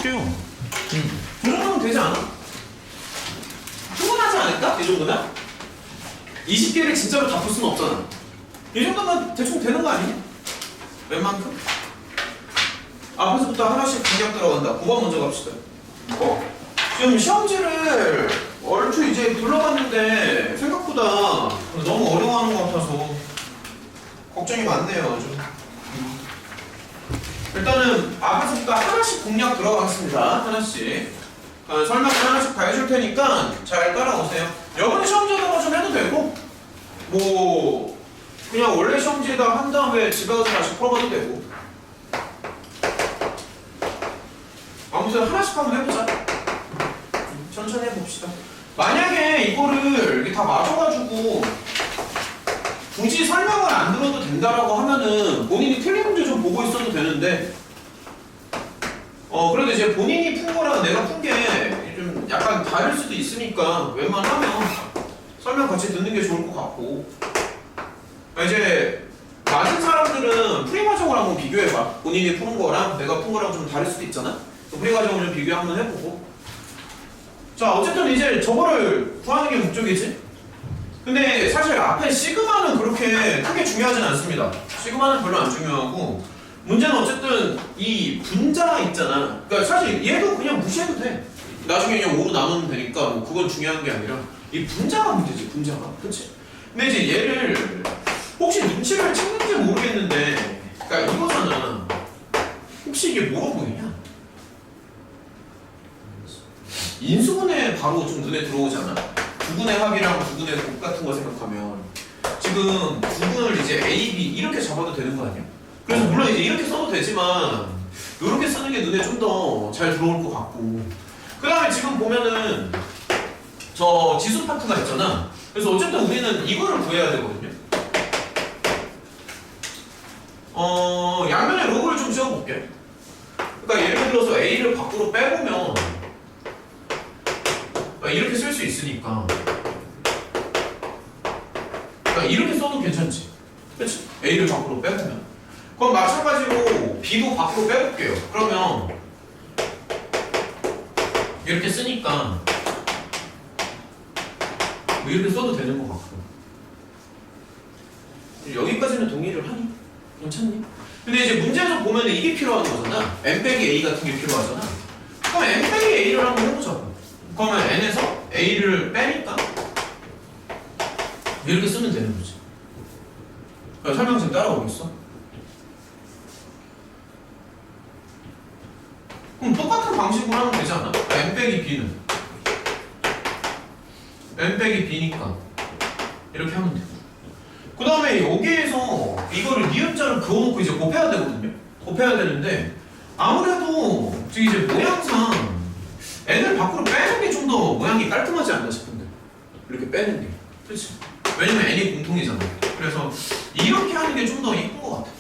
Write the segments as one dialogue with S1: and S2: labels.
S1: 풀어줄게요. 이 정도면 되지 않아? 충분하지 않을까? 이 정도면? 20개를 진짜로 다 풀 수는 없잖아. 이 정도면 대충 되는 거 아니야? 웬만큼? 앞에서부터 하나씩 그냥 들어간다. 9번 먼저 갑시다. 지금 시험지를 얼추 이제 둘러봤는데 생각보다 너무 어려워하는 것 같아서 걱정이 많네요. 좀. 일단은 앞에서부터 하나씩 공략 들어가겠습니다. 하나씩. 설명을 하나씩 다 해줄 테니까 잘 따라오세요. 여러분 시험지에다가 좀 해도 되고 뭐 그냥 원래 시험지에다 한 다음에 집에 가서 다시 풀어봐도 되고 아무튼 하나씩 한번 해보자. 천천히 해봅시다. 만약에 이거를 이렇게 다 맞춰가지고 굳이 설명을 안 들어도 된다라고 하면은 본인이 틀린 문제 좀 보고 있어도 되는데 그래도 이제 본인이 푼 거랑 내가 푼 게 좀 약간 다를 수도 있으니까 웬만하면 설명 같이 듣는 게 좋을 것 같고 이제 맞은 사람들은 풀이 과정을 한번 비교해봐. 본인이 푸는 거랑 내가 푼 거랑 좀 다를 수도 있잖아. 풀이 과정을 좀 비교 한번 해보고 자 어쨌든 이제 저거를 구하는 게 목적이지. 근데 사실 앞에 시그마는 그렇게 크게 중요하진 않습니다. 시그마는 별로 안 중요하고 문제는 어쨌든 이 분자 있잖아. 그러니까 사실 얘도 그냥 무시해도 돼. 나중에 그냥 5로 나누면 되니까 뭐 그건 중요한 게 아니라 이 분자가 문제지. 분자가. 그치? 근데 이제 얘를 혹시 눈치를 채는지 모르겠는데 그러니까 이거잖아. 혹시 이게 뭐로 보이냐? 인수분해 바로 좀 눈에 들어오잖아. 두분의 합이랑 두분의 곱 같은 거 생각하면 지금 두분을 이제 A, B 이렇게 잡아도 되는 거 아니야? 그래서 물론 이제 이렇게 써도 되지만 이렇게 쓰는 게 눈에 좀 더 잘 들어올 것 같고 그 다음에 지금 보면은 저 지수 파트가 있잖아. 그래서 어쨌든 우리는 이거를 구해야 되거든요. 양면에 로그를 좀 씌워볼게. 그러니까 예를 들어서 A를 밖으로 빼보면 이렇게 쓸 수 있으니까 그러니까 이렇게 써도 괜찮지. 그치? A를 밖으로 빼보면 그럼 마찬가지로 B도 밖으로 빼볼게요. 그러면 이렇게 쓰니까 뭐 이렇게 써도 되는 것 같고 여기까지는 동의를 하니? 괜찮니? 근데 이제 문제에서 보면 이게 필요한 거잖아. M 빼기 A 같은 게 필요하잖아. 그럼 M 빼기 A를 한번 해보자고. 그러면 N에서 A를 빼니까 이렇게 쓰면 되는 거지. 설명 좀 따라오겠어? 그럼 똑같은 방식으로 하면 되지 않아? M 빼기 B는 M 빼기 B니까 이렇게 하면 돼. 그 다음에 여기에서 이거를 니은자를 그어놓고 이제 곱해야 되거든요. 곱해야 되는데 아무래도 지금 이제 모양상 N을 밖으로 빼는 게 좀 더 모양이 깔끔하지 않나 싶은데 이렇게 빼는 게 그렇지? 왜냐면 N이 공통이잖아. 그래서 이렇게 하는 게 좀 더 이쁜 것 같아.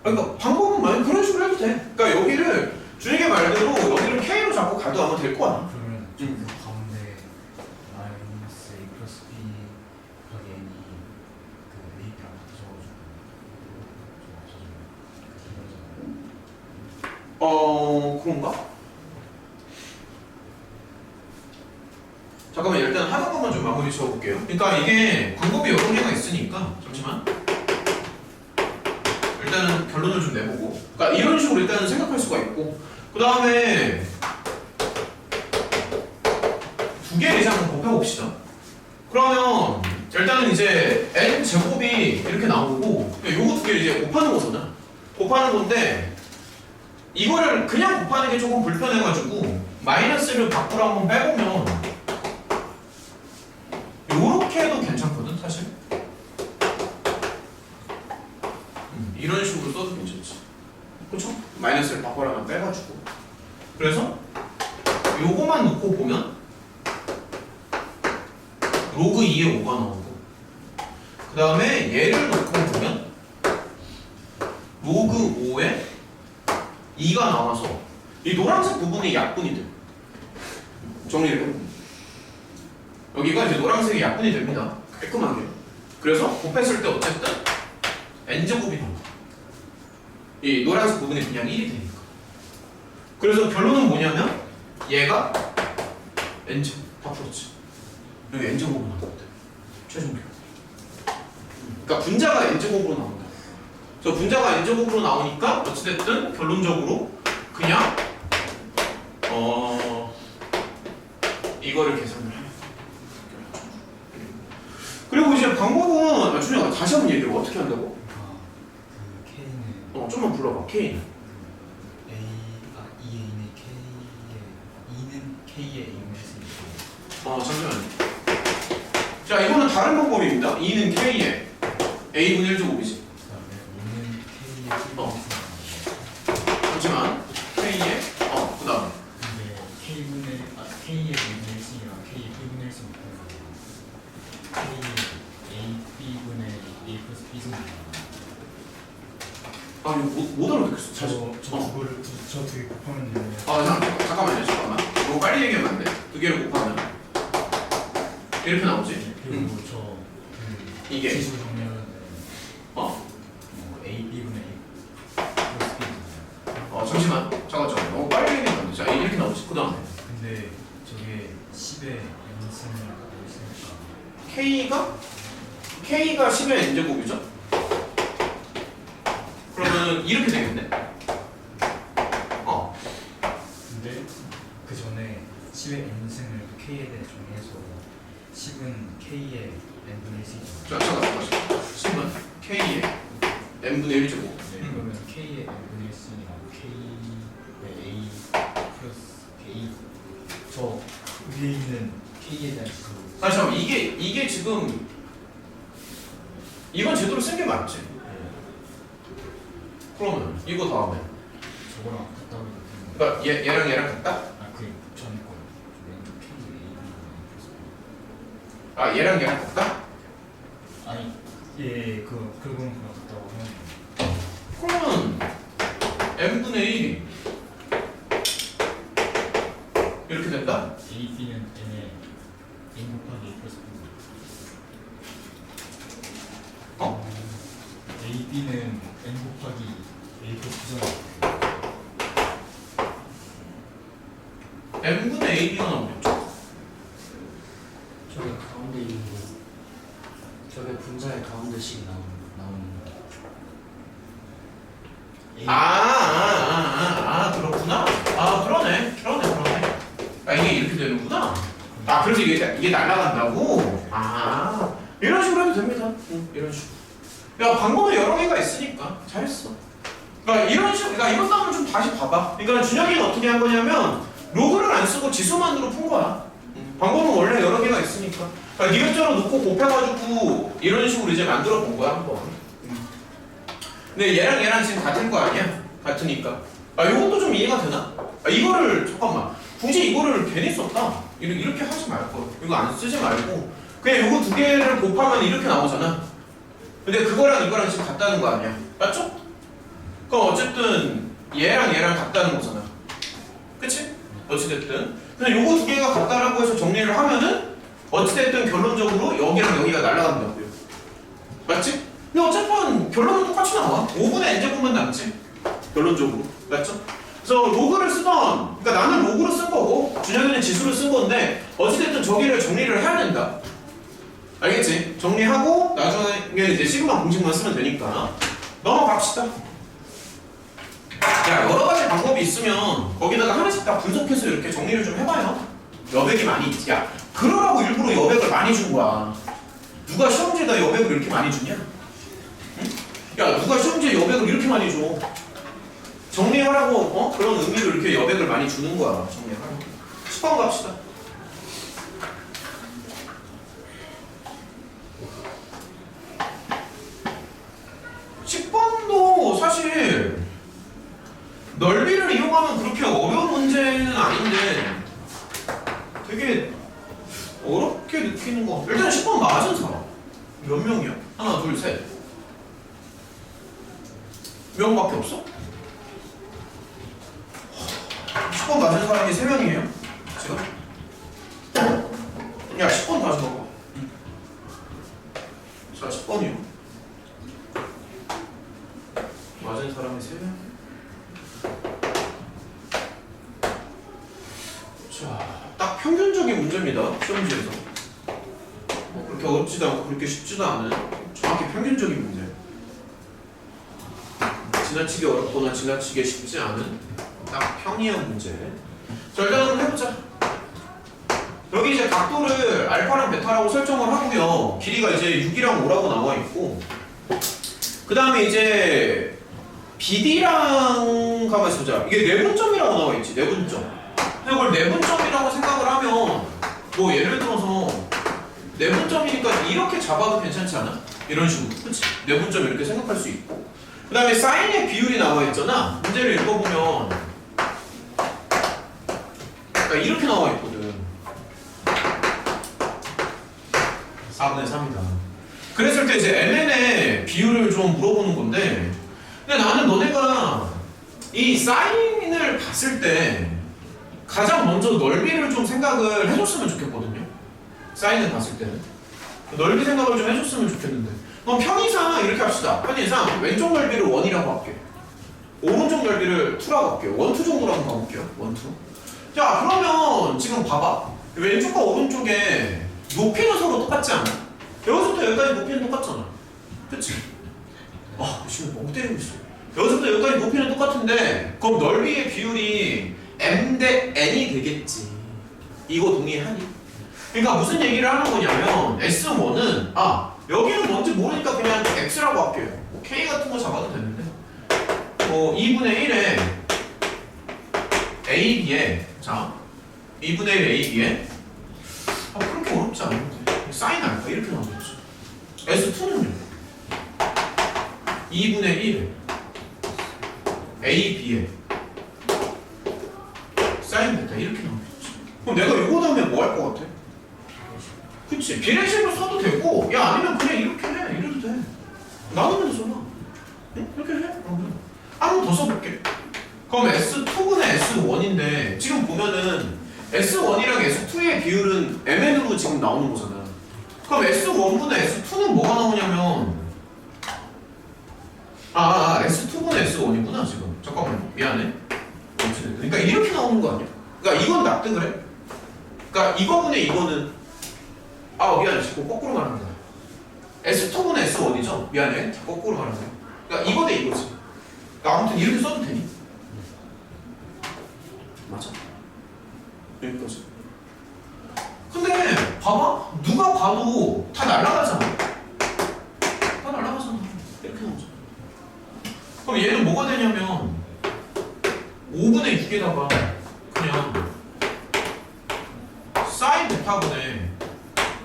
S1: 그러니까 방법은 많이 그런 식으로 해도 돼. 그러니까 여기를 준익의 말대로 여기를 K로 잡고 가도 아마 될 거야.
S2: 그러면 그 가운데 마이너스 A 플러스 B 곱하기 N이 그 AB랑 같아져가지고 좀 없어지면
S1: 그런가? 잠깐만 일단 하는 것만 좀 마무리 지어볼게요. 그러니까 이게 방법이 여러 개가 있으니까 잠시만. 일단은 결론을 좀 내보고 그러니까 이런 식으로 일단은 생각할 수가 있고 그 다음에 두 개 이상 곱해봅시다. 그러면 일단은 이제 n제곱이 이렇게 나오고 요거 두 개를 이제 곱하는 거잖아. 곱하는 건데 이거를 그냥 곱하는 게 조금 불편해가지고 마이너스를 밖으로 한번 빼보면 요렇게 해도 괜찮거든 사실. 이런 식으로 써도 괜찮지. 그쵸? 마이너스를 밖으로 하나 빼가지고 그래서 요거만 놓고 보면 로그 2에 5가 나오고 그 다음에 얘를 놓고 보면 로그 5에 2가 나와서 이 노란색 부분이 약분이 돼. 정리를 해봅니다. 여기가 이제 노란색이 약분이 됩니다. 깔끔하게. 그래서 곱했을 때 어쨌든 n제곱이 나옵니다. 이 노란색 부분이 그냥 1이 되니까. 그래서 결론은 뭐냐면 얘가 n제곱 다 풀었지. 여기 n제곱으로 나온다. 최종 결론. 그러니까 분자가 n제곱으로 나온다. 저 분자가 n제곱으로 나오니까 어찌됐든 결론적으로 그냥 이거를 계산을 하면. 그리고 이제 방법은 준영아 다시 한번 얘기해. 어떻게 한다고?
S2: 그 K는
S1: 좀만 불러봐. K는
S2: E는 K의 A분의 S이고
S1: 잠시만요. 자 이거는 다른 방법입니다. 2는 K의 A분의 1제곱이지.
S2: 그다음에 E는 K의 B분의
S1: 잠시만. K의 그 다음에
S2: 근데 K의 A분의 1이랑 K의 B분의 1이 못하는 K의 B분의 A 플러스 B승
S1: 이거 못 알아듣겠어.
S2: 저 두 개 곱하면 되는
S1: 잠깐만요. 너무 빨리 얘기하면 안 돼. 두 개를 곱하면 이렇게 나오지.
S2: 그리고
S1: 이게
S2: 지수 정리하면 A B분의 A 플러스 B
S1: 잠시만. 잠깐. 너무 빨리 얘기하면 안 돼. 자 이렇게 나오지. 그 다음에
S2: 근데 저게 10의 n승이라고 있으니까
S1: K가 10의 n제곱이죠? 그러면 이렇게 되겠네?
S2: 근데 그 전에 10의 n승을 K에 대해 정리해서 10은 K의 n분의 1이죠.
S1: 자, 잠깐. 10은 K의 n분의 1제곱.
S2: 네, 그러면 K의 n분의 1이랑 K의 A 플러스 A 저 위에 있는 K에 대한 지수
S1: 잠깐만. 이게 지금 이건 제대로 쓴 게 맞지? 그러면 이거 다음에
S2: 저거랑 같다고 느끼는 거
S1: 그러니까 얘랑 같다?
S2: 그 전에 거 왼쪽 K의 A 플러스 B
S1: 얘랑 같다?
S2: 아니 그거는 그냥 같다고 하면
S1: 그러면 n분의 1이 이렇게 된다?
S2: A, B는 n에 n 곱하기 A 플러스 B A, B는 n 곱하기 A 플러스 B잖아.
S1: n분의 ab가 나오겠죠?
S3: 저게 가운데 있는 거, 저게 분자의 가운데식이 나오는 거.
S1: 그렇구나. 그러네. 이게 이렇게 되는구나. 그래서 이게 날아간다고? 이런 식으로 해도 됩니다. 이런 식으로. 야, 방법은 여러 개가 있으니까 잘했어. 그러니까 이런 식으로, 이번 싸움을 좀 다시 봐봐. 그러니까 준혁이는 어떻게 한 거냐면 로그를 안 쓰고 지수만으로 푼 거야. 방법은 원래 여러 개가 있으니까. 그러니까 이것저것 놓고 곱해가지고 이런 식으로 이제 만들어 본 거야 한번. 근데 얘랑 지금 같은 거 아니야? 같으니까. 이것도 좀 이해가 되나? 이거를 잠깐만. 굳이 이거를 괜히 썼다. 이렇게 하지 말고. 이거 안 쓰지 말고. 그냥 이거 두 개를 곱하면 이렇게 나오잖아. 근데 그거랑 이거랑 지금 같다는 거 아니야? 맞죠? 그럼 어쨌든 얘랑 같다는 거잖아. 그치? 어찌됐든. 근데 요거 두 개가 같다라고 해서 정리를 하면은 어찌됐든 결론적으로 여기랑 여기가 날아간다고요. 맞지? 근데 어쨌든 결론은 똑같이 나와. 5분의 n제곱만 남지. 결론적으로. 맞죠? 그래서 로그를 쓰던, 그러니까 나는 로그를 쓴 거고 준혁이는 지수를 쓴 건데 어찌됐든 저기를 정리를 해야 된다. 알겠지? 정리하고 나중에 이제 시그마 공식만 쓰면 되니까 넘어갑시다. 여러 가지 방법이 있으면 거기다가 하나씩 다 분석해서 이렇게 정리를 좀 해봐요. 여백이 많이 있지. 그러라고 일부러 여백을 많이 준 거야. 누가 시험지에다 여백을 이렇게 많이 주냐? 응? 누가 시험지에 여백을 이렇게 많이 줘? 정리하라고 그런 의미로 이렇게 여백을 많이 주는 거야. 정리하라고. 10번 갑시다. 사실 넓이를 이용하면 그렇게 어려운 문제는 아닌데 되게 어렵게 느끼는 거. 일단 10번 맞은 사람 몇 명이야? 하나, 둘, 셋. 명밖에 없어? 10번 맞은 사람이 3명이에요? 지금? 자, 딱 평균적인 문제입니다. 시험지에서. 그렇게 어렵지도 않고 그렇게 쉽지도 않은 정확히 평균적인 문제. 지나치게 어렵거나 지나치게 쉽지 않은 딱 평이한 문제. 자, 일단 한번 해보자. 여기 이제 각도를 알파랑 베타라고 설정을 하고요. 길이가 이제 6이랑 5라고 나와 있고, 그 다음에 이제 BD랑 가만 있어보자. 이게 내분점이라고 나와 있지. 내분점. 근데 이걸 내분점이라고 생각을 하면 뭐 예를 들어서 내분점이니까 이렇게 잡아도 괜찮지 않아? 이런 식으로. 그치? 내분점 이렇게 생각할 수 있고, 그 다음에 사인의 비율이 나와 있잖아. 문제를 읽어보면 그러니까 이렇게 나와 있거든. 4분의 3이다. 그랬을 때 이제 MN의 비율을 좀 물어보는 건데, 근데 나는 너네가 이 사인을 봤을 때 가장 먼저 넓이를 좀 생각을 해줬으면 좋겠거든요. 사인을 봤을 때는 넓이 생각을 좀 해줬으면 좋겠는데, 그럼 편의상 이렇게 합시다. 편의상 왼쪽 넓이를 1이라고 할게, 오른쪽 넓이를 2라고 할게요. 1, 2 정도로 한번 가볼게요. 1, 2. 자, 그러면 지금 봐봐. 왼쪽과 오른쪽에 높이는 서로 똑같지 않아? 여기서부터 여기까지 높이는 똑같잖아. 그치? 아, 지금 멍 때리고 있어. 여기서부터 여기까지 높이는 똑같은데, 그럼 넓이의 비율이 m 대 n이 되겠지. 이거 동의하니? 그러니까 무슨 얘기를 하는 거냐면, S1은 여기는 뭔지 모르니까 그냥 x라고 할게요. 뭐 k 같은 거 잡아도 되는데, 2분의 1에 AB에, 자, 2분의 1 AB에 그렇게 어렵지 않은데 사인 알파 이렇게 나오겠지. S2는요 2분의 1에 AB에 사인 베타 이렇게 나오겠지. 그럼 내가 이거 다음에 뭐 할 것 같아? 그치? 비례식으로 써도 되고, 야 아니면 그냥 이렇게 해. 이래도 돼. 나누면 되잖아. 응? 이렇게 해. 그러면 한 번 더 써볼게. 그럼 S2분의 S1인데 지금 보면은 S1이랑 S2의 비율은 MN으로 지금 나오는 거잖아. 그럼 S1분의 S2는 뭐가 나오냐면 S2분의 S1이구나 지금. 잠깐만 미안해. 그러니까 이렇게 나오는 거 아니야? 그러니까 이건 납득을 해? 그러니까 이거분의 이거는 미안해. 자꾸 거꾸로 말하는 거야. S2분의 S1이죠? 미안해. 자꾸 거꾸로 말하는 거야. 그러니까 이거 대 이거지. 그러니까 아무튼 이렇게 써도 되니? 맞아? 여기까지. 근데 봐봐. 누가 봐도 다 날아가잖아. 다 날아가잖아. 이렇게 나오잖아. 그럼 얘는 뭐가 되냐면 5분의 6에다가 그냥 사인 베타분의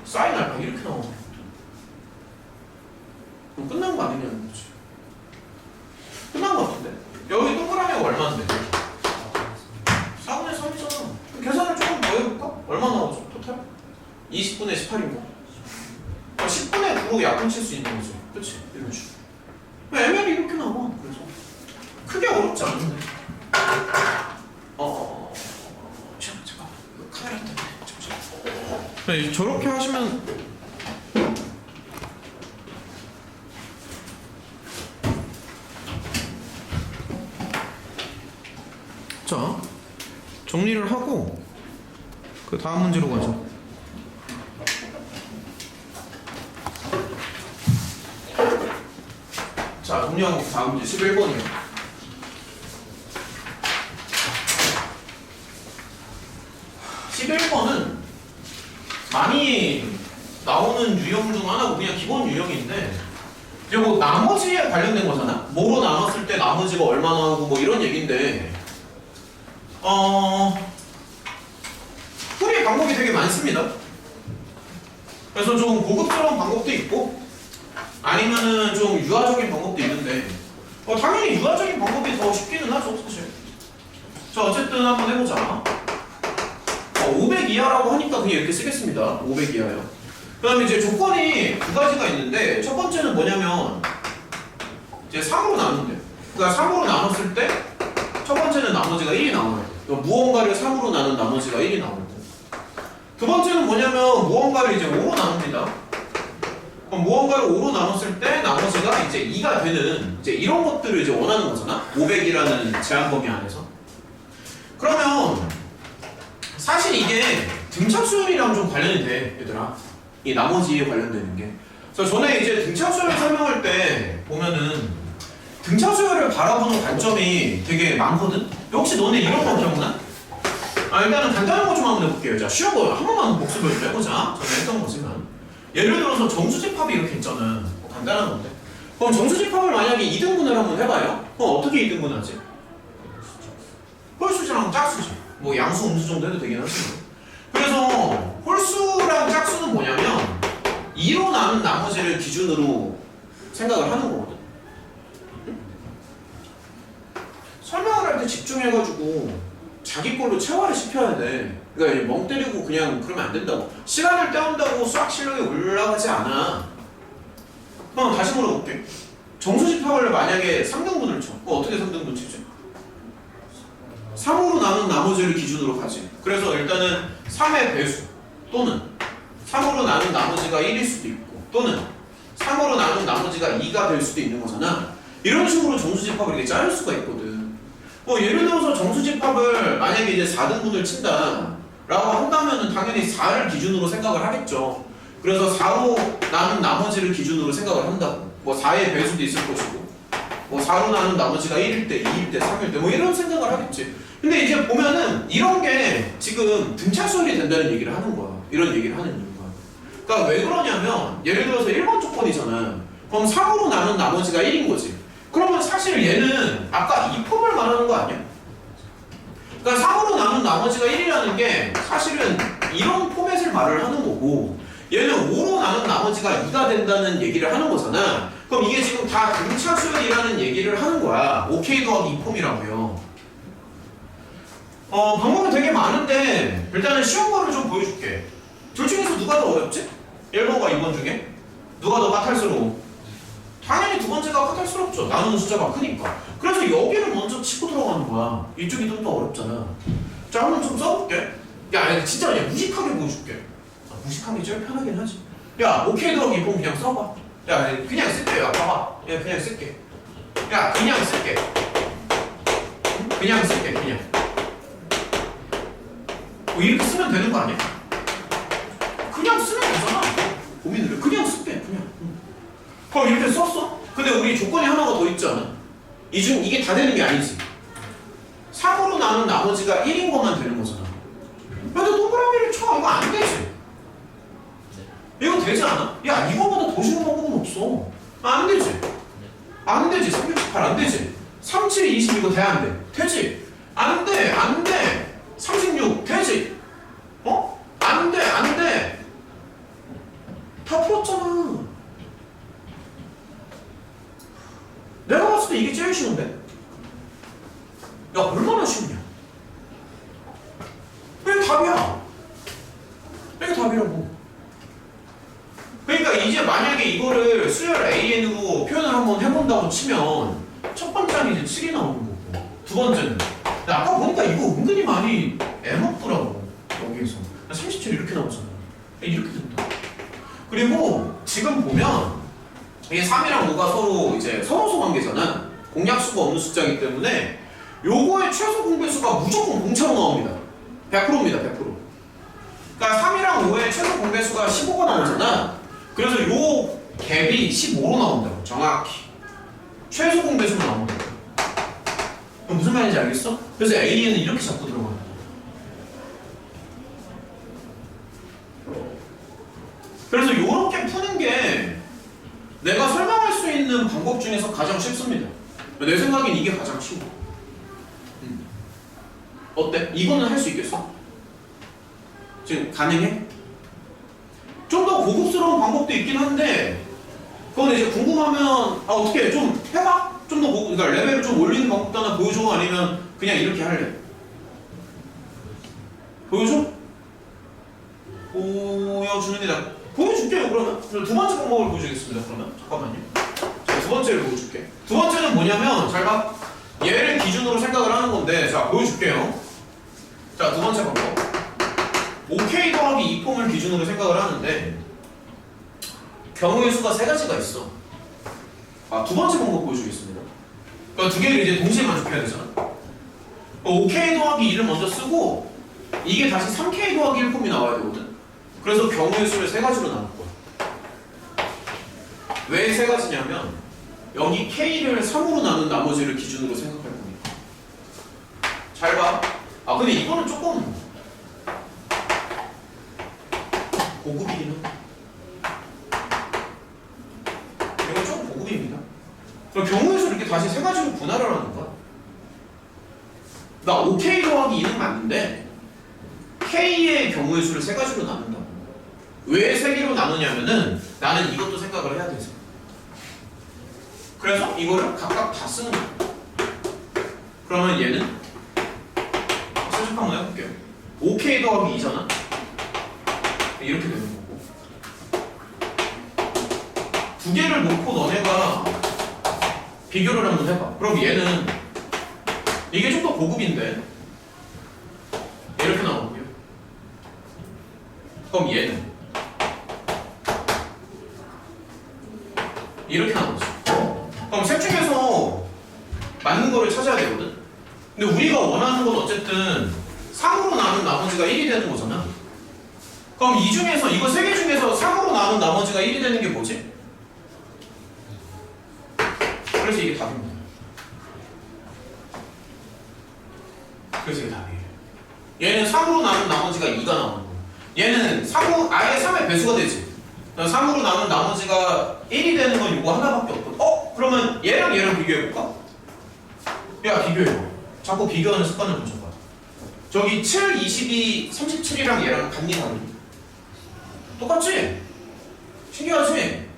S1: 사인 알파 이렇게 나오는 거야. 그럼 끝난 거 아니냐는 거지. 끝난 거 같은데? 여기 동그라미가 얼마인데? 4분의 3이잖아. 계산을 조금 더 해볼까? 얼마 나오죠? 토탈? 20분의 18인가? 10분의 9로 약분 칠 수 있는 거지. 그치? 이런 식으로. ML이 이렇게 나와. 그래서 크게 어렵지 않은데. 잠깐만. 카메라 때문에. 잠시만. 저렇게 하시면 자, 정리를 하고 그 다음 문제로 가자. 자, 정리하고 다음 문제 11번이에요. 11번은 많이 나오는 유형 중 하나고 그냥 기본 유형인데, 이제 뭐 나머지에 관련된 거잖아. 뭐로 나눴을 때 나머지가 얼마 나오고 뭐 이런 얘기인데, 풀이 방법이 되게 많습니다. 그래서 좀 고급스러운 방법도 있고 아니면은 좀 유아적인 방법도 있는데, 당연히 유아적인 방법이 더 쉽기는 하죠 사실. 자, 어쨌든 한번 해보자. 500 이하라고 하니까 그냥 이렇게 쓰겠습니다. 500 이하요. 그 다음에 이제 조건이 두 가지가 있는데, 첫 번째는 뭐냐면 이제 3으로 나눈대. 그러니까 3으로 나눴을 때 첫 번째는 나머지가 1이 나와요. 무언가를 3으로 나눈 나머지가 1이 나오고, 두 번째는 뭐냐면 무언가를 이제 5로 나눕니다. 그럼 무언가를 5로 나눴을 때 나머지가 이제 2가 되는 이제 이런 것들을 이제 원하는 거잖아. 500이라는 제한 범위 안에서. 그러면 사실 이게 등차 수열이랑 좀 관련이 돼, 얘들아. 이 나머지에 관련되는 게. 그래서 전에 이제 등차 수열을 설명할 때 보면은 등차 수열을 바라보는 관점이 되게 많거든? 혹시 너네 이런 거 기억나? 일단은 간단한 거 좀 한번 해볼게요. 자, 쉬운 거 한 번만 복습을 좀 해보자. 전에 했던 거지만. 예를 들어서 정수집합이 이렇게 있잖아. 뭐 간단한 건데. 그럼 정수집합을 만약에 2등분을 한번 해봐요. 그럼 어떻게 2등분하지? 홀수랑 짝수지. 뭐 양수, 음수 정도 해도 되긴 하지. 그래서 홀수랑 짝수는 뭐냐면 2로 나눈 나머지를 기준으로 생각을 하는 거거든. 설명을 할 때 집중해가지고 자기 걸로 체화를 시켜야 돼. 그러니까 멍 때리고 그냥 그러면 안 된다고. 시간을 때운다고 수학 실력이 올라가지 않아. 그럼 다시 물어볼게. 정수집합을 만약에 3등분을 쳐. 어떻게 3등분 치지? 3으로 나눈 나머지를 기준으로 가지. 그래서 일단은 3의 배수 또는 3으로 나눈 나머지가 1일 수도 있고 또는 3으로 나눈 나머지가 2가 될 수도 있는 거잖아. 이런 식으로 정수집합을 이렇게 자를 수가 있거든. 예를 들어서 정수집합을 만약에 이제 4등분을 친다 라고 한다면은 당연히 4를 기준으로 생각을 하겠죠. 그래서 4로 나눈 나머지를 기준으로 생각을 한다고. 뭐 4의 배수도 있을 것이고 뭐 4로 나눈 나머지가 1일 때, 2일 때, 3일 때 뭐 이런 생각을 하겠지. 근데 이제 보면은 이런 게 지금 등차 수열이 된다는 얘기를 하는 거야. 이런 얘기를 하는 이유가. 그러니까 왜 그러냐면 예를 들어서 1번 조건이잖아. 그럼 3으로 나눈 나머지가 1인 거지. 그러면 사실 얘는 아까 이 폼을 말하는 거 아니야? 그러니까 3으로 나눈 나머지가 1이라는 게 사실은 이런 포맷을 말을 하는 거고 얘는 5로 나눈 나머지가 2가 된다는 얘기를 하는 거잖아. 그럼 이게 지금 다 등차 수열이라는 얘기를 하는 거야. OK 더하기 2 폼이라고요. 방법은 되게 많은데 일단은 쉬운 거를 좀 보여줄게. 둘 중에서 누가 더 어렵지? 1번과 2번 중에? 누가 더 까탈스러워? 당연히 두 번째가 까탈스럽죠. 나누는 숫자가 크니까. 그래서 여기를 먼저 치고 들어가는 거야. 이쪽이 좀 더 어렵잖아. 자, 한번 좀 써볼게. 야, 진짜 그냥 무식하게 보여줄게. 무식하게 제일 편하긴 하지. 야, 오케이 더하기 2번 그냥 써봐. 야, 그냥 쓸게. 야, 봐봐. 야, 그냥 쓸게. 야, 그냥 쓸게. 그냥 쓸게, 그냥. 이렇게 쓰면 되는 거 아니야? 그냥 쓰면 되잖아. 고민을 해. 그냥 쓸게, 그냥. 그럼 이렇게 썼어? 근데 우리 조건이 하나가 더 있잖아. 이게 다 되는 게 아니지. 3으로 나눈 나머지가 1인 것만 되는 거잖아. 근데 동그라미를 쳐. 이거 안 되지. 이거 되지 않아? 야, 이거보다 더 쉬운 방법은 없어. 안 되지. 안 되지. 368 안 되지. 37, 20 이거 돼, 안 돼? 되지. 안 돼, 안 돼. 36 되지. 안 돼, 안 돼. 다 풀었잖아. 내가 봤을 때 이게 제일 쉬운데? 야, 얼마나 쉽냐? 이게 답이야. 이게 답이라고. 그러니까 이제 만약에 이거를 수열 AN으로 표현을 한번 해본다고 치면 첫 번째는 이제 7이 나오는 거고 두 번째는 아까 보니까 이거 은근히 많이 애먹더라고. 여기에서 37 이렇게 나오잖아. 이렇게 된다. 그리고 지금 보면 이게 3이랑 5가 서로 이제 서로소 관계잖아. 공약수가 없는 숫자이기 때문에 요거의 최소 공배수가 무조건 공차로 나옵니다. 100%입니다. 100%. 그러니까 3이랑 5의 최소 공배수가 15가 나오잖아. 그래서 요 갭이 15로 나온다고. 정확히 최소 공배수로 나온다고. 그럼 무슨 말인지 알겠어? 그래서 A는 이렇게 잡고 들어가는 거야. 그래서 요렇게 푸는 게 내가 설명할 수 있는 방법 중에서 가장 쉽습니다. 내 생각엔 이게 가장 쉬워. 어때? 이거는 할 수 있겠어? 지금 가능해? 좀 더 고급스러운 방법도 있긴 한데 그건 이제 궁금하면 어떻게 좀 해봐? 좀 더 그러니까 레벨을 좀 올리는 방법도 하나 보여줘? 아니면 그냥 이렇게 할래? 보여줘? 보여주는 게 나. 보여줄게요. 그러면 두 번째 방법을 보여주겠습니다. 그러면 잠깐만요. 자, 두 번째를 보여줄게. 두 번째는 뭐냐면 잘 봐. 얘를 기준으로 생각을 하는 건데 자 보여줄게요. 자, 두 번째 방법. OK 더하기 2폼을 기준으로 생각을 하는데 경우의 수가 세 가지가 있어. 두 번째 방법 보여주겠습니다. 그러니까 두 개를 이제 동시에 만족해야 되잖아. OK 더하기 2를 먼저 쓰고 이게 다시 3K 더하기 1폼이 나와야 되거든. 그래서 경우의 수를 세 가지로 나눌 거야. 왜 세 가지냐면 여기 K를 3으로 나눈 나머지를 기준으로 생각할 거니까. 잘 봐. 아 근데 이거는 조금 고급이긴 해. 이건 좀 고급입니다. 그럼 경우의 수를 이렇게 다시 세 가지로 분할을 하는 거야. 나 5K 더하기 2는 맞는데 K의 경우의 수를 세 가지로 나눈다고. 왜 세 개로 나누냐면은 나는 이것도 생각을 해야 돼서. 그래서 이거를 각각 다 쓰는 거야. 그러면 얘는 살짝 한번 해볼게요. 5K 더하기 2잖아. 이렇게 되는 거고. 두 개를 놓고 너네가 비교를 한번 해봐. 그럼 얘는 이게 좀 더 고급인데 이렇게 나오고요. 그럼 얘는 이렇게 나오죠. 그럼 셋 중에서 맞는 거를 찾아야 되거든. 근데 우리가 원하는 건 어쨌든 3으로 나눈 나머지가 1이 되는 거잖아. 그럼 이 중에서 이거 세 개 중에서 3으로 나눈 나머지가 1이 되는 게 뭐지? 그래서 이게 답입니다. 그래서 이게 답이에요. 얘는 3으로 나눈 나머지가 2가 나오는 거야. 얘는 3으로 아예 3의 배수가 되지. 3으로 나눈 나머지가 1이 되는 건 이거 하나밖에 없거든. 그러면 얘랑 비교해볼까? 야 비교해봐. 자꾸 비교하는 습관을 가져봐. 저기 7, 22, 37이랑 얘랑 같니 다르니? 똑같지? 신기하지?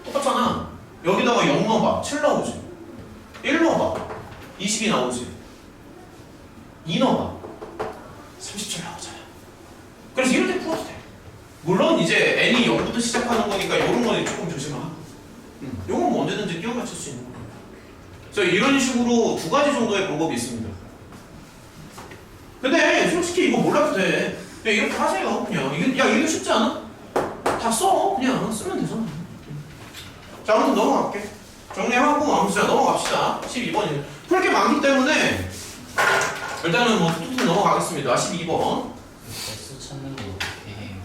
S1: 똑같잖아. 여기다가 0 넣어봐. 7 나오지. 1 넣어봐. 22 나오지. 2 넣어봐. 37 나오잖아. 그래서 이렇게 풀어도 돼. 물론 이제 n이 0부터 시작하는 거니까 이런 거는 조금 조심하고 이건 뭐 언제든지 끼워 맞출 수 있는 거예요. 그래서 이런 식으로 두 가지 정도의 방법이 있습니다. 근데 솔직히 이거 몰라도 돼. 그냥 이렇게 하세요. 그냥 이거 쉽지 않아? 다 써. 그냥 쓰면 되잖아. 자 아무튼 넘어갈게. 정리하고 아무튼 넘어갑시다. 12번이에요. 풀 게 많기 때문에 일단은 뭐 툭툭 넘어가겠습니다. 12번.
S3: 개수 찾는 거 어떻게 해?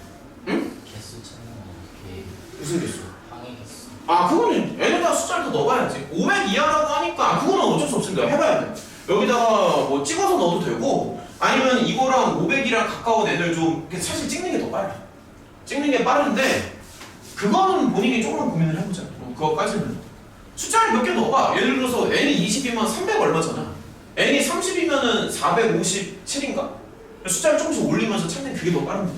S1: 응?
S3: 개수 찾는 거 어떻게 해?
S1: 무슨 개수?
S3: 항의 개수.
S1: 아 그거는 n에다 숫자를 더 넣어봐야지. 500 이하라고 하니까 그거는 어쩔 수 없습니다. 해봐야 돼. 여기다가 뭐 찍어서 넣어도 되고 아니면 이거랑 500이랑 가까운 n을 좀 사실 찍는 게 더 빨라. 찍는 게 빠른데 그거는 본인이 조금만 고민을 해보자. 그거까지는 숫자를 몇 개 넣어봐. 예를 들어서 n이 20이면 300 얼마잖아. n이 30이면은 457인가? 숫자를 조금씩 올리면서 찾는 그게 더 빠른 거야.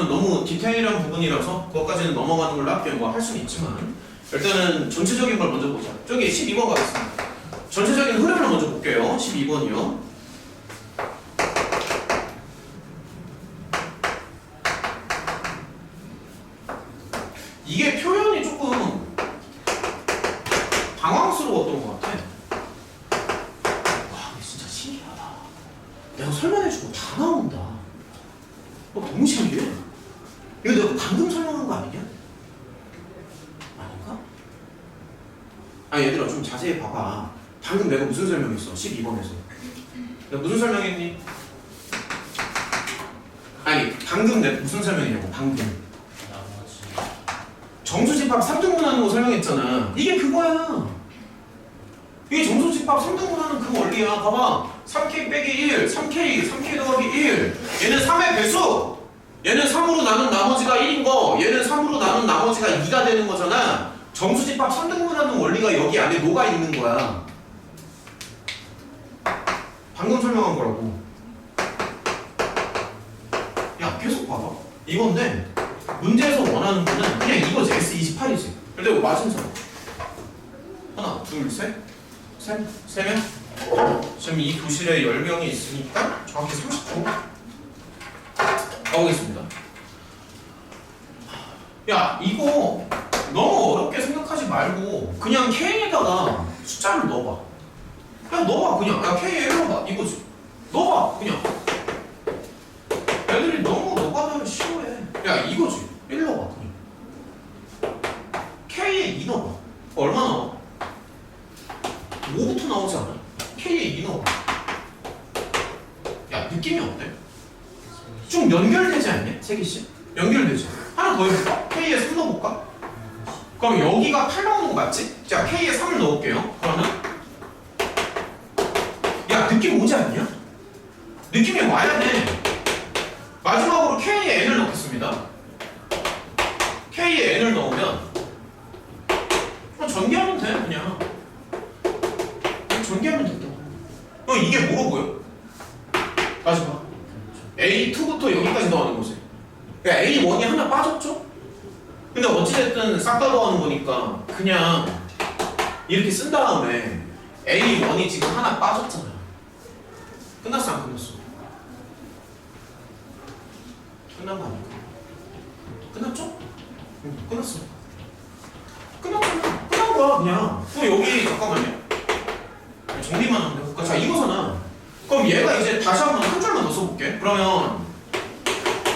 S1: 너무 디테일한 부분이라서 그것까지는 넘어가는 걸로 할게요. 뭐 할 수는 있지만 일단은 전체적인 걸 먼저 보자. 저기 12번 가겠습니다. 전체적인 흐름을 먼저 볼게요. 12번이요. 이게 표현이 조금 당황스러웠던 것 같아. 와, 이게 진짜 신기하다. 내가 설명해주고 다 나온다. 너무 신기해. 이거 내가 방금 설명한 거 아니냐? 아닌가? 아 얘들아 좀 자세히 봐봐. 방금 내가 무슨 설명했어? 12번에서 내가 무슨 설명했니? 아니 방금 내가 무슨 설명했냐고. 방금
S3: 나머지
S1: 정수집합 3등분하는 거 설명했잖아. 이게 그거야. 이게 정수집합 3등분하는 그 원리야. 봐봐. 3K 빼기 1, 3K 더하기 1. 얘는 3의 배수. 얘는 3으로 나눈 나머지가 1인 거. 얘는 3으로 나눈 나머지가 2가 되는 거잖아. 정수집합 3등분하는 원리가 여기 안에 녹아 있는 거야. 방금 설명한 거라고. 야 계속 봐봐. 이건데 문제에서 원하는 거는 그냥 이거지. S28이지. 그리고 맞은 사람 하나, 둘, 셋, 세 명. 지금 이 교실에 10명이 있으니까 정확히 30초 가보겠습니다. 야 이거 너무 어렵게 생각하지 말고 그냥 K에다가 숫자를 넣어봐. 그냥 넣어봐. 그냥 야 K에 1 넣어봐. 이거지. 넣어봐. 그냥 애들이 너무 넣어가면 싫어해. 야 이거지. 1 넣어봐. 그냥 K에 2 넣어봐. 얼마 나와? 5부터 나오지 않아? K에 2 넣어봐. 느낌이 어때? 좀 연결되지 않냐? 세 개씩? 연결되지. 하나 더 해볼까? K에 3 넣어볼까? 그럼 여기가 8 나오는 거 맞지? 자, K에 3을 넣을게요. 그러면 야, 느낌 오지 않냐? 느낌이 와야 돼. 마지막으로 K에 N을 넣겠습니다. K에 N을 넣으면 전개하면 돼, 그냥. 전개하면 된다고. 그럼 이게 뭐로 보여? 마지막 A2부터 여기까지 더하는 거지. 그러니까 A1이 하나 빠졌죠? 근데 어찌됐든 싹 다 더하는 거니까 그냥 이렇게 쓴 다음에 A1이 지금 하나 빠졌잖아. 끝났어, 안 끝났어? 끝난 거 아닐까? 끝났죠? 응, 끝났어. 끝났잖아. 끝난 거야, 그냥. 그럼 여기, 잠깐만요. 정리만 하면 돼. 자, 이거잖아. 그럼 얘가 이제 다시 한 줄만 더 써볼게. 그러면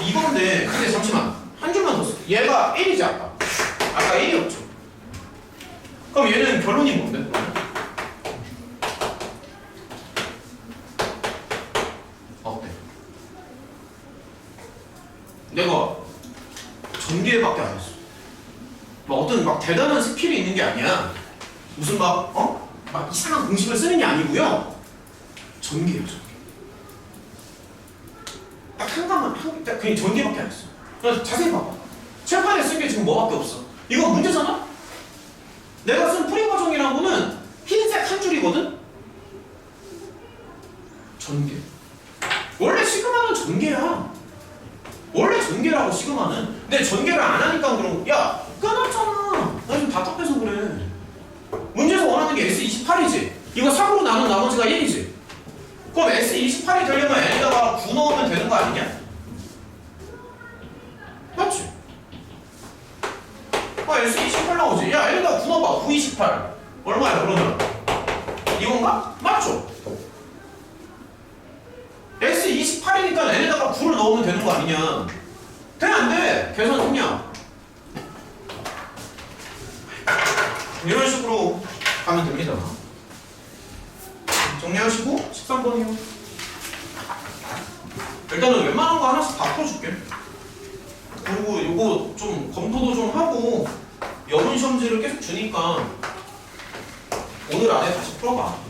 S1: 이건데, 근데 잠시만. 한 줄만 더 쓸게. 얘가 1이지, 아까. 아까 1이었죠. 그럼 얘는 결론이 뭔데? 어때? 내가 전개밖에 안 했어. 막 어떤 막 대단한 스킬이 있는 게 아니야. 무슨 막 이상한 공식을 쓰는 게 아니고요. 전개예요, 전개. 딱 한 가만, 그냥 전개밖에 안 했어. 그래서 자세히 봐봐. 칠판에 쓴 게 지금 뭐밖에 없어. 이거 문제잖아? 내가 쓴 프리 과정이라는 거는 흰색 한 줄이거든? 전개. 원래 시그마는 전개야. 원래 전개라고, 시그마는. 근데 전개를 안 하니까 그런 거. 야, 끊었잖아. 나 지금 답답해서 그래. 문제에서 원하는 게 S28이지. 이거 3으로 나눈 나머지가 1이지. 그럼 S28이 되려면 N에다가 9 넣으면 되는 거 아니냐? 맞지? S28 나오지. 야, N에다가 9 넣어봐. 9, 28. 얼마야, 그러면? 이건가? 맞죠? S28이니까 N에다가 9를 넣으면 되는 거 아니냐? 돼, 안 돼? 계산 했냐? 이런 식으로 가면 됩니다. 정리하시고 13번이요. 일단은 웬만한 거 하나씩 다 풀어줄게. 그리고 이거 좀 검토도 좀 하고 여분 시험지를 계속 주니까 오늘 안에 다시 풀어봐.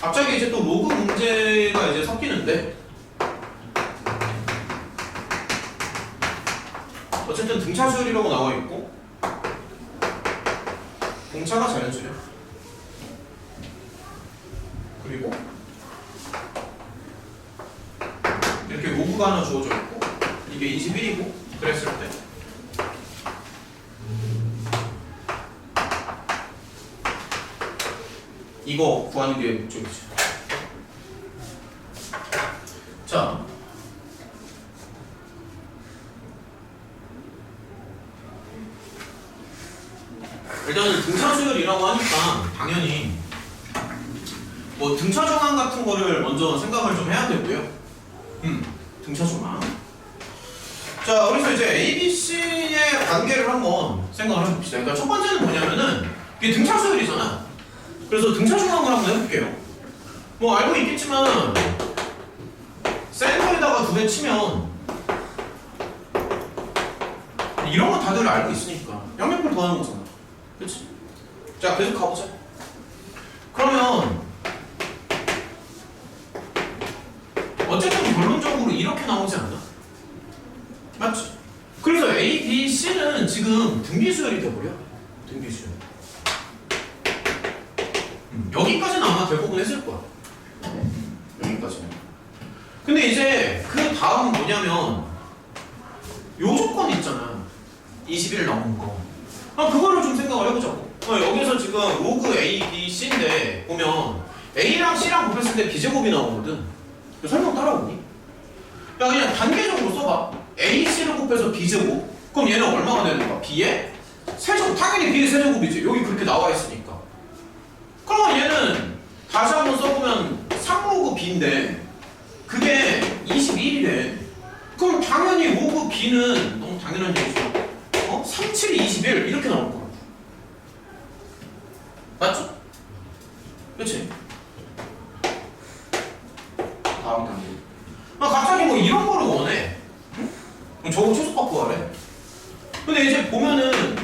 S1: 갑자기 이제 또 로그 문제가 이제 섞이는데, 어쨌든 등차 수열이라고 나와 있고, 등차가 자연수열. 그리고 이렇게 로그가 하나 주어져 있고, 이게 21이고, 그랬을 때 이거 구하는 게 목적이죠. 자, 일단은 등차 수열이라고 하니까 당연히 뭐 등차 정황 같은 거를 먼저 생각을 좀 해야 되고요. 등차 정황. 자, 그래서 이제 A, B, C의 관계를 한번 생각을 해봅시다. 그러니까 첫 번째는 뭐냐면은 이게 등차 수열이잖아. 그래서 등차 중앙을 한번 해볼게요. 뭐 알고 있겠지만 센터에다가 2배 치면 이런 거 다들 알고 있으니까 양면풀 더하는 거잖아. 그렇지? 자, 계속 가보자. 그러면 어쨌든 결론적으로 이렇게 나오지 않나? 맞지? 그래서 A, B, C는 지금 등비수열이 돼버려. 등비수열. 여기까지는 아마 대부분 했을 거야. 여기까지는. 근데 이제 그 다음 뭐냐면 요 조건 있잖아. 21 나오는 거. 그거를 좀 생각을 해보자고. 여기서 지금 로그 A, B, C인데 보면 A랑 C랑 곱했을 때 B제곱이 나오거든. 설명 따라오니? 야, 그냥 단계적으로 써봐. A, C를 곱해서 B제곱. 그럼 얘는 얼마가 되는 거야? B의 세제곱. 당연히 B의 세제곱이지. 여기 그렇게 나와 있으니까. 그러면 얘는 다시 한번 써보면 3로그 B인데 그게 21이래. 그럼 당연히 로그 로그 b는 너무 당연한 얘기죠. 3, 7, 21 이렇게 나올 거야. 맞죠? 그치? 다음 단계. 갑자기 뭐 이런 거를 원해. 응? 그럼 저거 최소값 구하래. 근데 이제 보면은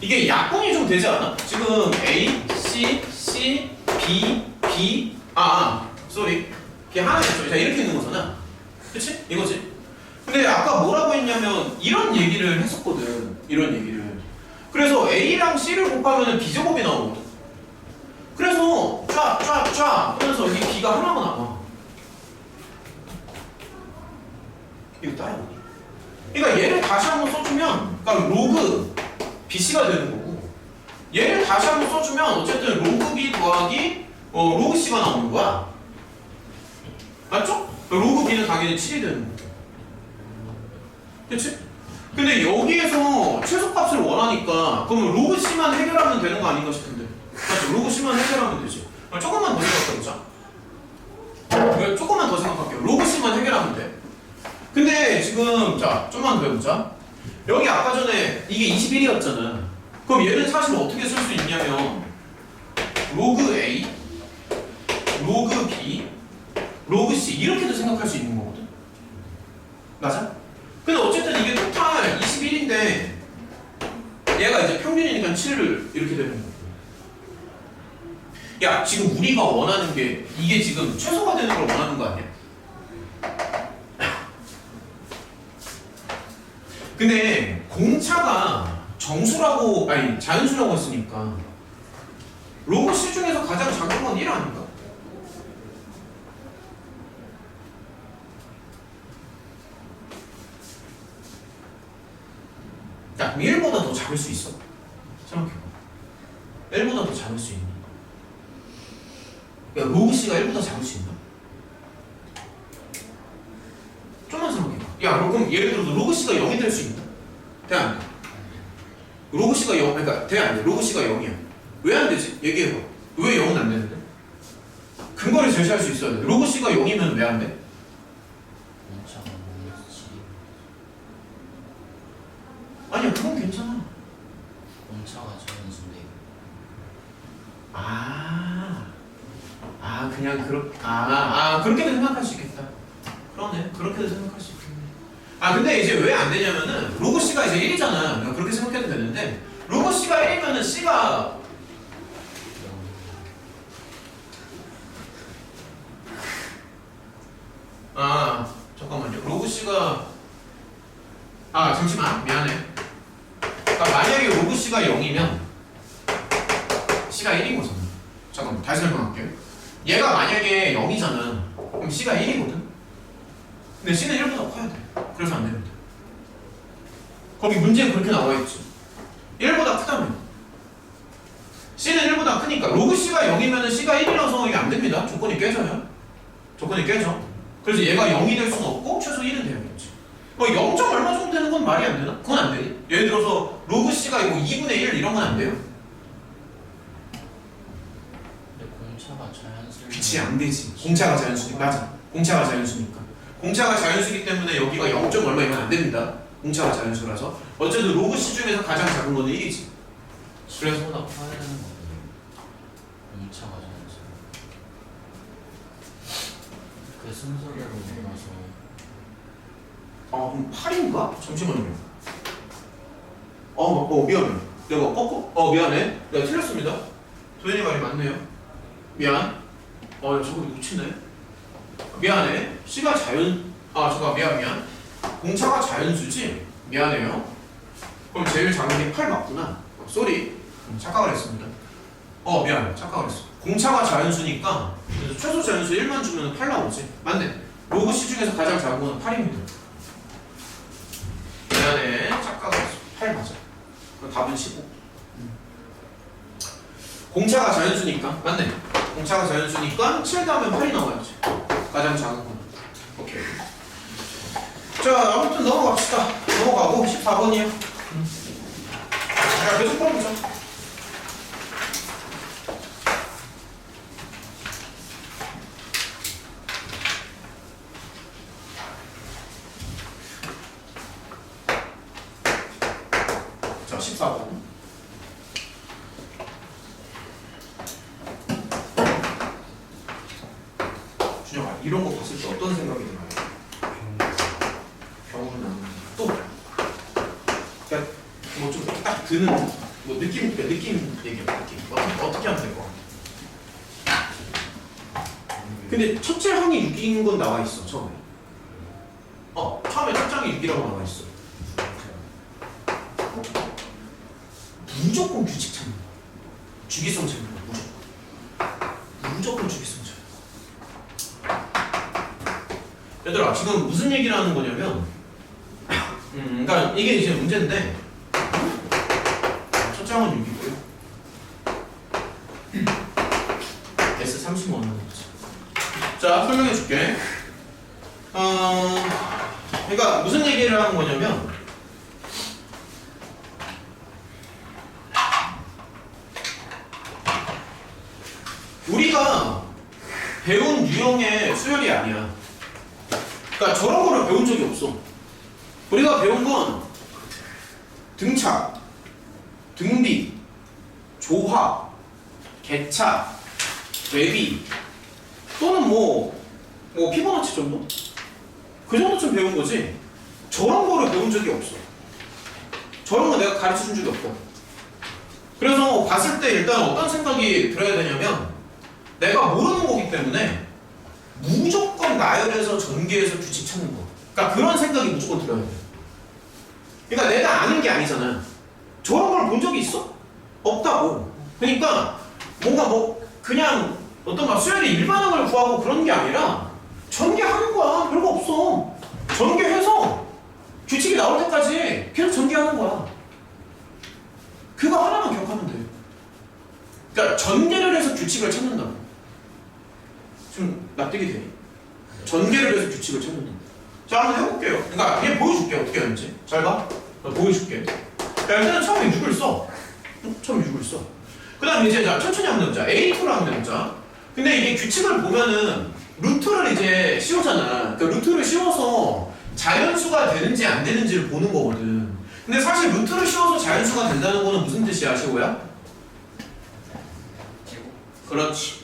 S1: 이게 약분이 좀 되지 않아? 지금 A, C, C, B, B, 쏘리. 이게 하나 있어. 자, 이렇게 있는 거잖아. 그치? 이거지? 근데 아까 뭐라고 했냐면 이런 얘기를 했었거든. 이런 얘기를. 그래서 A랑 C를 곱하면 B제곱이 나오거든. 그래서 쫙 하면서 여기 B가 하나만 남아. 이거 따라오니? 그러니까 얘를 다시 한번 써주면 그러니까 로그 BC가 되는 거고 얘를 다시 한번 써주면 어쨌든 로그 B 더하기 로그 C가 나오는 거야. 맞죠? 로그 B는 당연히 7이 되는 거고. 그치? 근데 여기에서 최소값을 원하니까 그러면 로그 C만 해결하면 되는 거 아닌가 싶은데. 맞죠? 로그 C만 해결하면 되지. 조금만 더 생각해보자. 조금만 더 생각할게요. 로그 C만 해결하면 돼. 근데 지금 자 좀만 더 해보자. 여기 아까 전에 이게 21이었잖아. 그럼 얘는 사실 어떻게 쓸 수 있냐면 로그 A, 로그 B, 로그 C 이렇게도 생각할 수 있는 거거든. 맞아? 근데 어쨌든 이게 토탈 21인데 얘가 이제 평균이니까 7을 이렇게 되는 거야. 야, 지금 우리가 원하는 게 이게 지금 최소가 되는 걸 원하는 거 아니야? 근데 공차가 정수라고 아니 자연수라고 했으니까 로그 C 중에서 가장 작은 건 1 아닌가? 야, 1보다 더 작을 수 있어? 생각해봐. 1보다 더 작을 수 있니? 야, 로그 C가 1보다 작을 수 있나? 좀만 생각해봐. 야, 그럼 예를 들어서 로그 C가 0이 될 수 있나? 돼, 안 돼? 로그 C가 0, 그러니까 돼, 안 돼? 로그 C가 0이야. 왜 안 되지? 얘기해봐. 왜 0은 안 되는데? 근거를 제시할 수 있어야 돼. 로그 C가 0이면 왜 안 돼?
S3: 공차가 마이너스 7.
S1: 아니야, 그건 괜찮아.
S3: 공차가 자연수인데
S1: 그냥 그렇게도 생각할 수 있겠다. 그러네. 그렇게도 생각할 수 있겠네. 근데 이제 왜 안 되냐면은 로그 C가 이제 1이잖아. 그러니까 그렇게 생각해도 되는데 로그 C가 1이면은 C가 잠깐만요. 로그 C가 잠시만. 미안해. 그러니까 만약에 로그 C가 0이면 C가 1인 거잖아. 잠깐만. 다시 설명할게요. 얘가 만약에 0이잖아. 그럼 C가 1이거든. 근데 C는 1보다 커야 돼. 그래서 안 됩니다. 거기 문제에 그렇게 나와 있지. 1보다 크다면. C는 1보다 크니까 로그 C가 0이면 C가 1이라서 이게 안 됩니다. 조건이 깨져요. 조건이 깨져. 그래서 얘가 0이 될 수는 없고 최소 1은 돼야겠지. 0. 얼마 정도 되는 건 말이 안 되나? 그건 안 되니? 예를 들어서 로그 C가 2분의 1 이런 건 안 돼요.
S3: 근데 공차가 자연수.
S1: 그치, 안 되지. 공차가 자연수니까. 맞아. 공차가 자연수니까. 공차가 자연수기 때문에 여기가 0. 얼마이면 안 됩니다. 공차가 자연수라서. 어쨌든 로그 C 중에서 가장 작은 거는 1이지. 그래서
S3: 보다 커야 되는 거거든요. 공차가 자연수. 그 순서대로 몰라서.
S1: 그럼 8인가? 잠시만요. 미안해. 내가 미안해. 내가 틀렸습니다. 도현이 말이 맞네요. 미안. 저거 놓치네. 미안해. C가 잠깐 미안. 공차가 자연수지? 미안해요. 그럼 제일 작은 게 8 맞구나. 쏘리. 착각을 했습니다. 미안해. 착각을 했어. 공차가 자연수니까 그래서 최소 자연수 1만 주면 8 나오지? 맞네. 로그 C 중에서 가장 작은 건 8입니다. 미안해. 착각을 했어. 8 맞아. 그럼 답은 15. 공차가 자연수니까 맞네. 공차가 자연수니까 7 다음에 8이 나와야지. 가장 작은 건. 오케이. 자, 아무튼 넘어갑시다. 넘어가고 14번이요. 자, 계속 풀어보자. 24번. 준영아, 이런 거 봤을 때 어떤 생각이 들어요? 경우는 또 그러니까 뭐 좀 딱 드는 뭐 느낌 얘기해 느낌 어떻게 하면 될 것 같아? 근데 첫째 항이 6인 건 나와 있어 처음에. 처음에 첫 장이 6이라고 나와 있어. 무조건 규칙 찾는 거야. 주기성 찾는 거야. 무조건 주기성 찾는 거야. 얘들아 지금 무슨 얘기를 하는 거냐면 그러니까 이게 이제 문제인데 첫 장은 6이고요. S35는 거지. 자 설명해 줄게. 그러니까 무슨 얘기를 하는 거냐면 우리가 배운 유형의 수열이 아니야. 그러니까 저런 거를 배운 적이 없어. 우리가 배운 건 등차, 등비, 조화, 개차, 외비 또는 뭐 피보나치 정도? 그 정도쯤 배운 거지. 저런 거를 배운 적이 없어. 저런 거 내가 가르쳐 준 적이 없고. 그래서 봤을 때 일단 어떤 생각이 들어야 되냐면 내가 모르는 거기 때문에 무조건 나열해서 전개해서 규칙 찾는 거. 그러니까 그런 생각이 무조건 들어야 돼. 그러니까 내가 아는 게 아니잖아. 저런 걸 본 적이 있어? 없다고. 그러니까 뭔가 그냥 어떤 막 수열이 일반항을 구하고 그런 게 아니라 전개하는 거야. 별거 없어. 전개해서 규칙이 나올 때까지 계속 전개하는 거야. 그거 하나만 기억하면 돼. 그러니까 전개를 해서 규칙을 찾는다고. 좀 납득이 돼. 전개를 해서 규칙을 찾는다. 자, 한번 해볼게요. 그러니까 얘 보여줄게 어떻게 하는지. 잘 봐. 나 보여줄게. 자, 일단은 처음에 6을 써. 처음에 6을 써. 그 다음에 이제 자, 천천히 하면 되자. A2로 하면 되자. 근데 이게 규칙을 보면은 루트를 이제 씌우잖아. 그러니까 루트를 씌워서 자연수가 되는지 안 되는지를 보는 거거든. 근데 사실 루트를 씌워서 자연수가 된다는 거는 무슨 뜻이야, 시호야? 그렇지.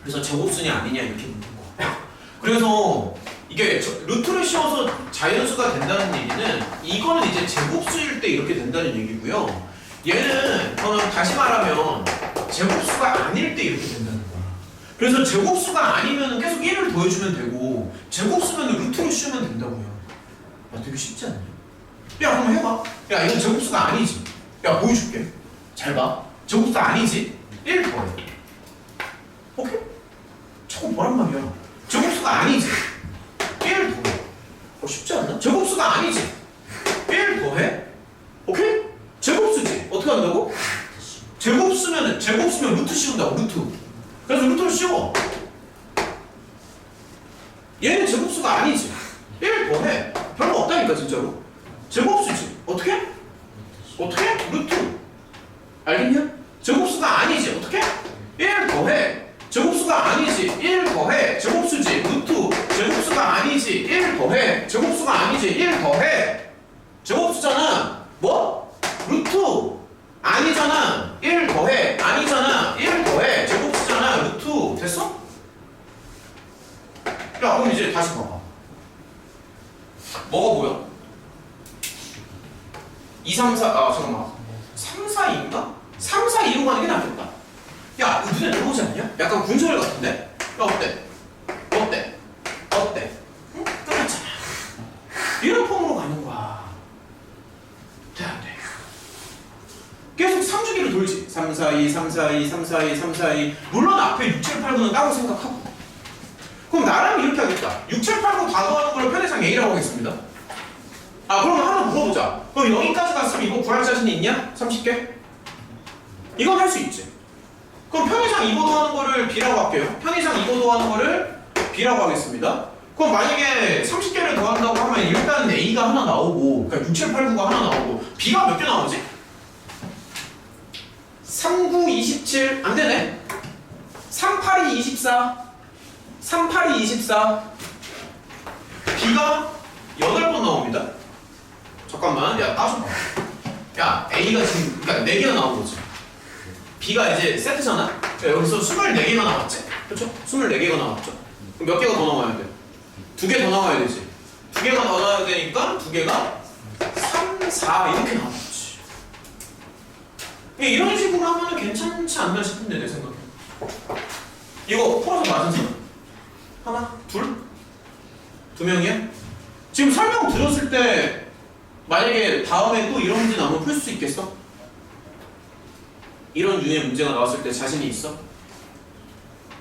S1: 그래서 제곱순이 아니냐 이렇게 묻는 거야. 그래서 이게 루트를 씌워서 자연수가 된다는 얘기는 이거는 이제 제곱수일 때 이렇게 된다는 얘기고요. 얘는 저는 다시 말하면 제곱수가 아닐 때 이렇게 된다는 거야. 그래서 제곱수가 아니면 계속 1을 더해주면 되고 제곱수면 루트를 씌우면 된다고요. 야, 되게 쉽지 않냐? 야, 그럼 해봐. 야, 이건 제곱수가 아니지. 야, 보여줄게. 잘 봐. 제곱수 아니지? 1 더해. 오케이? 저거 뭐란 말이야? 제곱수가 아니지? 1 더해. 쉽지 않나? 제곱수가 아니지? 1 더해? 오케이? 제곱수지? 어떻게 한다고? 제곱수면 루트 씌운다고, 루트. 그래서 루트를 씌워. 얘는 제곱수가 아니지? 1 더해. 별거 없다니까, 진짜로. 제곱수지? 어떻게? 어떻게? 루트. 알겠냐? 제곱수가 아니지? 어떻게? 1 더해. 제곱수가 아니지? 1 더해. 제곱수지? 루트. 제곱수가 아니지? 1 더해. 제곱수가 아니지? 1 더해. 제곱수잖아. 뭐? 루트. 아니잖아. 1 더해. 아니잖아. 1 더해. 제곱수잖아. 루트. 됐어? 야, 그럼 이제 다시 봐봐. 뭐가 보여? 2, 3, 4, 잠깐만. 3, 4, 2인가? 3, 4, 2로 가는 게 낫겠다. 야, 이거 눈에 들어오지 않냐? 약간 군소리 같은데? 야, 어때? 어때? 어때? 응? 끝났잖아. 이런 폼으로 가는 거야. 돼, 안 돼? 계속 3주기를 돌지. 3, 4, 2, 3, 4, 2, 3, 4, 2, 3, 4, 2. 물론 앞에 6, 7, 8, 9는 따로 생각하고. 그럼 나라면 이렇게 하겠다. 6, 7, 8, 9 다 더하는 걸 편의상 A라고 하겠습니다. 그럼 하나 물어보자. 그럼 여기까지 갔으면 이거 구할 자신이 있냐? 30개? 이건 할 수 있지. 그럼 편의상 이거 더하는 거를 B라고 할게요. 편의상 이거 더하는 거를 B라고 하겠습니다. 그럼 만약에 30개를 더한다고 하면 일단 A가 하나 나오고, 그러니까 6, 7, 8, 9가 하나 나오고, B가 몇 개 나오지? 3, 9, 27. 안 되네. 3, 8, 2, 24. 3, 8, 2, 24. B가 8번 나옵니다. 잠깐만, 야, 따져봐. A가 지금 그러니까 4개가 나온 거지. B가 이제 세트잖아. 그러니까 여기서 24개가 나왔지. 그렇죠? 24개가 나왔죠. 그럼 몇 개가 더 나와야 돼? 2개 더 나와야 되지. 2개가 더 나와야 되니까 2개가 3, 4 이렇게 나왔지. 이런 식으로 하면 괜찮지 않나 싶은데 내 생각에. 이거 풀어서 맞은 사람 하나? 둘? 2명이야? 지금 설명 들었을 때 만약에 다음에 또 이런 문제 나오면 풀 수 있겠어? 이런 유의 문제가 나왔을 때 자신이 있어?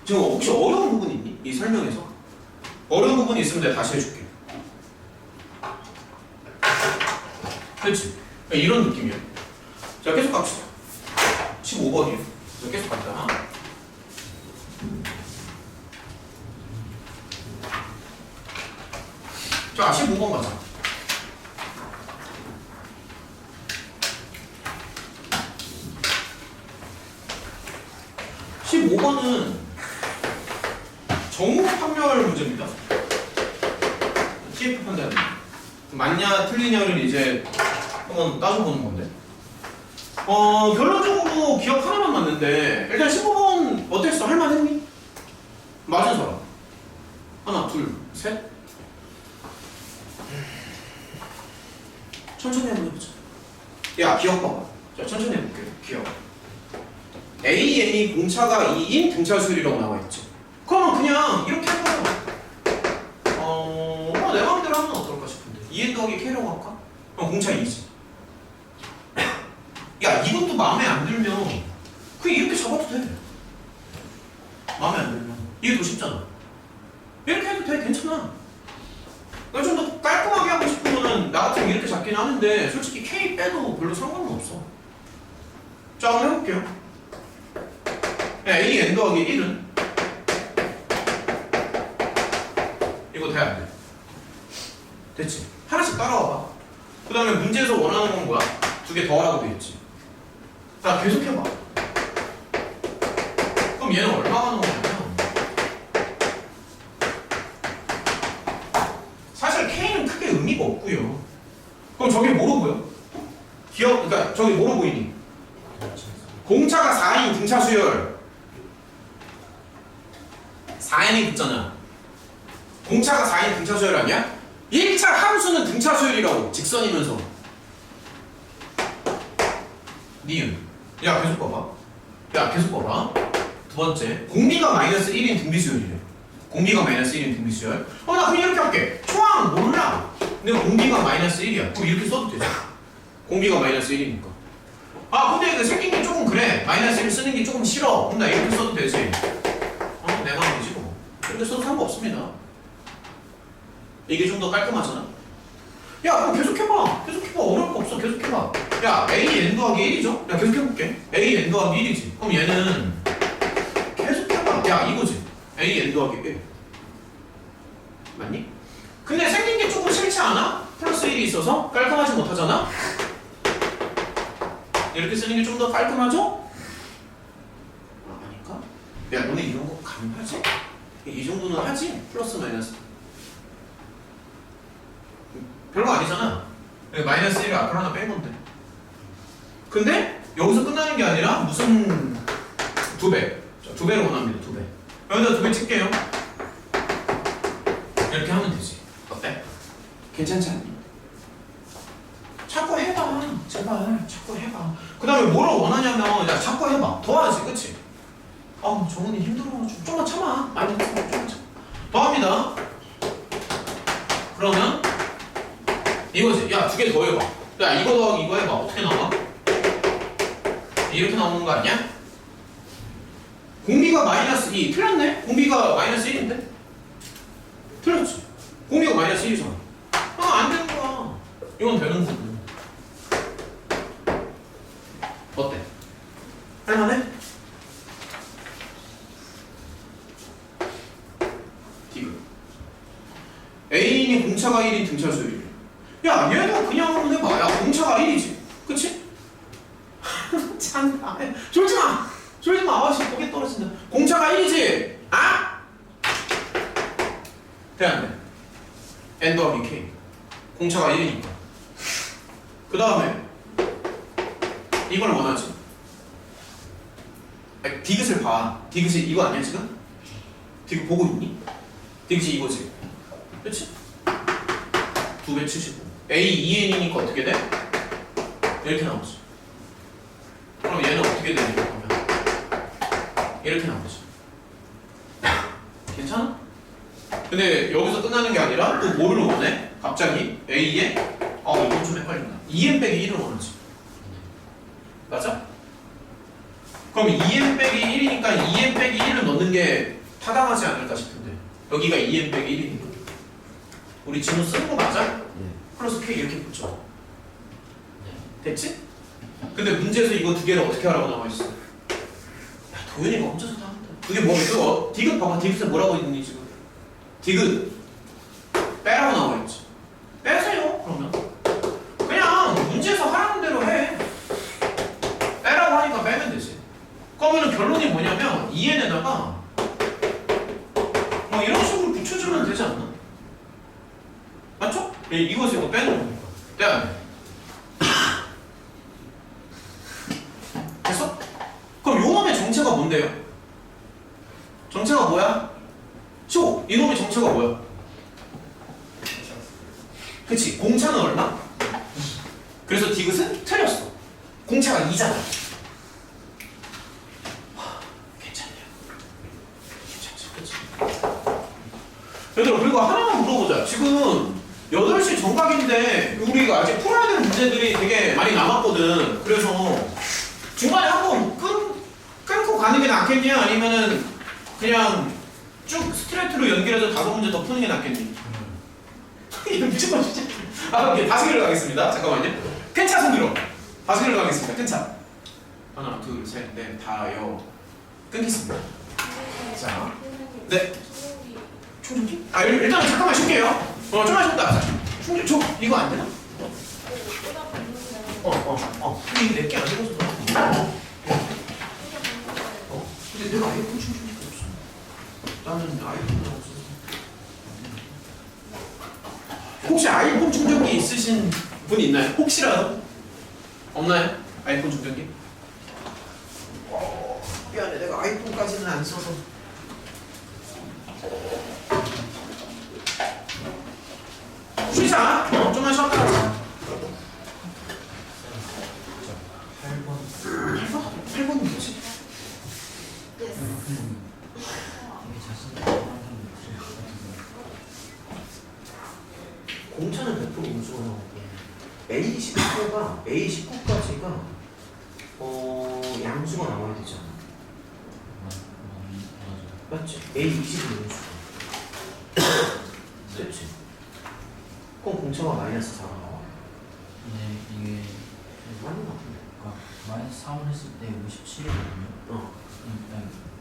S1: 지금 혹시 어려운 부분 있니? 이 설명에서? 어려운 부분이 있으면 내가 다시 해줄게. 그렇지? 이런 느낌이야. 자, 계속 갑시다. 15번이에요. 자, 계속 갑니다. 자, 15번 가자. 정무 판별 문제입니다. TF 판단. 맞냐 틀리냐를 이제 한번 따져보는 건데. 결론적으로 기억 하나만 맞는데 일단 15번 어땠어? 할만했니? 맞은 사람. 하나, 둘, 셋. 천천히 한번 해보자. 야, 기억 봐봐. 자, 천천히 해볼게요. 기억. AN이 공차가 2인 등차 수율이라고 나와있지. 그러면 그냥 이렇게 해봐요. 내 마음대로 하면 어떨까 싶은데 2n 더하기 K라고 할까? 그럼 공차 2지. 야, 이것도 마음에 안 들면 그냥 이렇게 잡아도 돼. 마음에 안 들면 이게 더 쉽잖아. 이렇게 해도 돼. 괜찮아. 좀 더 깔끔하게 하고 싶으면 나 같으면 이렇게 잡긴 하는데 솔직히 K 빼도 별로 상관은 없어. 자, 한번 해볼게요. AN 더하기 1은 이거 돼, 안 돼? 됐지? 하나씩 따라와봐. 그 다음에 문제에서 원하는 건 뭐야? 2개 더 하라고 돼 있지. 자, 계속 해봐. 그럼 얘는 얼마가 나오냐면 사실 K는 크게 의미가 없고요. 그럼 저게 뭐로 보여? 그러니까 저게 뭐로 보이니? 공차가 4인 등차 수열 4n이 붙잖아. 공차가 4인 등차 수열 아니야? 1차 함수는 등차 수열이라고. 직선이면서. 니은. 야, 계속 봐봐. 야, 계속 봐봐. 두 번째. 공비가 마이너스 1인 등비 수열이래. 공비가 마이너스 1인 등비 수열. 나 그냥 이렇게 할게. 초항 몰라. 근데 공비가 마이너스 1이야. 그럼 이렇게 써도 되지. 공비가 마이너스 1이니까. 근데 그 생긴 게 조금 그래. 마이너스 1 쓰는 게 조금 싫어. 그럼 나 이렇게 써도 되지. 내 마음이지 뭐. 이렇게 써도 상관없습니다. 이게 좀 더 깔끔하잖아. 야, 그럼 계속해봐. 계속해봐. 어려울 거 없어. 계속해봐. 야, AN 더하기 1이죠? 야, 계속해볼게. AN 더하기 1이지. 그럼 얘는 계속해봐. 야, 이거지. AN 더하기 1. 맞니? 근데 생긴 게 조금 싫지 않아? 플러스 1이 있어서 깔끔하지 못하잖아? 이렇게 쓰는 게 좀 더 깔끔하죠? 아닐까? 야, 너네 이런 거 가능하지? 이 정도는 하지? 플러스 마이너스. 별거 아니잖아. 마이너스 1을 앞으로 하나 뺀 건데. 근데 여기서 끝나는 게 아니라 무슨 2배. 2배를 원합니다. 2배. 여기다 2배 칠게요. 이렇게 하면 되지. 어때? 괜찮지 않니? 자꾸 해봐. 제발 자꾸 해봐. 그 다음에 뭐를 원하냐면 야, 자꾸 해봐. 더하지. 그치? 정훈이 힘들어가지고 좀만 참아. 많이 참아. 좀만 참아. 더합니다. 그러면 이거지. 야, 2개 더 해봐. 야, 이거 더하기 이거 해봐. 어떻게 나와? 이렇게 나오는 거 아니야? 공비가 마이너스 2. 틀렸네? 공비가 마이너스 1인데? 틀렸지? 공비가 마이너스 1이잖아. 안 되는 거야. 이건 되는 거고. 어때? 할만해? 디귿. A인이 공차가 1인 등차 수열이래. 야, 얘도 그냥 한번 해봐. 야, 공차가 1이지. 그치? 참, 졸지 마! 졸지 마! 고개 떨어진다. 공차가 1이지? 돼, 안 돼? N 더하기 K. 공차가 1이니까. 그 다음에 이걸 원하지. 아니, 디귿을 봐. 디귿이 이거 아니야 지금? 디귿 보고 있니? 디귿이 이거지. 그렇지? 2배 75. A 2n이니까 어떻게 돼? 이렇게 나오지. 그럼 얘는 어떻게 되냐 그러면 이렇게 나오지. 괜찮아? 근데 여기서 끝나는 게 아니라 또 뭐를 원해? 갑자기 A에 이건 좀 헷갈린다. 2n 빼기 1을 원하지. 맞아? 그럼 2n 빼기 1이니까 2n 빼기 1을 넣는 게 타당하지 않을까 싶은데 여기가 2n 빼기 1이니까 우리 진호 쓰는 거 맞아? 플러스 K 이렇게 붙여. 됐지? 근데 문제에서 이거 두 개를 어떻게 하라고 나와있어? 야 도현이가 혼자서 다 한다. 그게 뭐 이거 디귿 봐봐. 디귿에 뭐라고 있니 지금? 디귿 빼라고 나와있지. 빼세요 그러면. 그냥 문제에서 하라는 대로 해. 빼라고 하니까 빼면 되지. 그러면 결론이 뭐냐면 2n에다가 이런 식으로 붙여주면 되지 않나? 맞죠? 이것을 이거 빼는 거니까. 돼 안 돼? 됐어? 그럼 요놈의 정체가 뭔데요? 정체가 뭐야? 쇼! 이놈의 정체가 뭐야? 그치? 공차는 얼마? 그래서 디귿은 틀렸어. 공차가 2잖아. 괜찮냐? 괜찮지, 그치? 얘들아, 그리고 하나만 물어보자. 지금 8시 정각인데 우리가 아직 풀어야 되는 문제들이 되게 많이 남았거든. 그래서 중간에 한번 끊고 가는 게 낫겠냐? 아니면은 그냥 쭉 스트레이트로 연결해서 5문제 더 푸는 게 낫겠니? 이거 무조건 진짜. 오케이. 다시기를 가겠습니다. 잠깐만요. 펜차 손 들어. 다시기를 가겠습니다. 펜차. 하나, 둘, 셋, 넷, 다여. 끊겠습니다. 자, 네. 충전기? 일단 잠깐만 쉴게요. 좀만 쉬었다. 충전, 이거 안 되나? 이게 내게 안 되고서 그래. 근데 내가 아이폰 충전기가 없어. 나는 아이폰이 없어서. 혹시 아이폰 충전기 있으신 분 있나요? 혹시라도? 없나요? 아이폰 충전기? 미안해, 내가 아이폰까지는 안 써서. 쉬자. 좀만 쉬었다 가자. 8번 뭐지? 공차는 100% 인수가 나오고 A19까지가 양수가 나와야 되잖아. 맞지? A20은 인수. 그렇지. 그럼 공차가 마이너스 4가 나와.
S3: 근데 이게
S1: 맞는 것 같은데.
S3: 마이너스 3을 했을 때 57이거든요.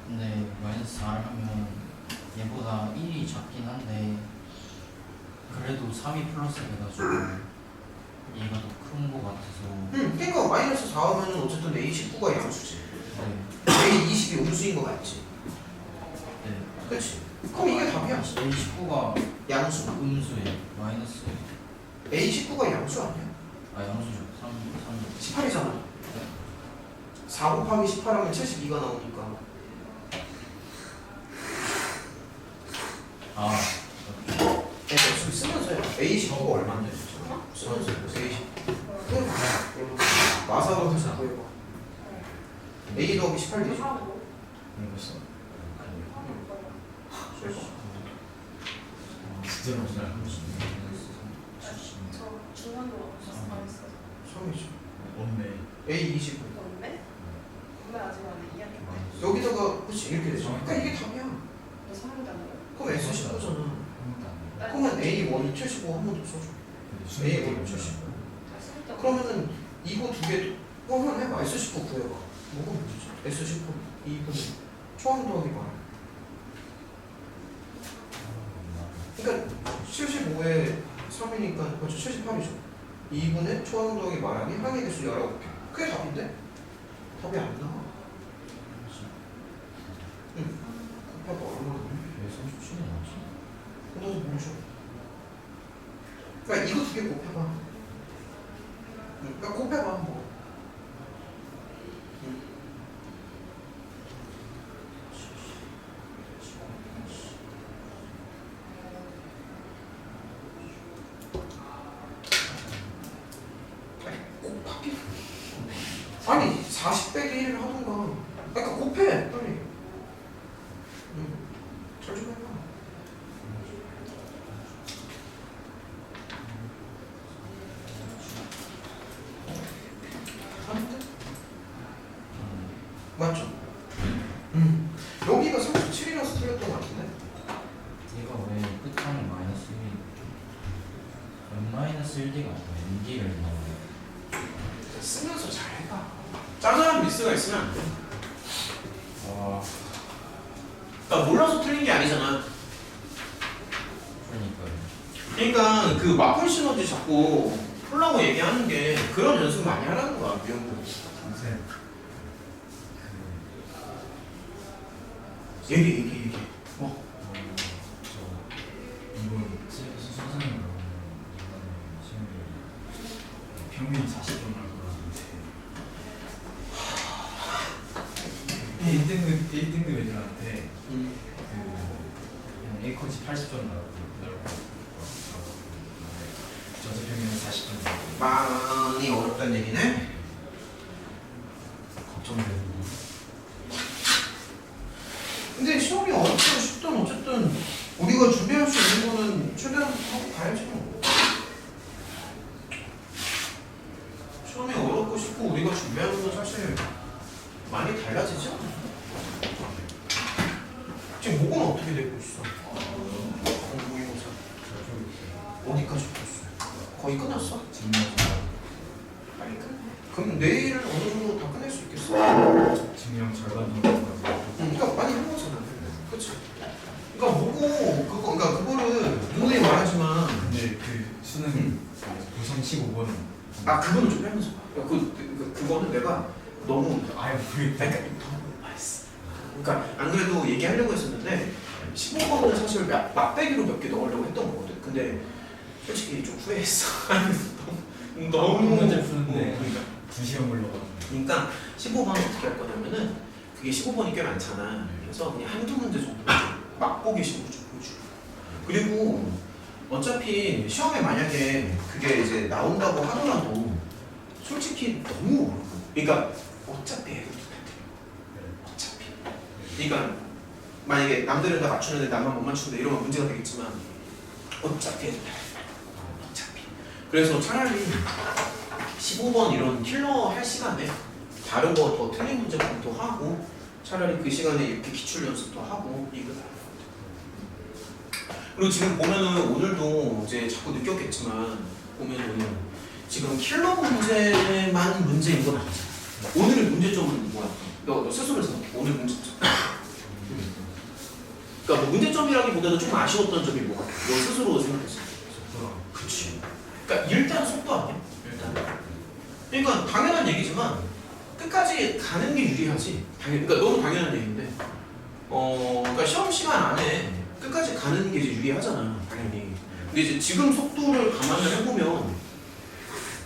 S3: 근데 마이너스 4를 하면 얘보다 1이 작긴 한데 그래도 3이 플러스 돼가지고 얘가 더 큰 거 같아서.
S1: 그러니까 마이너스 4 하면은 어쨌든 A19가 양수지.
S3: 네.
S1: A20이 음수인 거 맞지?
S3: 네.
S1: 그렇지. 그럼 이게 답이야.
S3: A19가
S1: 양수.
S3: 음수예요. 마이너스.
S1: A19가 양수 아니야?
S3: 양수죠. 3.
S1: 18이잖아. 4 곱하기 18하면 72가 나오니까. 쓰면서요. A19가 얼마인데? 쓰면서 A19. 마사로 해서 구해봐. A 더하기 18 되지?
S2: 진짜로 잘
S4: 저 중간도 없었어요.
S1: 3이지.
S2: 없네.
S1: A20.
S4: 없네? 엄마 아직 안 돼. 이야기
S1: 여기다가 그치 이렇게 되죠. 그러니까 이게 답이야.
S4: 너 성인단어요?
S1: 그럼 S19잖아. 그러면 A1이 75 한 번 더 써줘. A1이 75. 그러면은 이거 두 개 그러면 해봐. S19 구해봐. 뭐가 문제지? S19 2분의 초항 더하기 말. 그러니까 75에 3이니까 그렇죠. 78이죠. 2분의 초항 더하기 말하기 항의 개수 19개. 그게 답인데? 답이 안 나와. 응. 곱해봐. 얼마나 돼?
S3: 왜 37이 나오지?
S1: 나도 모르죠. 그러니까 이거 두 개 곱해봐. 그러니까 곱해봐 뭐.
S2: 연기를 넣어요.
S1: 쓰면서 잘 해봐. 짜잘한 미스가 있으면 안 돼. 그러니까 몰라서 틀린 게 아니잖아.
S2: 그러니까요.
S1: 그러니까 그 마플 시너지 자꾸 풀라고 얘기하는 게 그런 연습 많이 하라는 거야. 미용도.
S2: 선생님
S1: 얘기.
S2: 저 이번 선생님으로 시험이 평균 40점 날 거라는데 1등급 애들한테 그냥 A컷이 80점 나오고 저도 평균 40점 나오고
S1: 많이 어렵다는 얘기네.
S2: 걱정되고.
S1: 근데 시험이 어렵든 쉽든 어쨌든 우리가 준비할 수 있는 거는 최대한 하고 가야지 뭐. 시험이 어렵고 쉽고 우리가 준비하는 건 사실 많이 달라지지 않아? 지금 목은 어떻게 되고 있어? 모의고사 어디까지 풀었어? 거의 끝났어? 빨리 끝내. 그럼 내일 어느 정도 다 끝낼 수 있겠어?
S2: 증명 절반 정도까지.
S1: 그러니까 많이 한 거잖아. 그렇지. 그러니까 그러니까 그거를 누누이 말하지만
S2: 근데 그 수능 고성 15번
S1: 그거는 좀 빼면서 봐. 그거는 내가 너무
S2: 아예 모르겠다.
S1: 너무 맛있어. 그러니까 안 그래도 얘기하려고 했었는데 15번은 사실 맛배기로 몇 개 넣으려고 했던 거거든. 근데 솔직히 좀 후회했어. 너무
S2: 문제 푸는데
S1: 그러니까
S2: 2시간 걸려가지고.
S1: 그러니까 15번은 어떻게 할 거냐면은 그게 15번이 꽤 많잖아. 그래서 그냥 한두 문제 정도 맛보기 식으로 좀 보여주고. 그리고 어차피 시험에 만약에 그게 이제 나온다고 하더라도 솔직히 너무 어려워. 그러니까 어차피 해도 돼. 어차피. 그러니까 만약에 남들은 다 맞추는데 나만 못 맞춘다 이러면 문제가 되겠지만 어차피 해도 돼. 어차피. 그래서 차라리 15번 이런 킬러 할 시간에 다른 거 더 틀린 문제 검토하고 차라리 그 시간에 이렇게 기출 연습도 하고 이거 다. 그리고 지금 보면은 오늘도 이제 자꾸 느꼈겠지만 보면은 지금 킬러 문제만 문제인 건 아니잖아. 오늘의 문제점은 뭐야? 너 스스로 생각해. 오늘 문제점. 그러니까 뭐 문제점이라기보다는 좀 아쉬웠던 점이 뭐야? 너 스스로 생각했어. 그렇지. 그러니까 일단 속도 아니야. 일단. 그러니까 당연한 얘기지만 끝까지 가는 게 유리하지. 그러니까 너무 당연한 얘기인데. 그러니까 시험 시간 안에 끝까지 가는 게 이제 유리하잖아, 당연히. 근데 이제 지금 속도를 감안을 해보면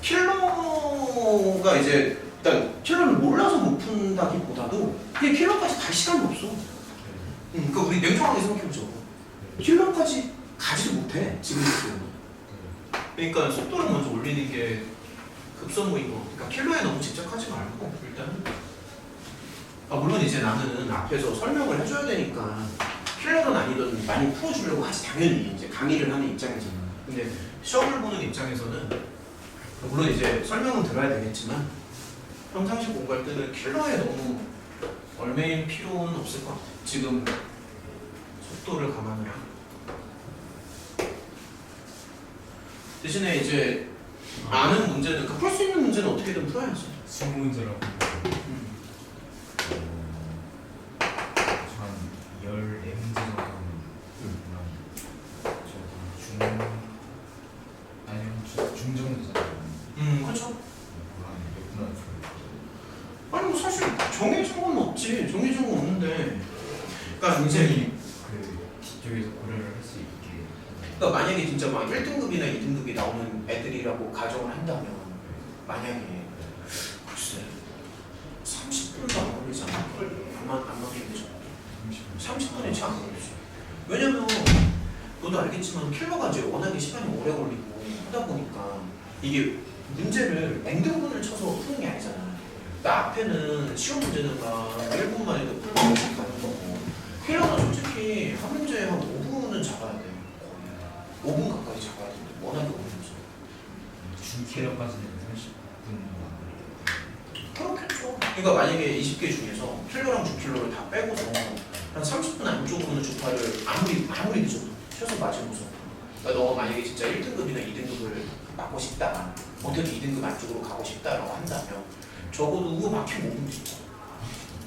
S1: 킬러가 이제 일단 킬러를 몰라서 못 푼다기보다도 그냥 킬러까지 갈 시간이 없어. 그러니까 우리 냉정하게 생각해보죠. 킬러까지 가지도 못해 지금 속도는. 그러니까 속도를 먼저 올리는 게 급선무인 거. 그러니까 킬러에 너무 집착하지 말고 일단은. 물론 이제 나는 앞에서 설명을 해줘야 되니까. 킬러든 아니든 많이 풀어주려고 하지 당연히 이제 강의를 하는 입장에서는. 근데 시험을 보는 입장에서는 물론 이제 설명은 들어야 되겠지만 평상시 공부할 때는 킬러에 너무 얼매일 필요는 없을 것 같아. 지금 속도를 감안을 하고. 대신에 이제 아는 문제는 그러니까 풀 수 있는 문제는 어떻게든 풀어야지.
S2: 20문제라고. 한 14문제 정도는 중정도잖아요.
S1: 그렇죠.
S2: 몇 분할
S1: 아니 뭐 사실 정해진 건 없지. 정해진 건 없는데. 그러니까 이제
S2: 그 뒤쪽에서 고려를 할 수 있게.
S1: 그러니까 만약에 진짜 막 1등급이나 2등급이 나오는 애들이라고 가정을 한다면 만약에 글쎄 30분도 안 걸리지 않을까? 안 걸리겠죠. 30분이 채 안 걸리지. 왜냐면 너도 알겠지만 킬러가 이제 워낙에 시간이 오래 걸리고 하다 보니까 이게 문제를 N등분을 쳐서 푸는 게 아니잖아. 그러니까 앞에는 시험 문제는 막 1분만 해도 풀고 가는 거고 킬러는 솔직히 한 문제에 한 5분은 잡아야 돼. 거의 5분 가까이 잡아야 돼. 워낙에 어려워서.
S2: 중킬러까지는 30분.
S1: 그렇겠죠. 그러니까 만약에 20개 중에서 킬러랑 주킬러를 다 빼고서 한 30분 안쪽으로는 주파를 아무리 늦어도 최소 맞으면서 그러니까 너가 만약에 진짜 1등급이나 2등급을 받고 싶다, 어떻게 2등급 안쪽으로 가고 싶다라고 한다면 적어도 우막히 5분 있고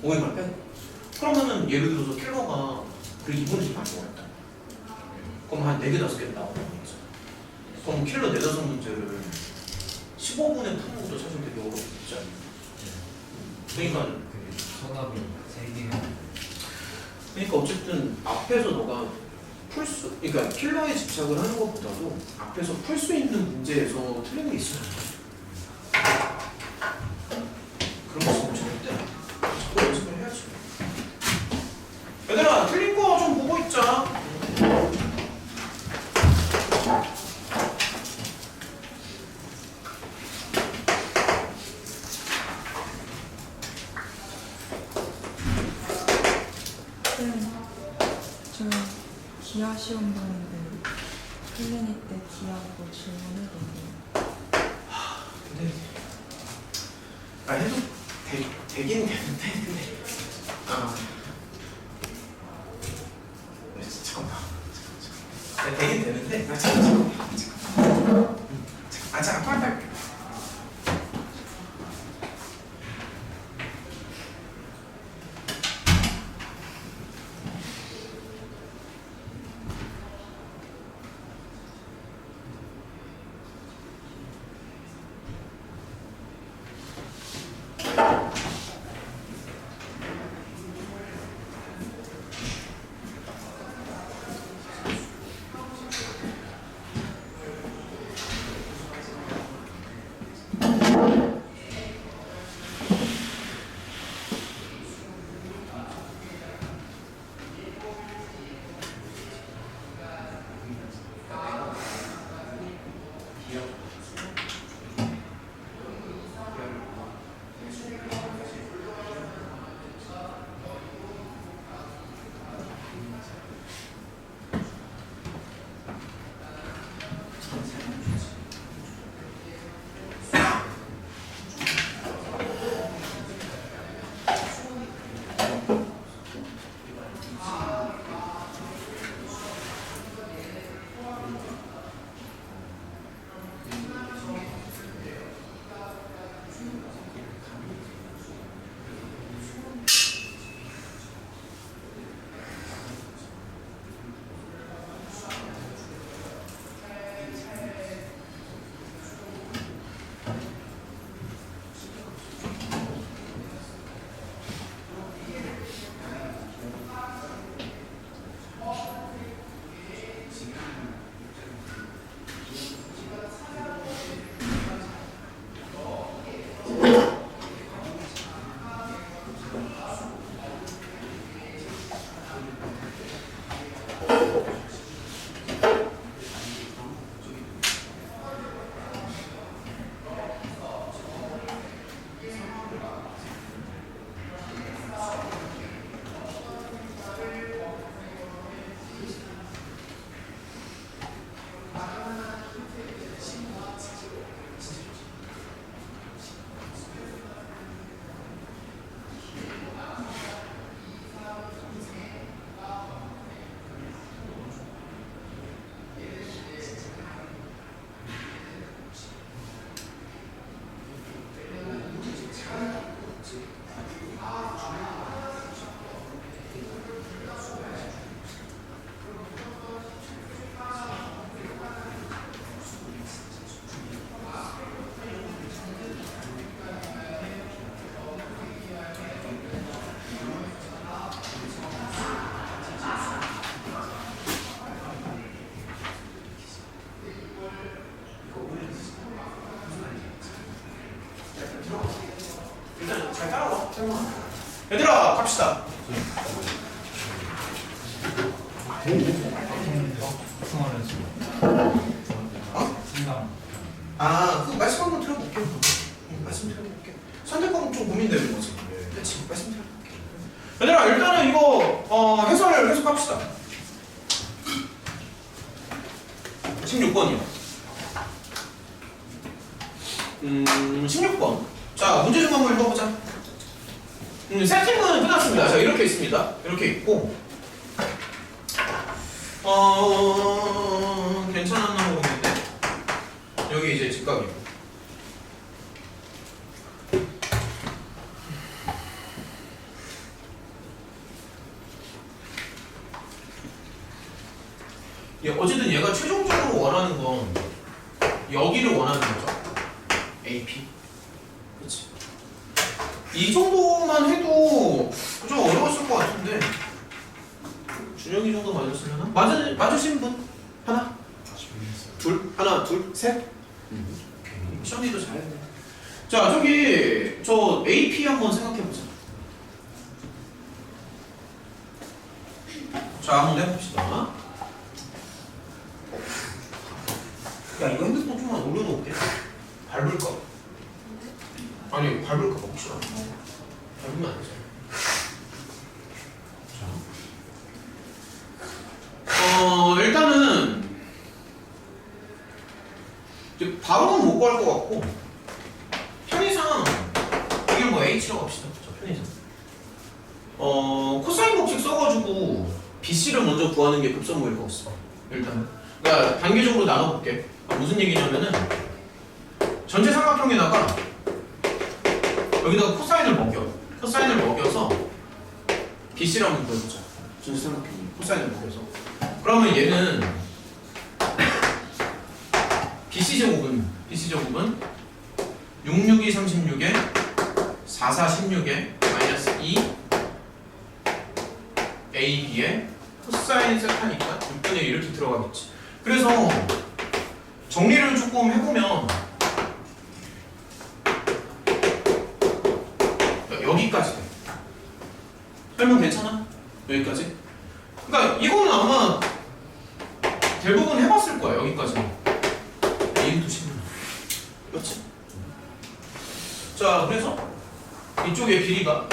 S1: 500만 빼고 그러면은 예를 들어서 킬러가 그 2분의 1 만들었다. 그럼 한 4개, 5개 나온다는 얘기죠. 그럼 킬러 4, 5문제를 15분에 푸는 것도 사실 되게 어렵지 않아요? 그러니까
S2: 그 서답이 3개가
S1: 그러니까 어쨌든 앞에서 너가 그러니까 킬러에 집착을 하는 것보다도 앞에서 풀 수 있는 문제에서 틀린 게 있어요. 그런 거 있으면 절대 자꾸 연습을 해야지. 얘들아 틀린 거 좀 보고 있자.
S5: 저 기아 시험 보는데 클리닉 때 기아하고 질문해도 돼요?
S1: 근데 해도 되긴 되는데 근데 잠깐만. 되긴 되는데 잠깐만. 빨리. 얘들아 갑시다.
S2: 수많은 수고 상담
S1: 그 말씀 한번 들어볼게요. 말씀 들어볼게요. 선택과목 좀 고민되는 거지. 그렇지. 말씀 들어볼게요. 얘들아 일단은 이거 해설을 계속합시다. 16번이요. 16번. 자 문제 좀 한번 읽어보자. 세팅은 끝났습니다. 자 이렇게 있습니다. 이렇게 있고 괜찮았나 모르겠네. 여기 이제 직각이고. 어쨌든 얘가 최종적으로 원하는 건 여기를 원하는 거죠. AP. 그렇지. 이 정도만 해도 좀 어려웠을 것 같은데. 준영이 정도 맞았으려나? 맞으신 분? 하나? 둘? 하나, 둘, 셋? 시험이도 잘했네. 자, 저기 저 AP 한번 생각해보자. 자, 한번 해봅시다. 야, 이거 핸드폰 좀만 올려놓을게. 밟을까? 아니, 밟을까 봐 혹시나. 밟으면 안 되잖아. 자. 일단은 이제 바로는 못 구할 것 같고 편의상 이게 뭐 H라고 합시다. 자, 편의상. 코사인 법칙 써가지고 BC를 먼저 구하는 게 급선무일 것 같습니다. 일단은. 그러니까 단계적으로 나눠볼게. 무슨 얘기냐면은 전체 삼각형에다가 여기다가 코사인을 먹여서 BC를 한번 구해보자. 전체 삼각형이 코사인을 먹여서. 그러면 얘는 BC 제곱은 662 36에 44 16에 마이너스 2 AB에 코사인 세타니까 6분의 1 이렇게 들어가겠지. 그래서 정리를 조금 해보면 여기까지 돼. 설명 괜찮아? 여기까지? 그러니까 이거는 아마 대부분 해봤을 거야. 여기까지. A부터 10분. 그렇지? 자, 그래서 이쪽의 길이가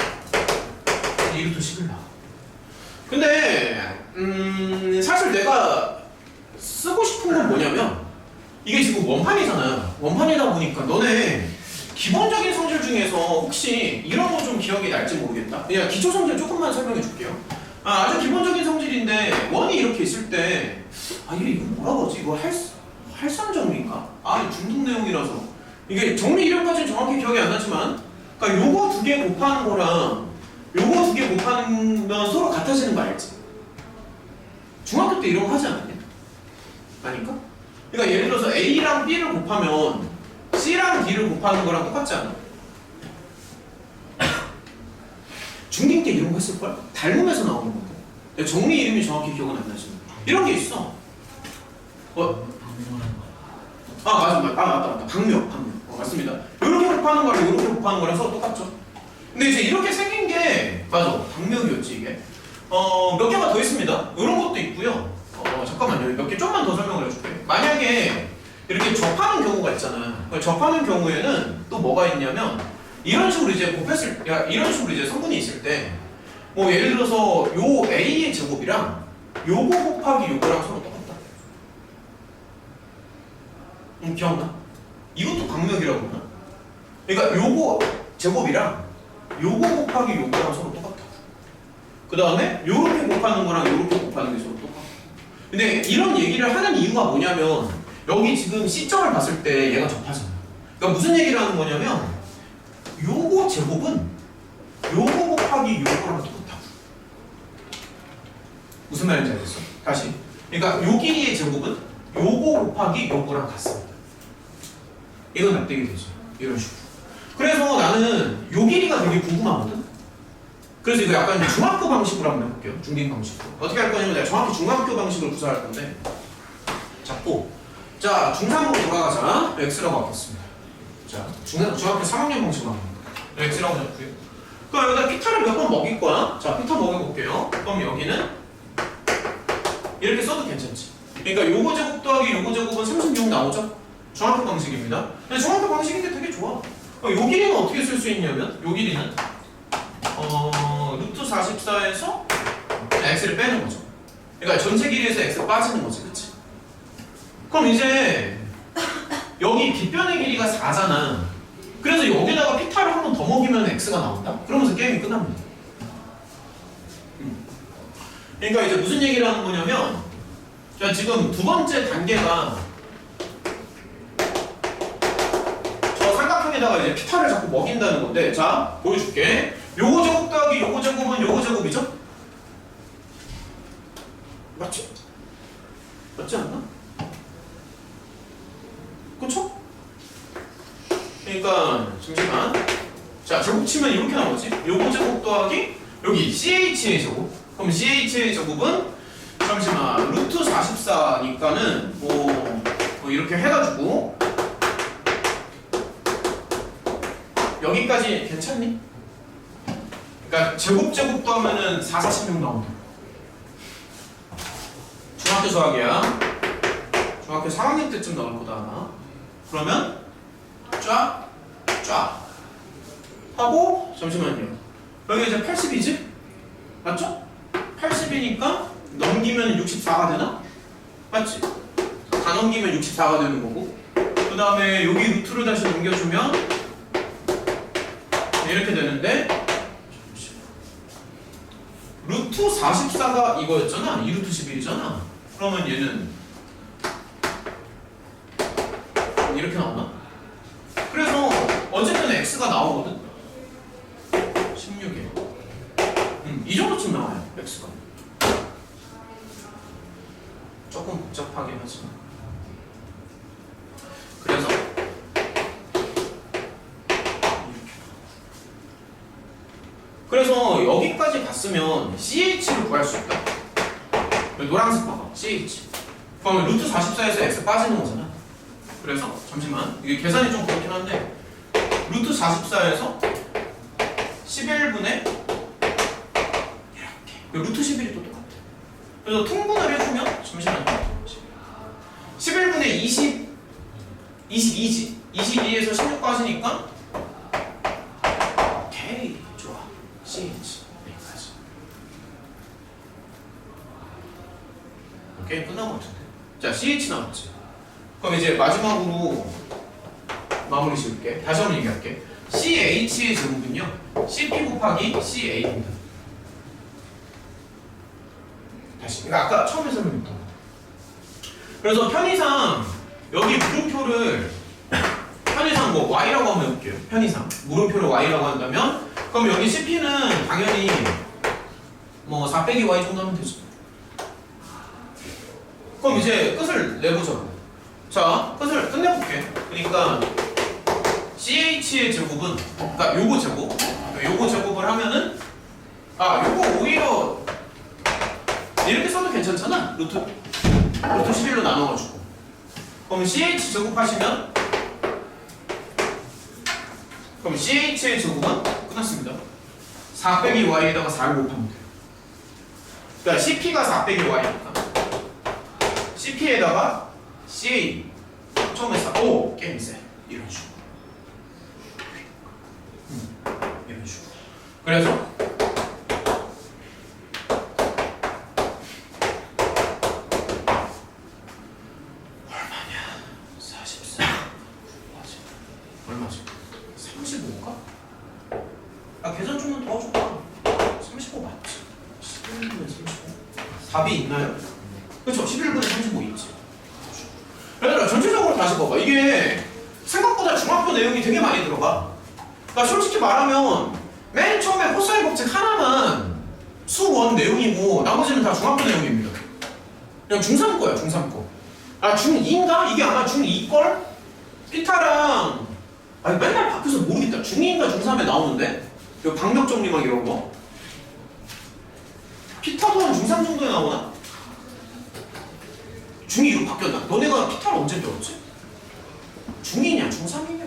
S1: A부터 10을 나와. 근데 사실 내가 쓰고 싶은 건 뭐냐면 이게 지금 원판이잖아. 원판이다 보니까 너네 기본적인 성질 중에서 혹시 이런 거 좀 기억이 날지 모르겠다. 그냥 기초 성질 조금만 설명해 줄게요. 아주 기본적인 성질인데 원이 이렇게 있을 때 이거 뭐라고 하지? 이거 할상 정리인가? 중등 내용이라서 이게 정리 이름까지는 정확히 기억이 안 나지만 그러니까 요거 두 개 곱하는 거랑 요거 두 개 곱하면 서로 같아지는 거 알지? 중학교 때 이런 거 하지 않았냐? 아닐까? 그러니까 예를 들어서 A랑 B를 곱하면 C랑 D를 곱하는 거랑 똑같지 않아? 중딩 때 이런 거 했을걸? 닮으면서 나오는 건데 정리 이름이 정확히 기억은 안 나지만 이런 게 있어. 맞다. 방묘. 맞습니다. 이렇게 곱하는 거랑 이렇게 곱하는 거랑 서로 똑같죠? 근데 이제 이렇게 생긴 게 맞아. 방묘기였지 이게. 몇 개가 더 있습니다. 이런 것도 있고요. 잠깐만요. 몇 개 좀만 더 설명을 해줄게. 만약에 이렇게 접하는 경우가 있잖아. 접하는 경우에는 또 뭐가 있냐면 이런 식으로 이제 이런 식으로 이제 성분이 있을 때 뭐 예를 들어서 요 A의 제곱이랑 요거 곱하기 요거랑 서로 똑같다. 기억나? 이것도 방명이라고 그러나? 그러니까 요거 제곱이랑 요거 곱하기 요거랑 서로 똑같다. 그 다음에 요렇게 곱하는 거랑 요렇게 곱하는 게 서로 똑같다. 근데 이런 얘기를 하는 이유가 뭐냐면 여기 지금 C점을 봤을 때 얘가 접하잖아. 그러니까 무슨 얘기를 하는 거냐면 요거 제곱은 요거 곱하기 요거랑 똑같다고. 무슨 말인지 알겠어? 다시. 그러니까 요 길이의 제곱은 요거 곱하기 요거랑 같습니다. 이건 납득이 되죠. 이런 식으로. 그래서 나는 요 길이가 되게 궁금하거든. 그래서 이거 약간 중학교 방식으로 한번 해볼게요. 중딩 방식으로. 어떻게 할 거냐면 내가 정확히 중학교 방식을 구사할 건데 잡고 자 중3으로 돌아가자. X라고 바꿨습니다. 자 중학교 3학년 방식으로 합니다. X라고 잡고요. 그럼 여기다 피타를 몇 번 먹일 거야. 자 피타 먹여볼게요. 그럼 여기는 이렇게 써도 괜찮지. 그러니까 요거 제곱 더하기 요거 제곱은 36 나오죠? 중학교 방식입니다. 근데 중학교 방식인데 되게 좋아. 요 길이는 어떻게 쓸 수 있냐면 요 길이는 루트 44에서 x를 빼는 거죠. 그러니까 전체 길이에서 x 빠지는 거지, 그치? 그럼 이제 여기 빗변의 길이가 4잖아. 그래서 여기다가 피타를 한 번 더 먹이면 x가 나온다? 그러면서 게임이 끝납니다. 그러니까 이제 무슨 얘기를 하는 거냐면 자, 지금 두 번째 단계가 저 삼각형에다가 이제 피타를 자꾸 먹인다는 건데, 자, 보여줄게. 요거 제곱 더하기 요거 제곱은 요거 제곱이죠? 맞지? 맞지 않나? 그쵸? 그러니까 잠시만. 자, 제곱 치면 이렇게 나오지? 요거 제곱 더하기 여기 CH의 제곱. 그럼 CH의 제곱은 잠시만 루트 44니까는 뭐 이렇게 해가지고 여기까지 괜찮니? 그러니까 제곱도 하면은 4, 46 나온다. 중학교 수학이야. 중학교 3학년 때쯤 나올 거다. 그러면 쫙 하고 잠시만요. 여기 이제 80이지? 맞죠? 80이니까 넘기면 64가 되나? 맞지? 다 넘기면 64가 되는 거고, 그 다음에 여기 루트를 다시 넘겨주면 이렇게 되는데, 루트 44가 이거였잖아. 2루트 11이잖아. 그러면 얘는 이렇게 나오나? 그래서 어쨌든 x가 나오거든. 16에 이 정도쯤 나와요. x가 조금 복잡하긴 하지만. 그래서 그래서 여기까지 갔으면 CH를 구할 수 있다. 노란색 봐봐. CH. 그러면 루트 44에서 x 빠지는 거잖아. 그래서 잠시만, 이게 계산이 좀 그렇긴 한데 루트 44에서 11분의 이렇게 루트 11이 또 똑같아. 그래서 통분을 해주면 잠시만요. 11분의 22지. 22에서 16 빠지니까 오케이, 좋아. CH 여기까지. 오케이, 끝난 것 같은데. 자, CH 나왔지. 그럼 이제 마지막으로 마무리 지을게. 다시 한번 얘기할게. CH의 제곱은요, CP 곱하기 CA입니다. 다시. 그러니까 아까 처음에 설명했던 거. 그래서 편의상 여기 물음표를 편의상 뭐 Y라고 한번 해볼게요. 편의상 물음표를 Y라고 한다면, 그럼 여기 CP는 당연히 뭐 4 빼기 Y 정도 하면 되죠. 그럼 이제 끝을 내보자고. 자, 끝을 끝내볼게. 그러니까 CH의 제곱은, 그러니까 요거 제곱을 하면은, 요거 오히려 이렇게 써도 괜찮잖아. 루트 11로 나눠가지고. 그럼 CH 제곱하시면, 그럼 CH의 제곱은 끝났습니다. 4 빼기 Y에다가 4를 곱하면 돼요. 그러니까 CP가 4 빼기 Y니까 CP에다가 CA 처음에 4, 오! 게임 세. 이런 식으로. 이런 식으로. 그래서 얼마냐? 44 얼마지? 35인가? 계산 좀만 도와줘봐. 35 맞지? 11분의 35 답이 있나요? 그렇죠? 11분의 35 있지. 얘들아, 전체적으로 다시 봐봐. 이게 생각보다 중학교 내용이 되게 많이 들어가. 그러니까 솔직히 말하면 맨 처음에 코사인 법칙 하나만 수1 내용이고 나머지는 다 중학교 내용입니다. 그냥 중3 거야, 중3 거. 중2인가? 이게 아마 중2걸? 피타랑 맨날 바뀌어서 모르겠다. 중2인가 중3에 나오는데? 이 방역 정리 막 이런 거. 피타도 한 중3 정도에 나오나? 중2로 바뀌었나? 너네가 피타를 언제 배웠지? 중2냐? 중3이냐?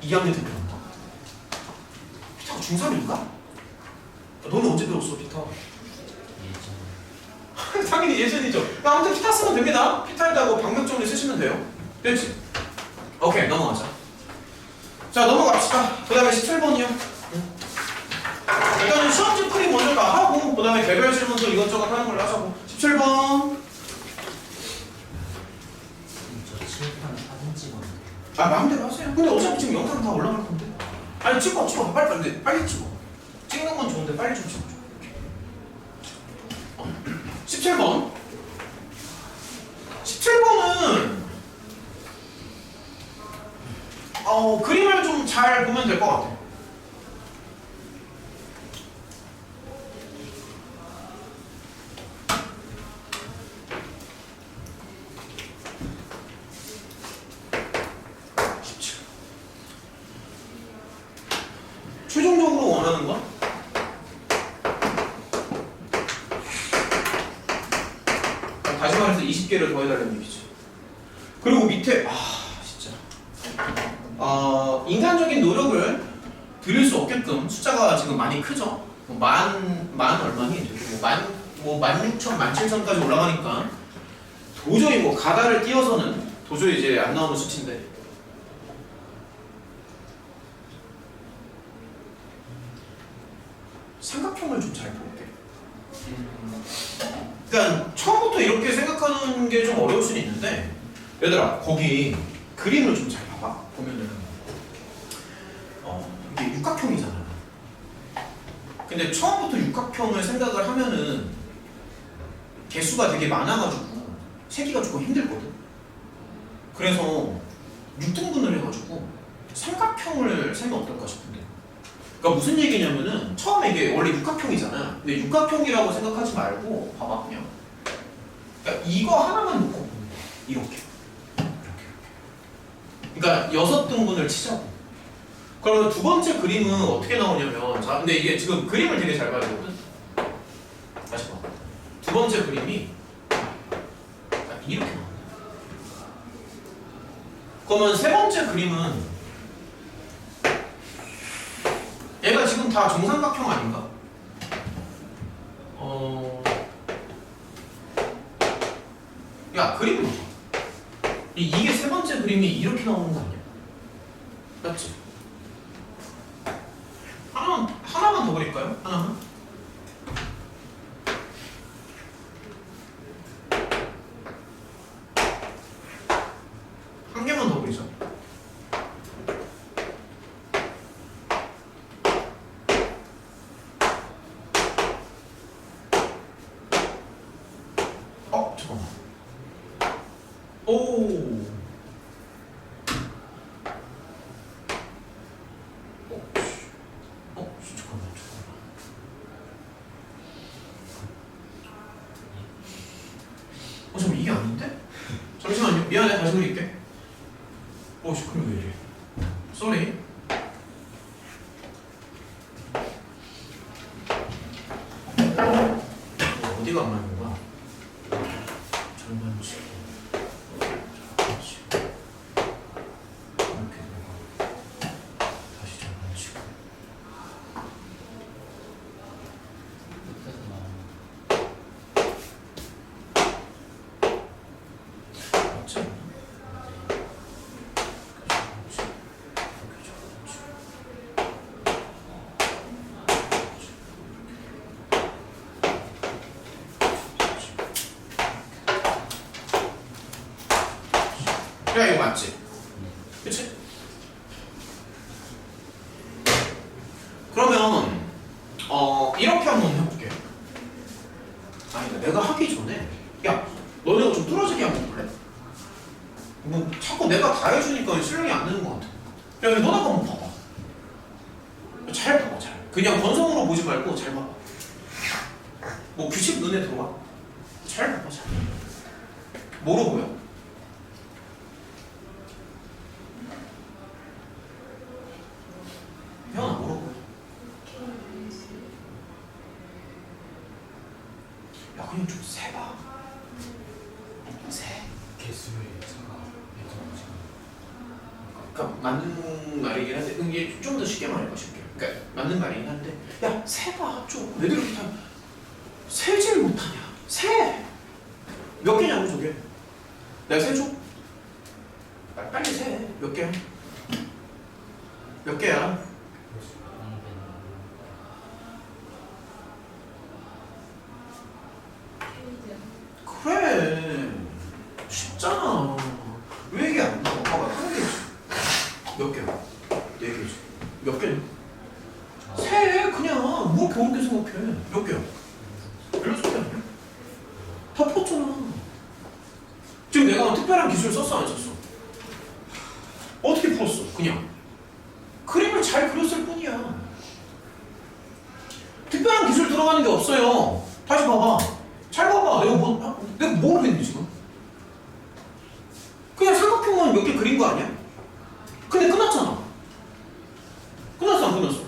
S1: 2학년 때 배웠나? 피타가 중3인가? 너네 언제 배웠어, 피타? 당연히 예전이죠. 아무튼 피타 쓰면 됩니다. 피타에다가 방역정리 쓰시면 돼요. 됐지? 오케이, 넘어가자. 자, 넘어갑시다. 그 다음에 17번이요. 일단은 시험지 풀이 먼저 다 하고, 그 다음에 개별 질문도 이것저것 하는 걸로 하자고. 17번.
S3: 저 칠판 사진 찍었는데.
S1: 마음대로 하세요. 근데 어차피 지금 영상 다 올라갈 건데. 아니, 찍어. 빨리 찍어. 찍는 건 좋은데 빨리 좀 찍어줘. 17번. 17번은 그림을 좀 잘 보면 될 것 같아. 최종적으로 원하는 건 다시 말해서 20개를 더해달라는 얘기지. 그리고 밑에 진짜 인간적인 노력을 들일 수 없게끔 숫자가 지금 많이 크죠. 만 얼마니? 16,000, 17,000까지 올라가니까 도저히 가다를 띄워서는 도저히 이제 안 나오는 수치인데. 삼각형을 좀 잘 볼게. 그러니까 처음부터 이렇게 생각하는 게 좀 어려울 수는 있는데, 얘들아 거기 그림을 좀 잘 봐봐. 보면은 이게 육각형이잖아. 근데 처음부터 육각형을 생각을 하면은 개수가 되게 많아가지고 세기가 조금 힘들거든. 그래서 6등분을 해가지고 삼각형을 세면 어떨까 싶은데. 그러니까 무슨 얘기냐면은 처음에 이게 원래 육각형이잖아. 근데 육각형이라고 생각하지 말고 봐봐 그냥. 그러니까 이거 하나만 놓고 이렇게. 그러니까 6등분을 치자고. 그러면 두 번째 그림은 어떻게 나오냐면, 자, 근데 이게 지금 그림을 되게 잘 봐야 되거든. 다시 봐. 두 번째 그림이 이렇게 나온다. 그러면 세 번째 그림은 얘가 지금 다 정삼각형 아닌가? 야, 그림 봐. 이게 세 번째 그림이 이렇게 나오는 거 아니야? 맞지? 하나만 더 그릴까요? 하나만? 한 개만 더 그리자. 잠깐만. 오. 잠깐만 이게 아닌데? 잠시만요. 미안해. 다시 그릴게. 그럼 왜 이래? 쏘리. 어디가 안 맞는 거야? 절반 치고 절반 치고 이렇게 되고 다시 절반 치고. 맞지 않나? 야, 이거 맞지? 그치? 그러면 이렇게 한번 해볼게. 아니다, 내가 하기 전에 야, 너네가 좀 뚫어지게 한번 볼래? 자꾸 내가 다 해주니까 실력이 안 되는 것 같아. 야, 너네가 한번 봐봐. 잘 봐봐, 잘. 그냥 건성으로 보지 말고 잘 봐봐. 규칙 눈에 들어와? 잘 봐봐, 잘. 뭐로 보여? 형 뭐라고? 야, 그냥 좀 세봐. 세.
S2: 개수의 차가 예전처럼.
S1: 그러니까 맞는 말이긴 한데, 이게 좀 더 쉽게 말해봐, 쉽게. 그러니까 맞는 말이긴 한데, 야, 세봐 좀. 애들 이렇게 다 세질 못하냐? 세. 몇 개냐고 저게? 내가 세줘? 빨리 세. 몇 개야? 몇 개야? 그래, 쉽잖아. 왜 이게 안 나와? 봐봐, 한 개지. 몇 개야? 네 개지. 몇 개냐? 세, 그냥. 뭐 이렇게 어렵게 생각해? 몇 개야? 16개 아니야? 어떻게 풀었어? 그냥 그림을 잘 그렸을 뿐이야. 특별한 기술 들어가는 게 없어요. 다시 봐봐. 잘 봐봐. 내가 뭘 했니 지금? 그냥 삼각형만 몇 개 그린 거 아니야? 근데 끝났잖아. 끝났어 안 끝났어?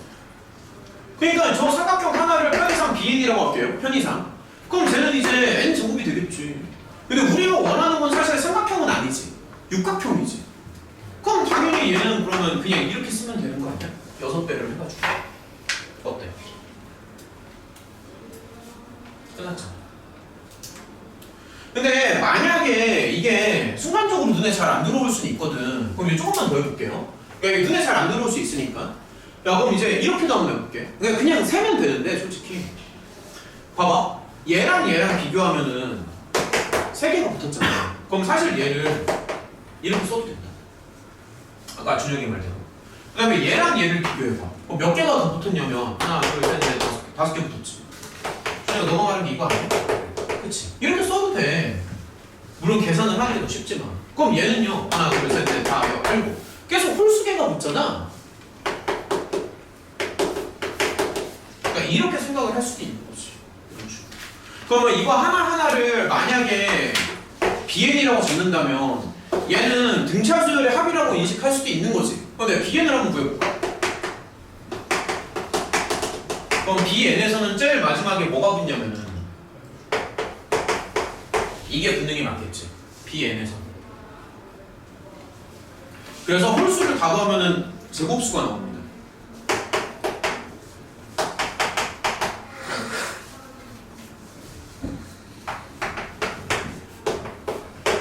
S1: 그러니까 저 삼각형 하나를 편의상 bn이라고 할게요. 편의상. 그럼 쟤는 이제 n 제곱이 되겠지. 근데 우리가 원하는 건 사실 삼각형은 아니지. 육각형이지. 그럼 당연히 얘는 그러면 그냥 이렇게 쓰면 되는 거 아니야? 6배를 해가지고. 어때? 끝났잖아. 근데 만약에 이게 순간적으로 눈에 잘 안 들어올 수는 있거든. 그럼 이제 조금만 더 해볼게요. 그러니까 눈에 잘 안 들어올 수 있으니까. 야, 그럼 이제 이렇게도 한번 해볼게. 그냥 세면 되는데 솔직히 봐봐. 얘랑 비교하면은 3개가 붙었잖아. 그럼 사실 얘를 이렇게 써도 된다. 아까 준영이 말대로. 그 다음에 얘를 비교해봐. 그럼 몇 개가 더 붙었냐면 하나, 둘, 셋, 넷, 다섯 개 붙었지. 준영아 너가 말한 게 이거 아니야? 그치? 이렇게 써도 돼. 물론 계산을 하는 게 더 쉽지만. 그럼 얘는요. 하나, 둘, 셋, 넷, 다, 여, 7. 계속 홀수개가 붙잖아. 그러니까 이렇게 생각을 할 수도 있는 거지. 이런 식으로. 그러면 이거 하나하나를 만약에 bn이라고 적는다면 얘는 등차수열의 합이라고 인식할 수도 있는 거지. 그럼 내가 bn을 한번 구해볼까? 그럼 bn에서는 제일 마지막에 뭐가 붙냐면은 이게 붙는 게 맞겠지. bn에서. 그래서 홀수를 다 더하면은 제곱수가 나옵니다.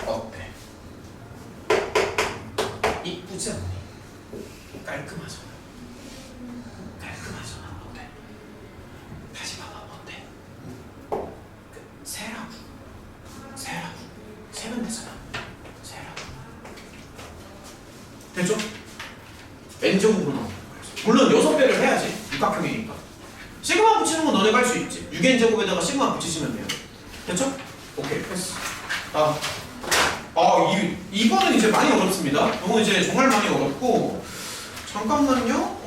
S1: 어때? 이쁘지 않니? 깔끔하잖아. 깔끔하잖아. 어때? 다시 봐봐. 어때? 세라고. 세면 되잖아. 세라고. 됐죠? n제곱으로 나온다. 물론 6배를 해야지. 육각형이니까. 시그마 붙이는 건 너네가 할 수 있지. 6n제곱에다가 시그마 붙이시면 돼요. 됐죠? 오케이, 패스. 이거는 이제 많이 어렵습니다. 이건 이제 정말 많이 어렵고. 잠깐만요.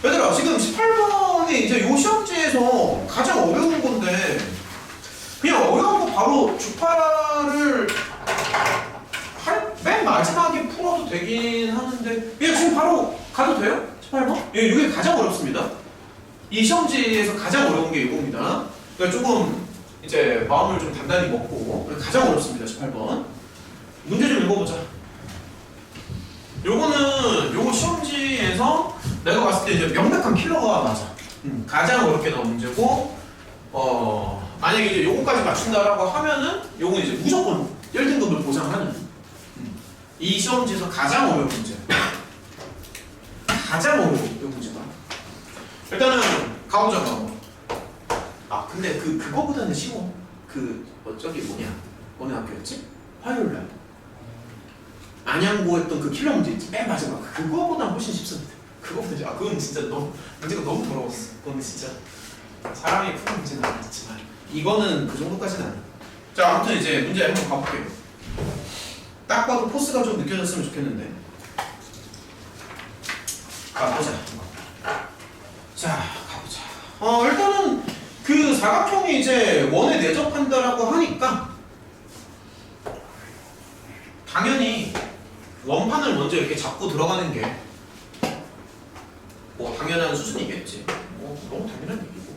S1: 얘들아, 지금 18번이 이제 요 시험지에서 가장 어려운 건데, 그냥 어려운 거 바로 주파를 맨 마지막에 풀어도 되긴 하는데, 얘 지금 바로 가도 돼요? 18번? 예, 이게 가장 어렵습니다. 이 시험지에서 가장 어려운 게 이겁니다. 그러니까 조금 이제 마음을 좀 단단히 먹고 가장 어렵습니다. 18번. 문제 좀 읽어보자. 요거 시험지에서 내가 봤을 때 이제 명백한 킬러가 맞아. 가장 어렵게 나온 문제고, 만약에 이제 요거까지 맞춘다라고 하면은 요건 이제 무조건 1등급을 보장하는 이 시험지에서 가장 어려운 문제. 가장 어려운 이 문제가. 일단은 가보자. 근데 그거보다는 쉬워. 저기 뭐냐? 어느 학교였지? 화요일날 안양고 했던 그 킬러 문제 있지? 맨 마지막. 그거보다 훨씬 쉽습니다. 그건 진짜 문제가 너무 더러웠어. 그건 진짜 사람이 푸는 문제는 아니지만 이거는 그 정도까지는 아니야. 자, 아무튼 이제 문제 한번 가볼게요. 딱 봐도 포스가 좀 느껴졌으면 좋겠는데. 가보자. 자, 가보자. 일단은 그 사각형이 이제 원에 내접한다라고 하니까 당연히 원판을 먼저 이렇게 잡고 들어가는 게 뭐 당연한 수준이겠지. 너무 당연한 얘기고.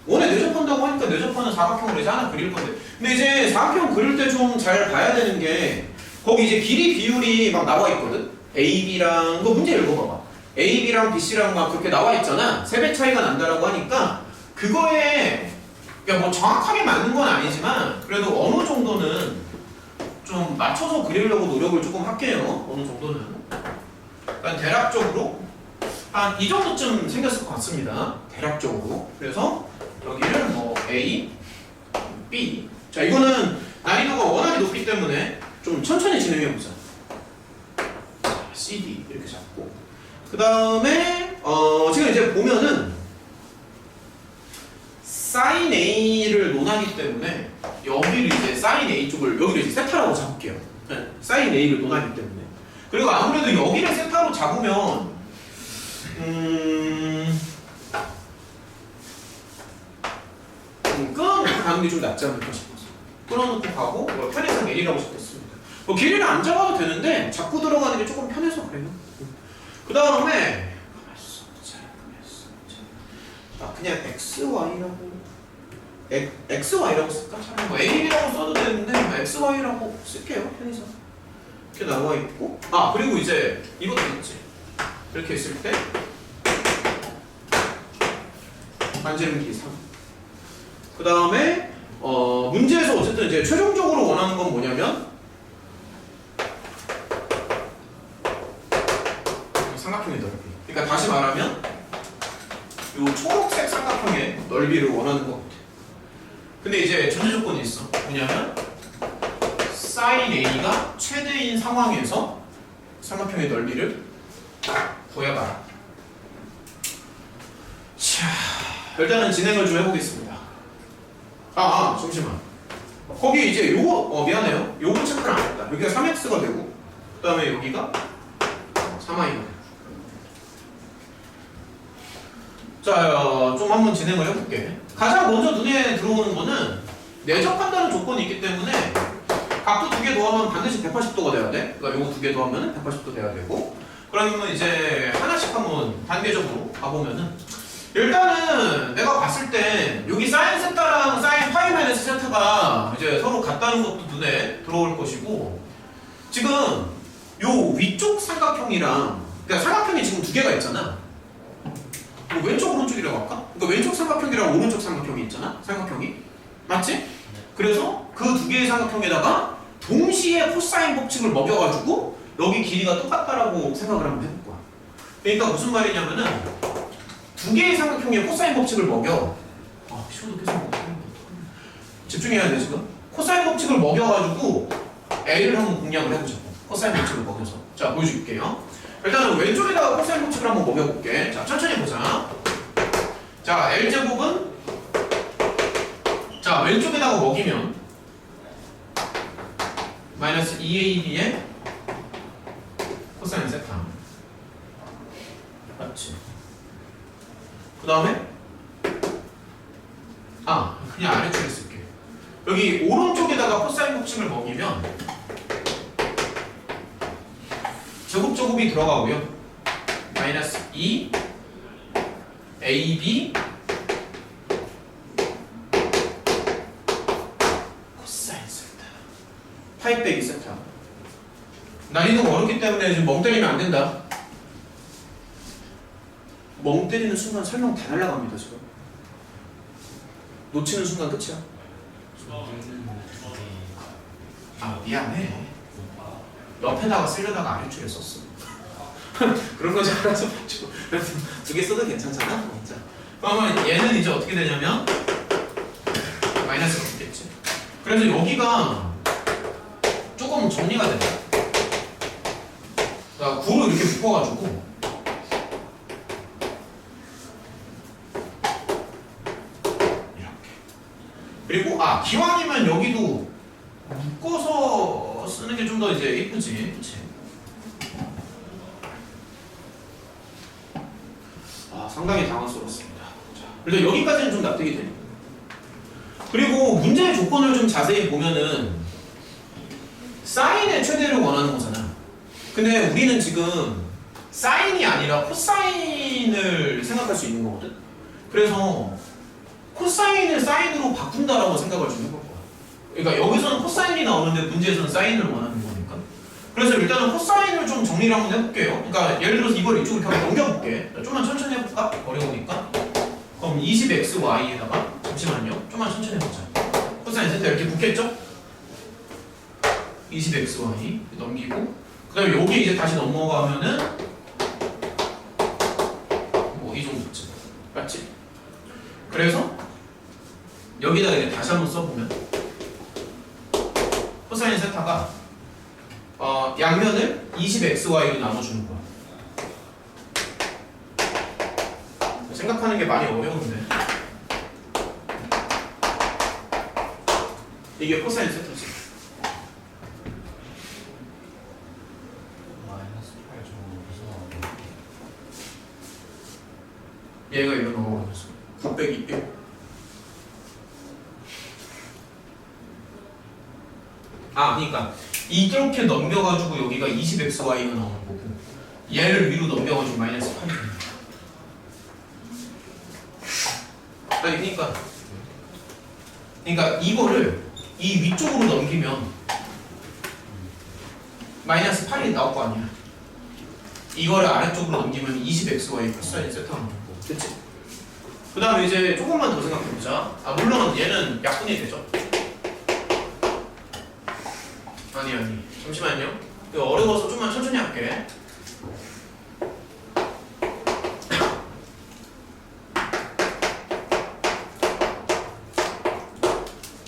S1: 원에 내접한다고 하니까 내접하는 사각형을 이제 하나 그릴 건데. 근데 이제 사각형 그릴 때 좀 잘 봐야 되는 게 거기 이제 길이 비율이 막 나와 있거든. AB랑 그 문제 읽어봐봐. AB랑 BC랑 막 그렇게 나와 있잖아. 3배 차이가 난다라고 하니까 그거에 뭐 정확하게 맞는 건 아니지만 그래도 어느 정도는 좀 맞춰서 그리려고 노력을 조금 할게요. 어느 정도는. 그러니까 대략적으로 한 이 정도쯤 생겼을 것 같습니다. 대략적으로. 그래서 여기를 뭐 A, B. 자, 이거는 난이도가 워낙에 높기 때문에 좀 천천히 진행해보자. C, D 이렇게 잡고. 그 다음에 지금 이제 보면은 sin A를 논하기 때문에 여기를 이제 sin A 쪽을 여기를 이제 세타라고 잡을게요. 네, 사인 A를 논하기 때문에. 그리고 아무래도 여기를 세타로 잡으면 끊어놓고 가는 게 좀 낫지 않을까 싶어서 끊어놓고 가고 뭐 편해서 A라고 적겠습니다. 뭐 길이는 안 잡아도 되는데 자꾸 들어가는 게 조금 편해서 그래요. 그 다음에 그냥 XY라고 쓸까? 차라리 뭐 A라고 써도 되는데 XY라고 쓸게요. 편해서 이렇게 나와 있고 그리고 이제 이것도 있지. 이렇게 있을 때 반지름끼리 3. 그 다음에 문제에서 어쨌든 이제 최종적으로 원하는 건 뭐냐면 삼각형의 넓이. 그러니까 다시 말하면 이 초록색 삼각형의 넓이를 원하는 것 같아. 근데 이제 전제 조건이 있어. 뭐냐면 sin A가 최대인 상황에서 삼각형의 넓이를 구해봐라. 자, 일단은 진행을 좀 해보겠습니다. 잠시만. 거기 이제 요거 미안해요. 요거 체크를 안 했다. 여기가 3x가 되고 그 다음에 여기가 3i가 되고. 자, 좀 한번 진행을 해볼게. 가장 먼저 눈에 들어오는 거는 내적한다는 조건이 있기 때문에 각도 2개 더하면 반드시 180도가 돼야 돼. 그러니까 요거 2개 더하면 180도 돼야 되고. 그러면 이제 하나씩 한번 단계적으로 가보면은 일단은 내가 봤을 땐 여기 사인 세타랑 사인 파이 마이너스 세타가 이제 서로 같다는 것도 눈에 들어올 것이고, 지금 요 위쪽 삼각형이랑 그러니까 삼각형이 지금 2개가 있잖아. 뭐 왼쪽 오른쪽이라고 할까? 그러니까 왼쪽 삼각형이랑 오른쪽 삼각형이 있잖아. 삼각형이 맞지? 그래서 그 2개의 삼각형에다가 동시에 코사인 법칙을 먹여가지고 여기 길이가 똑같다라고 생각을 한번 해볼 거야. 그러니까 무슨 말이냐면은 2개의 삼각형에 코사인 법칙을 먹여. 시호도 계속 먹으면 집중해야 돼 지금. 코사인 법칙을 먹여가지고 A를 한번 공략을 해보자고. 코사인 법칙을 먹여서. 자, 보여줄게요. 일단은 왼쪽에다가 코사인 법칙을 한번 먹여볼게. 자, 천천히 보자. 자, L제곱은 자, 왼쪽에다가 먹이면 마이너스 2AB의 코사인 세타. 맞지? 그 다음에 그냥 아래쪽에 쓸게. 여기 오른쪽에다가 코사인 법칙을 먹이면 제곱제곱이 들어가고요. 마이너스 2 AB 코사인 세타 파이 빼기 세타. 난이도가 어렵기 때문에 지금 멍 때리면 안 된다. 멍 때리는 순간 설명 다 날라갑니다 지금. 놓치는 순간 끝이야. 미안해. 옆에다가 쓰려다가 아래쪽에 썼어. 그런 거 잘해서 2개 써도 괜찮잖아. 자, 그러면 얘는 이제 어떻게 되냐면 마이너스가 붙겠지. 그래서 여기가 조금 정리가 된다. 자, 9로 이렇게 묶어가지고 그리고 기왕이면 여기도 묶어서 쓰는 게 좀 더 이제 예쁘지, 그치? 상당히 당황스럽습니다. 자, 일단 여기까지는 좀 납득이 됩니다. 그리고 문제의 조건을 좀 자세히 보면은 사인의 최대를 원하는 거잖아. 근데 우리는 지금 사인이 아니라 코사인을 생각할 수 있는 거거든. 그래서 코사인을 사인으로 바꾼다라고 생각을 좀 해볼 거야. 그러니까 여기서는 코사인이 나오는데 문제에서는 사인을 원하는 거니까. 그래서 일단은 코사인을 좀 정리를 한번 해볼게요. 그러니까 예를 들어서 이걸 이쪽으로 한번 넘겨볼게. 좀만 천천히 해볼까? 어려우니까. 그럼 20xy에다가 잠시만요. 좀만 천천히 해보자. 코사인 세타 이렇게 붙겠죠? 20xy 넘기고 그 다음에 여기 이제 다시 넘어가면은 뭐 이 정도쯤. 맞지? 그래서 여기다가 이제 다시 한번 써보면 코사인 세타가 양면을 20xy로 나눠주는 거야. 생각하는 게 많이 어려운데 이게 코사인 세타지. 얘가 이거 넘어가면서 9 빼기 1. 그러니까 이렇게 넘겨가지고 여기가 20xy가 나오는 거고 얘를 위로 넘겨가지고 마이너스 8이 됩니다. 그러니까 이거를 이 위쪽으로 넘기면 마이너스 8이 나올 거 아니야. 이거를 아래쪽으로 넘기면 20xy 코사인 세타가 나올 거고, 그치? 그 다음에 이제 조금만 더 생각해보자. 물론 얘는 약분이 되죠. 아니 잠시만요. 이거 어려워서 좀만 천천히 할게.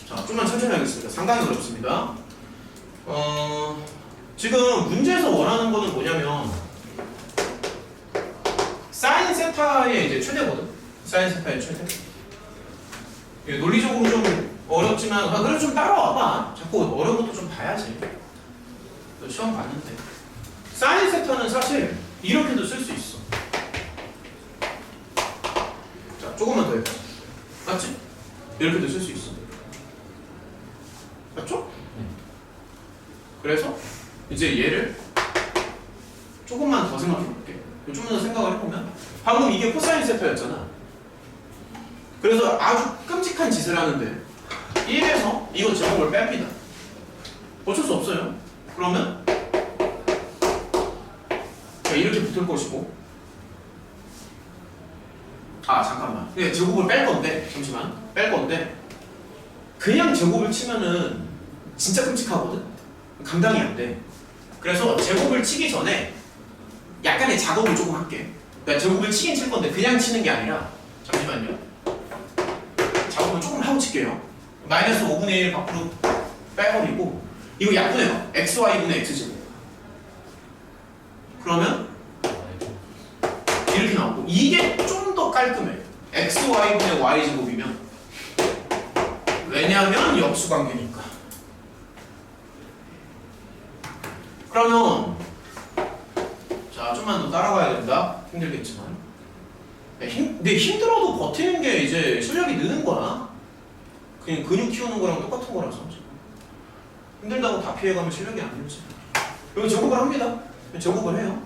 S1: 자, 좀만 천천히 하겠습니다. 상당히 어렵습니다. 지금 문제에서 원하는 거는 뭐냐면 사인 세타의 이제 최대거든. 사인 세타의 최대. 이게 논리적으로 좀 어렵지만 그래 좀 따라와봐. 자꾸 어려운 것도 좀 봐야지. 너 시험 봤는데 사인 세타는 사실 이렇게도 쓸 수 있어. 자, 조금만 더 해봐. 맞지? 이렇게도 쓸 수 있어. 맞죠? 그래서 이제 얘를 조금만 더 생각해 볼게. 좀만 더 생각을 해보면 방금 이게 코사인 세타였잖아. 그래서 아주 끔찍한 짓을 하는데 1에서 이거 제곱을 뺍니다. 어쩔 수 없어요. 그러면 이렇게 붙을 것이고 잠깐만. 제곱을 뺄 건데 잠시만 뺄 건데 그냥 제곱을 치면은 진짜 끔찍하거든. 감당이 안 돼. 그래서 제곱을 치기 전에 약간의 작업을 조금 할게. 그러니까 제곱을 치긴 칠 건데 그냥 치는 게 아니라 잠시만요. 작업을 조금 하고 칠게요. 마이너스 5분의 1 밖으로 빼버리고 이거 약분해요. xy분의 x제곱. 그러면 이렇게 나오고 이게 좀 더 깔끔해. xy분의 y제곱이면 왜냐하면 역수관계니까. 그러면 자 좀만 더 따라가야 된다. 힘들겠지만 근데 힘들어도 버티는 게 이제 실력이 느는 거야. 그냥 근육 키우는 거랑 똑같은 거라서 힘들다고 다 피해가면 실력이 안 늘지. 여기 제곱을 합니다. 제곱을 해요.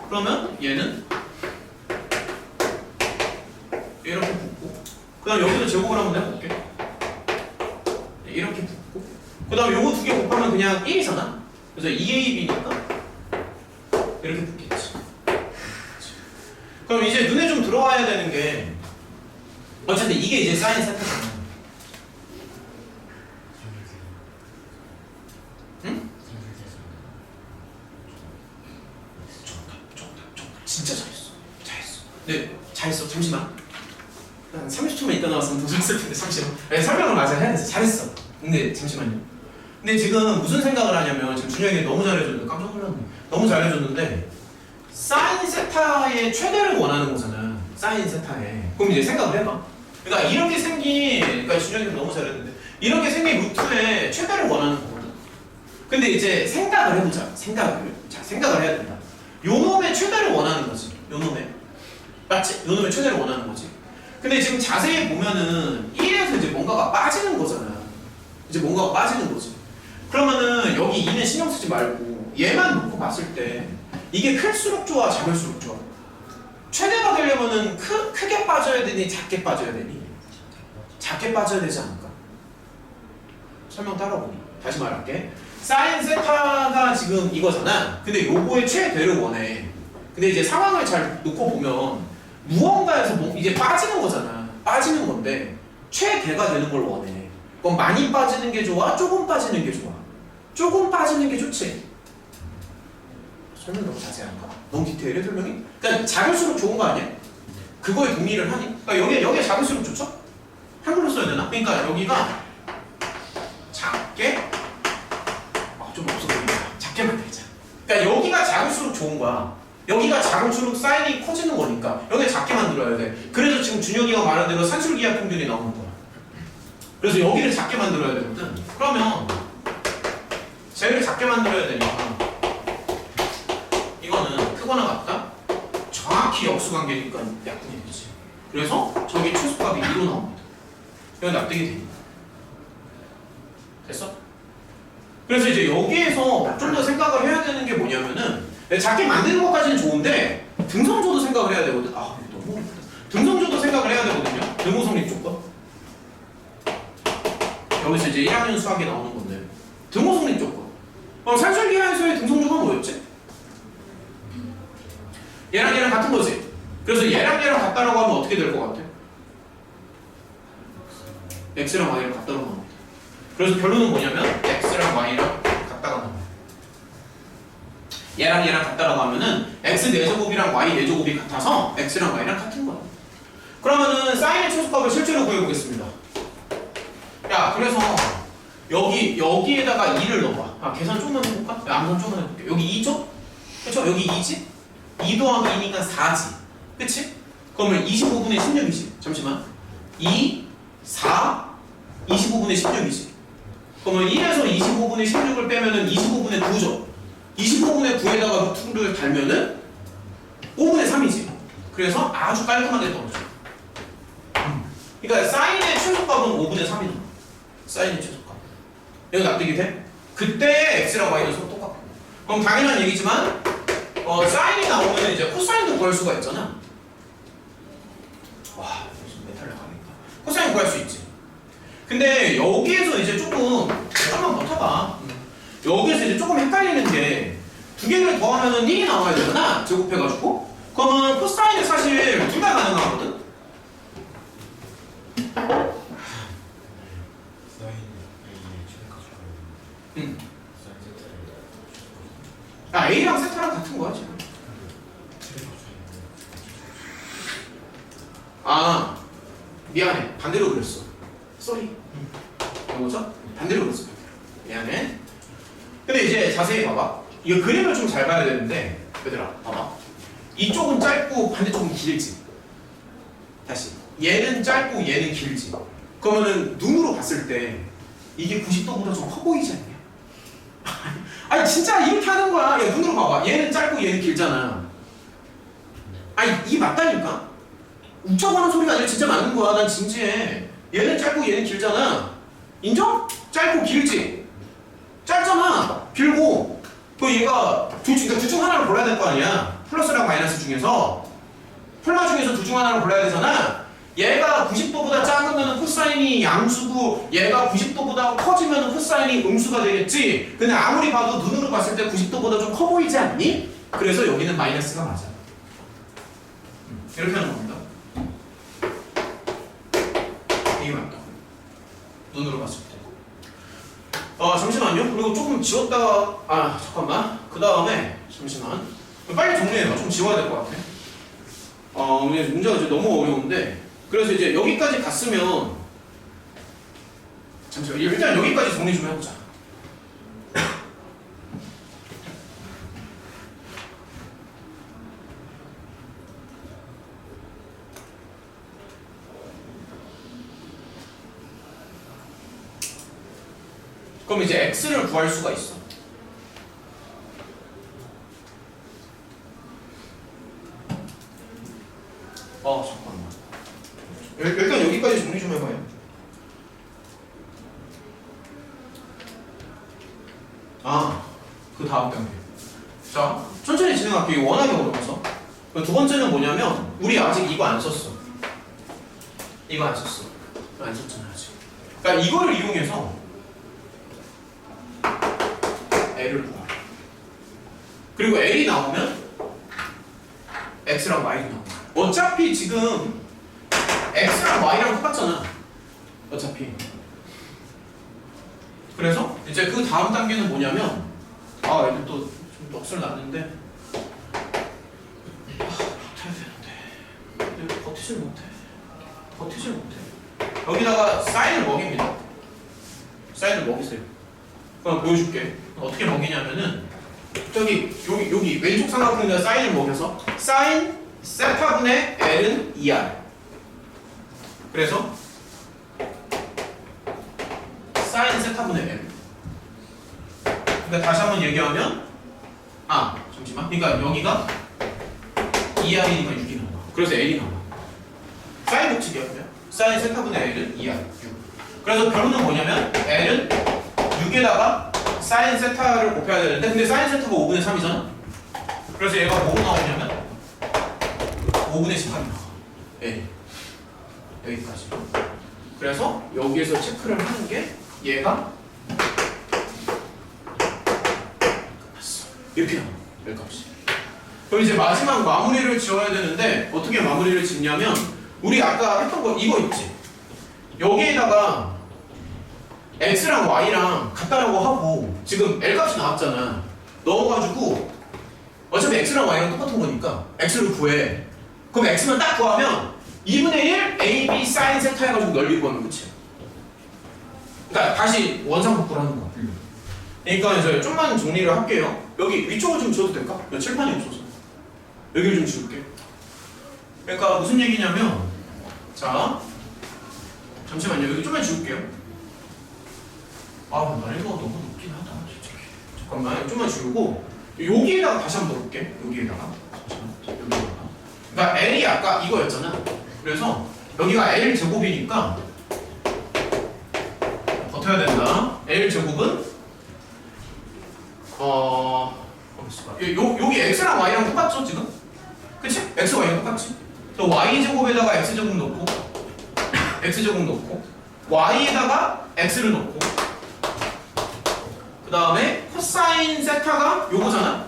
S1: 그러면 얘는 이렇게 붙고 그 다음 여기도 제곱을 한번 해볼게. 이렇게 붙고 그 다음 요거 두 개 곱하면 그냥 1이잖아. 그래서 2ab니까 이렇게 붙겠지. 그럼 이제 눈에 좀 들어와야 되는 게 어쨌든 이게 이제 사인 세타잖아. 응? 정답. 진짜 잘했어. 네, 잘했어. 잠시만. 한 30초만 있다 나왔으면 더 잘했을 텐데 잠시만. 설명을 마저 해야 돼. 잘했어. 근데 잠시만요. 근데 지금 무슨 생각을 하냐면 지금 준영이 너무 잘해줬는데 깜짝 놀랐네. 너무 잘해줬는데 사인 세타의 최대를 원하는 거잖아. 사인 세타에. 그럼 이제 생각을 해봐. 그러니까 이렇게 생긴, 그러니까 준영이가 너무 잘했는데 이렇게 생긴 루트의 최대를 원하는 거거든. 근데 이제 생각을 해보자. 생각을 해야 된다. 요 놈의 최대를 원하는 거지. 요 놈의. 맞지? 요 놈의 최대를 원하는 거지. 근데 지금 자세히 보면은 1에서 이제 뭔가가 빠지는 거잖아. 이제 뭔가가 빠지는 거지. 그러면은 여기 2는 신경 쓰지 말고 얘만 놓고 봤을 때 이게 클수록 좋아, 작을수록 좋아? 최대가 되려면은 크게 빠져야 되니 작게 빠져야 되니? 작게 빠져야 되지 않을까? 설명 따라보기. 다시 말할게. 사인 세타가 지금 이거잖아. 근데 요거의 최대를 원해. 근데 이제 상황을 잘 놓고 보면 무언가에서 이제 빠지는 거잖아. 빠지는 건데 최대가 되는 걸 원해. 그럼 많이 빠지는 게 좋아? 조금 빠지는 게 좋아? 조금 빠지는 게 좋지. 설명 너무 자세한가? 너무 디테일해 설명이? 그러니까 작을수록 좋은 거 아니야? 그거에 동의를 하니? 그러니까 여기가 작을수록 좋죠? 한글로 써야 되나? 그러니까 여기가 작게 좀 없어 보인다. 작게만 되자. 그러니까 여기가 작을수록 좋은 거야. 여기가 작을수록 사인이 커지는 거니까 여기 작게 만들어야 돼. 그래서 지금 준혁이가 말한 대로 산술기하 평균이 나오는 거야. 그래서 여기를 작게 만들어야 되거든. 그러면 쟤를 작게 만들어야 되니까 이거는 크거나 같다? 정확히 역수가 관계니까 약분이 되지. 그래서 저기 최소값이 2로 나옵니다. 이거 납득이 됩니다. 됐어? 그래서 이제 여기에서 좀 더 생각을 해야 되는 게 뭐냐면은 작게 만드는 것까지는 좋은데 등성조도 생각을 해야 되거든. 아 이거 너무 어렵다. 등성조도 생각을 해야 되거든요. 등호성립 조건. 여기서 이제 1학년 수학에 나오는 건데 등호성립 조건. 산술기하에서의 등성조가 뭐였지? 얘랑 얘랑 같은 거지. 그래서 얘랑 얘랑 같다라고 하면 어떻게 될 것 같아? x랑 y랑 같다라고 합니다. 그래서 결론은 뭐냐면 x랑 y랑 같다가 나와요. 얘랑 얘랑 같다라고 하면은 x 4제곱이랑 y 4제곱이 같아서 x랑 y랑 같은 거야. 그러면은 사인의 최소값을 실제로 구해보겠습니다. 야 그래서 여기에다가 2를 넣어봐. 아 계산 조금만 해볼까? 야, 암산 조금만 해볼게. 여기 2죠? 그쵸? 여기 2지? 2 더하기 2니까 4지. 그치? 그러면 25분의 16이지. 잠시만. 2, 4, 25분의 16이지. 그러면 1에서 25분의 16을 빼면은 25분의 9죠. 25분의 9에다가 루트를 달면은 5분의 3이지. 그래서 아주 깔끔하게 떨어져. 그러니까 사인의 최소값은 5분의 3이다. 사인의 최소값. 이거 납득이 돼? 그때 x랑 y는 서로 똑같고. 그럼 당연한 얘기지만 사인이 나오면 이제 코사인도 구할 수가 있잖아. 와, 무슨 메탈 나가니까. 코사인 구할 수 있지. 근데 여기에서 이제 조금만 버텨봐. 여기에서 이제 조금 헷갈리는 게 두 개를 더하면은 1이 나와야 되잖아. 제곱해가지고. 그러면 코사인은 사실 둘 다 가능하거든.
S2: 사인 A의 최대값을
S1: 응.
S2: 사인 세타의
S1: 아, A랑 세타랑 같은 거야 지금. 아, 미안해. 반대로 그렸어. 쏘리. 이거죠? 반대로 그렸어. 미안해. 근데 이제 자세히 봐봐. 이거 그림을 좀 잘 봐야 되는데, 얘들아, 봐봐. 이쪽은 짧고 반대쪽은 길지. 다시. 얘는 짧고 얘는 길지. 그러면은 눈으로 봤을 때 이게 90도보다 좀 커 보이지 않냐? 아니 진짜 이렇게 하는 거야. 야, 눈으로 봐봐. 얘는 짧고 얘는 길잖아. 아니 이게 맞다니까? 웃자고 하는 소리가 아니라 진짜 맞는 거야. 난 진지해. 얘는 짧고 얘는 길잖아. 인정? 짧고 길지? 짧잖아. 길고. 그 얘가 둘 중 하나를 골라야 될 거 아니야. 플러스랑 마이너스 중에서. 플러 중에서 둘 중 하나를 골라야 되잖아. 얘가 90도보다 작으면 코사인이 양수고 얘가 90도보다 커지면 코사인이 음수가 되겠지. 근데 아무리 봐도 눈으로 봤을 때 90도보다 좀 커 보이지 않니? 그래서 여기는 마이너스가 맞아. 이렇게 하는 겁니다. 이게 맞다. 눈으로 봤을 때. 잠시만요. 그리고 조금 지웠다가 잠깐만. 그 다음에 잠시만. 빨리 정리해요. 좀 지워야 될 것 같아. 문제가 이제 너무 어려운데. 그래서 이제 여기까지 갔으면 잠시만. 일단 여기까지 정리 좀 해보자. 그럼 이제 x를 구할 수가 있어. 잠깐만. 일단 여기까지 정리 좀 해봐요. 그 다음 단계. 자, 천천히 진행할게요. 워낙에 어려워서. 두 번째는 뭐냐면 우리 아직 이거 안 썼어. 이거 안 썼어. 안 썼잖아 아직. 그러니까 이거를 이용해서 L을 구하. 그리고 L이 나오면 X랑 Y도 나와. 어차피 지금 X랑 Y랑 똑같잖아. 어차피. 그래서 이제 그 다음 단계는 뭐냐면 애들 또 좀 넋을 났는데 버텨야 되는데 버티질 못해. 여기다가 사인을 먹입니다. 사인을 먹이세요. 그럼 보여줄게. 어떻게 먹이냐면은 여기 왼쪽 삼각형에다 사인을 먹여서 사인 세타분의 L은 2R. 그래서 사인 세타분의 L. 그러니까 다시 한번 얘기하면 잠시만. 그러니까 여기가 2R이니까 6이 나와. 그래서 L이 나와. 사인 법칙이거든요. 사인 세타분의 L은 2야. 6. 그래서 결론은 뭐냐면 L은 6에다가 사인 세타를 곱해야 되는데 근데 사인 세타가 5분의 3이잖아. 그래서 얘가 뭐로 나오냐면 5분의 18이 나와. L. 여기까지. 그래서 여기에서 체크를 하는 게 얘가 이렇게 나와. 여기까지. 그럼 이제 마지막 마무리를 지어야 되는데 어떻게 마무리를 짓냐면 우리 아까 했던 거 이거 있지. 여기에다가 x랑 y랑 같다라고 하고 지금 L 값이 나왔잖아. 넣어가지고 어차피 x랑 y랑 똑같은 거니까 x를 구해. 그럼 x만 딱 구하면 2분의 1 ab sin 세타 해가지고 넓이 구하면 끝이야. 그러니까 다시 원상복구를 하는 거야. 그러니까 이제 좀만 정리를 할게요. 여기 위쪽을 좀 지워도 될까? 여기 칠판이 없어서 여기를 좀 지울게. 그러니까 무슨 얘기냐면 자 잠시만요. 여기 좀만 지울게요. 아 난이도가 너무 높긴 하다 솔직히. 잠깐만 좀만 지우고 여기에다가 다시 한번 넣을게. 여기에다가 여기에다가. 그러니까 L이 아까 이거였잖아. 그래서 여기가 L 제곱이니까 버텨야 된다. L 제곱은 여기 x랑 y랑 똑같죠 지금? 그치? x, y랑 똑같지? 또 y 제곱에다가 x 제곱 넣고 x 제곱 넣고 y에다가 x를 넣고 그 다음에 코사인 세타가 요거잖아?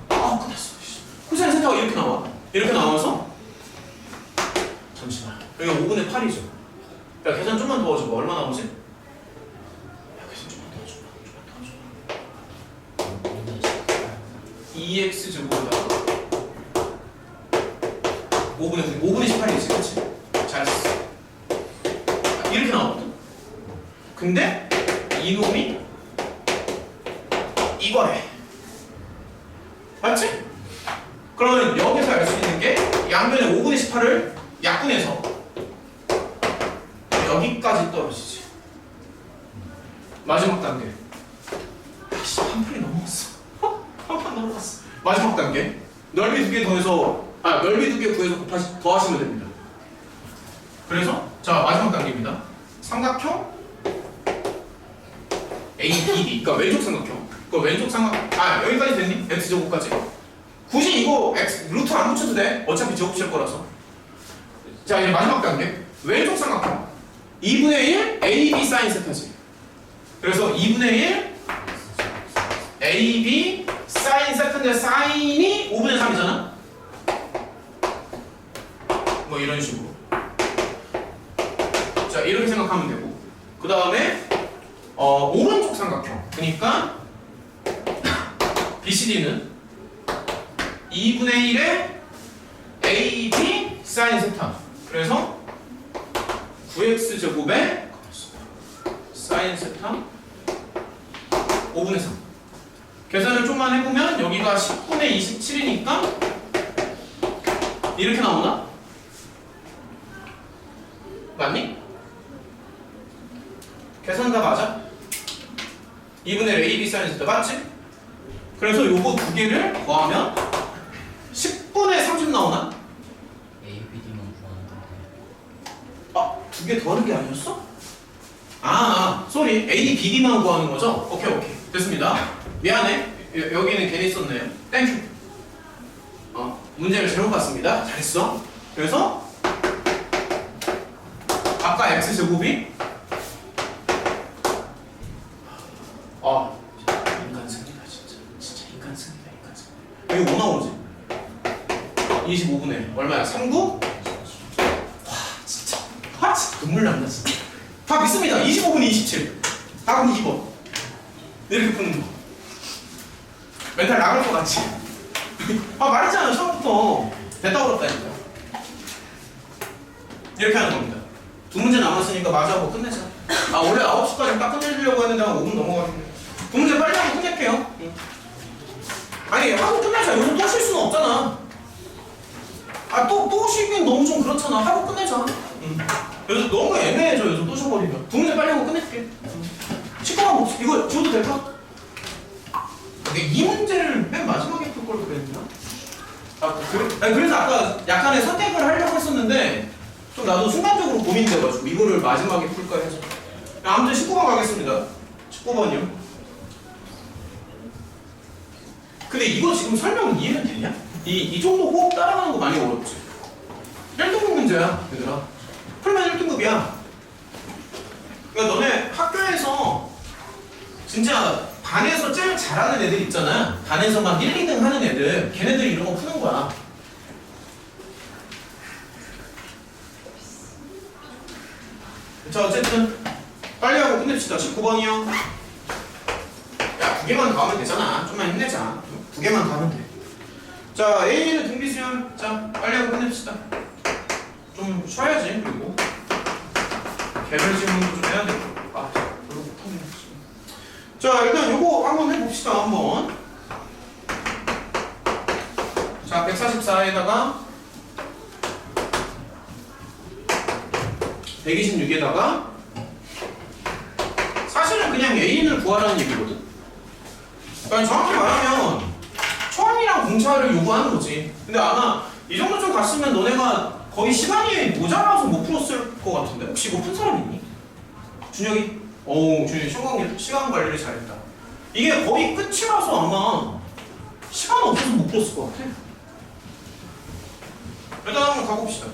S1: 아 끝났어. 코사인 세타가 이렇게 나와. 이렇게 나와서 잠시만 여기가 5분의 8이죠. 야 계산 좀만 도와줘봐. 얼마 나오지? 2x 제곱에다가 5분의 18이지, 그치? 잘했어. 이렇게 나왔거든? 근데 이놈이 이거래. 맞지? 그러면 여기서 알 수 있는 게 양변에 5분의 18을 약분해서 여기까지 떨어지지. 마지막 단계. 아씨, 한 풀이 넘어갔어. 한판 넘어갔어. 마지막 단계. 넓이 2개 더해서 넓이 2개 구해서 더하시면 됩니다. 그래서 자 마지막 단계입니다. 삼각형 ABD. 그러니까 왼쪽 삼각형. 그 왼쪽 여기까지 됐니? x 제곱까지. 굳이 이거 x 루트 안 붙여도 돼. 어차피 제곱칠 거라서. 자 이제 마지막 단계. 왼쪽 삼각형 2분의 1 AB sin 세타지. 그래서 2분의 1 AB sin 세타인데 sin이 5분의 3이잖아. 뭐 이런 식으로. 자 이렇게 생각하면 되고. 그 다음에 오른쪽 삼각형. 그러니까 BCD는 2분의 1의 AB sin 세타. 그래서 9x 제곱에 sin 세타 5분의 3. 계산을 좀만 해보면 여기가 10분의 27이니까 이렇게 나오나? 맞니? 계산 다 맞아? 2분의 1 AB sin 세타 맞지? 그래서 요거 두 개를 더하면 10분의 30 나오나?
S3: ABD만 구하는데
S1: 두 개 더하는 게 아니었어? 쏘리. ABD만 구하는 거죠? 오케이 됐습니다. 미안해. 여기는 괜히 썼네요. 땡큐. 문제를 잘못 봤습니다. 잘했어. 그래서 아까 x제곱이 인간승이다 진짜 인간승이다. 여기 뭐 나오지? 25분의 얼마야? 39? 진짜 눈물 난다 진짜. 다 믿습니다. 25분의 27. 답은 2번. 이렇게 푸는 거. 멘탈 나갈 것 같지? 말했잖아 처음부터. 됐다 그랬다니까. 이렇게 하는 겁니다. 두 문제 남았으니까 마주하고 끝내자. 원래 9시까지 딱 끝내려고 했는데 한 5분 넘어가는데 두 문제 빨리 하고 끝낼게요. 아니 하고 끝내자. 여기서 또 쉴 수는 없잖아. 또 쉬긴 너무 좀 그렇잖아. 하고 끝내자. 여기서 너무 애매해져. 여기서 또 쉬어버리면 두 문제 빨리 하고 끝낼게. 시끄러워. 이거 지워도 될까? 근데 이 문제를 맨 마지막에 풀 걸 그랬나? 아니, 그래서 아까 약간의 선택을 하려고 했었는데 좀 나도 순간적으로 고민돼가지고 이거를 마지막에 풀까 해서. 아무튼 19번 가겠습니다. 19번이요. 근데 이거 지금 설명 이해가 되냐? 이 정도 호흡 따라가는 거 많이 어렵지? 1등급 문제야, 얘들아. 풀면 1등급이야. 그러니까 너네 학교에서 진짜 반에서 제일 잘하는 애들 있잖아. 반에서 막 1, 2등 하는 애들. 걔네들이 이런 거 푸는 거야. 자, 어쨌든 빨리 하고 끝냅시다. 19번이요. 야, 2개만 더 하면 되잖아. 좀만 힘내자. 2개만 더 하면 돼. 자, A는 등비수열. 자, 빨리 하고 끝냅시다. 좀 쉬어야지. 그리고 개별 질문도 좀 해야 되고. 아, 별로 못하네. 자, 일단 요거 한번 해봅시다. 한번. 자, 144에다가 126에다가 사실은 그냥 A인을 구하라는 얘기거든. 그러니까 정확히 말하면 초항이랑 공차를 요구하는 거지. 근데 아마 이 정도 좀 갔으면 너네가 거의 시간이 모자라서 못 풀었을 것 같은데. 혹시 이거 푼 사람 있니? 준혁이? 준혁이 시간 관리를 잘했다. 이게 거의 끝이라서 아마 시간 없어서 못 풀었을 것 같아. 일단 한번 가봅시다.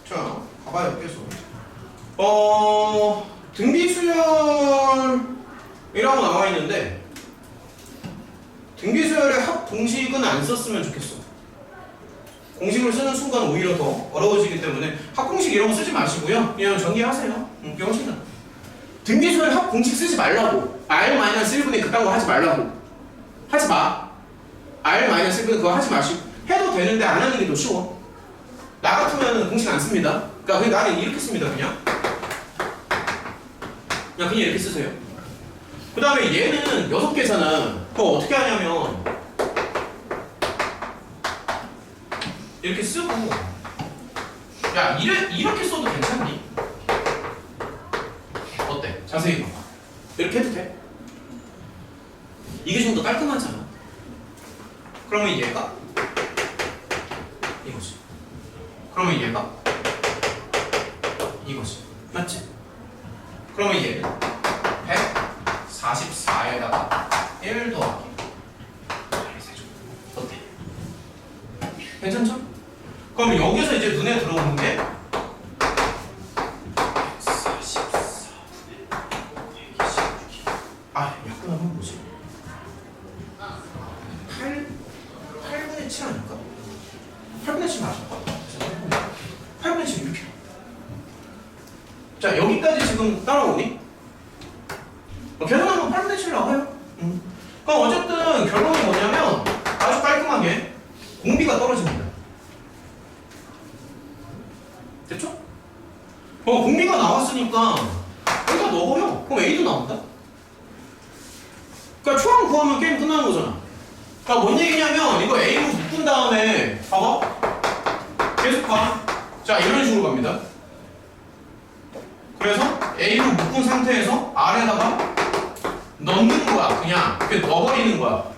S1: 자, 가봐요, 계속. 등비수열이라고 나와 있는데, 등비수열의 합 공식은 안 썼으면 좋겠어. 공식을 쓰는 순간 오히려 더 어려워지기 때문에 합 공식 이런 거 쓰지 마시고요. 그냥 전개하세요. 그게 훨씬 나아. 등비수열 합 공식 쓰지 말라고. R-1분의 그딴 거 하지 말라고. 하지 마. R-1분의 그거 하지 마시고. 해도 되는데 안 하는 게 더 쉬워. 나 같으면 공식 안 씁니다. 그러니까 나는 이렇게 씁니다. 그냥 이렇게 쓰세요. 그 다음에 얘는 6개잖아. 그거 어떻게 하냐면 이렇게 쓰고, 야, 이렇게 써도 괜찮니? 어때? 자세히 봐봐. 이렇게 해도 돼? 이게 좀 더 깔끔하잖아. 그러면 얘가 이거지. 그러면 얘가 이거지. 맞지? 그러면 얘는 144에다가 1 더하기 어때? 괜찮죠? 그럼 여기서 이제 눈에 들어오는 게 144분의 126. 약분하면 뭐지? 8분의 7 아닐까? 8분의 7 맞아. 8분의 7 이렇게. 자, 여기까지 지금 따라오니? 계산하면 8분의 7 나와요. 그럼 어쨌든 결론이 뭐냐면 아주 깔끔하게 공비가 떨어집니다. 됐죠? 공비가 나왔으니까 여기다 넣어버려. 그럼 A도 나온다. 그러니까 초항 구하면 게임 끝나는 거잖아. 그러니까 뭔 얘기냐면 이거 A로 묶은 다음에 봐봐. 계속 봐. 자, 이런 식으로 갑니다. 그래서 A로 묶은 상태에서 R에다가 넣는 거야. 그냥 이렇게 넣어버리는 거야.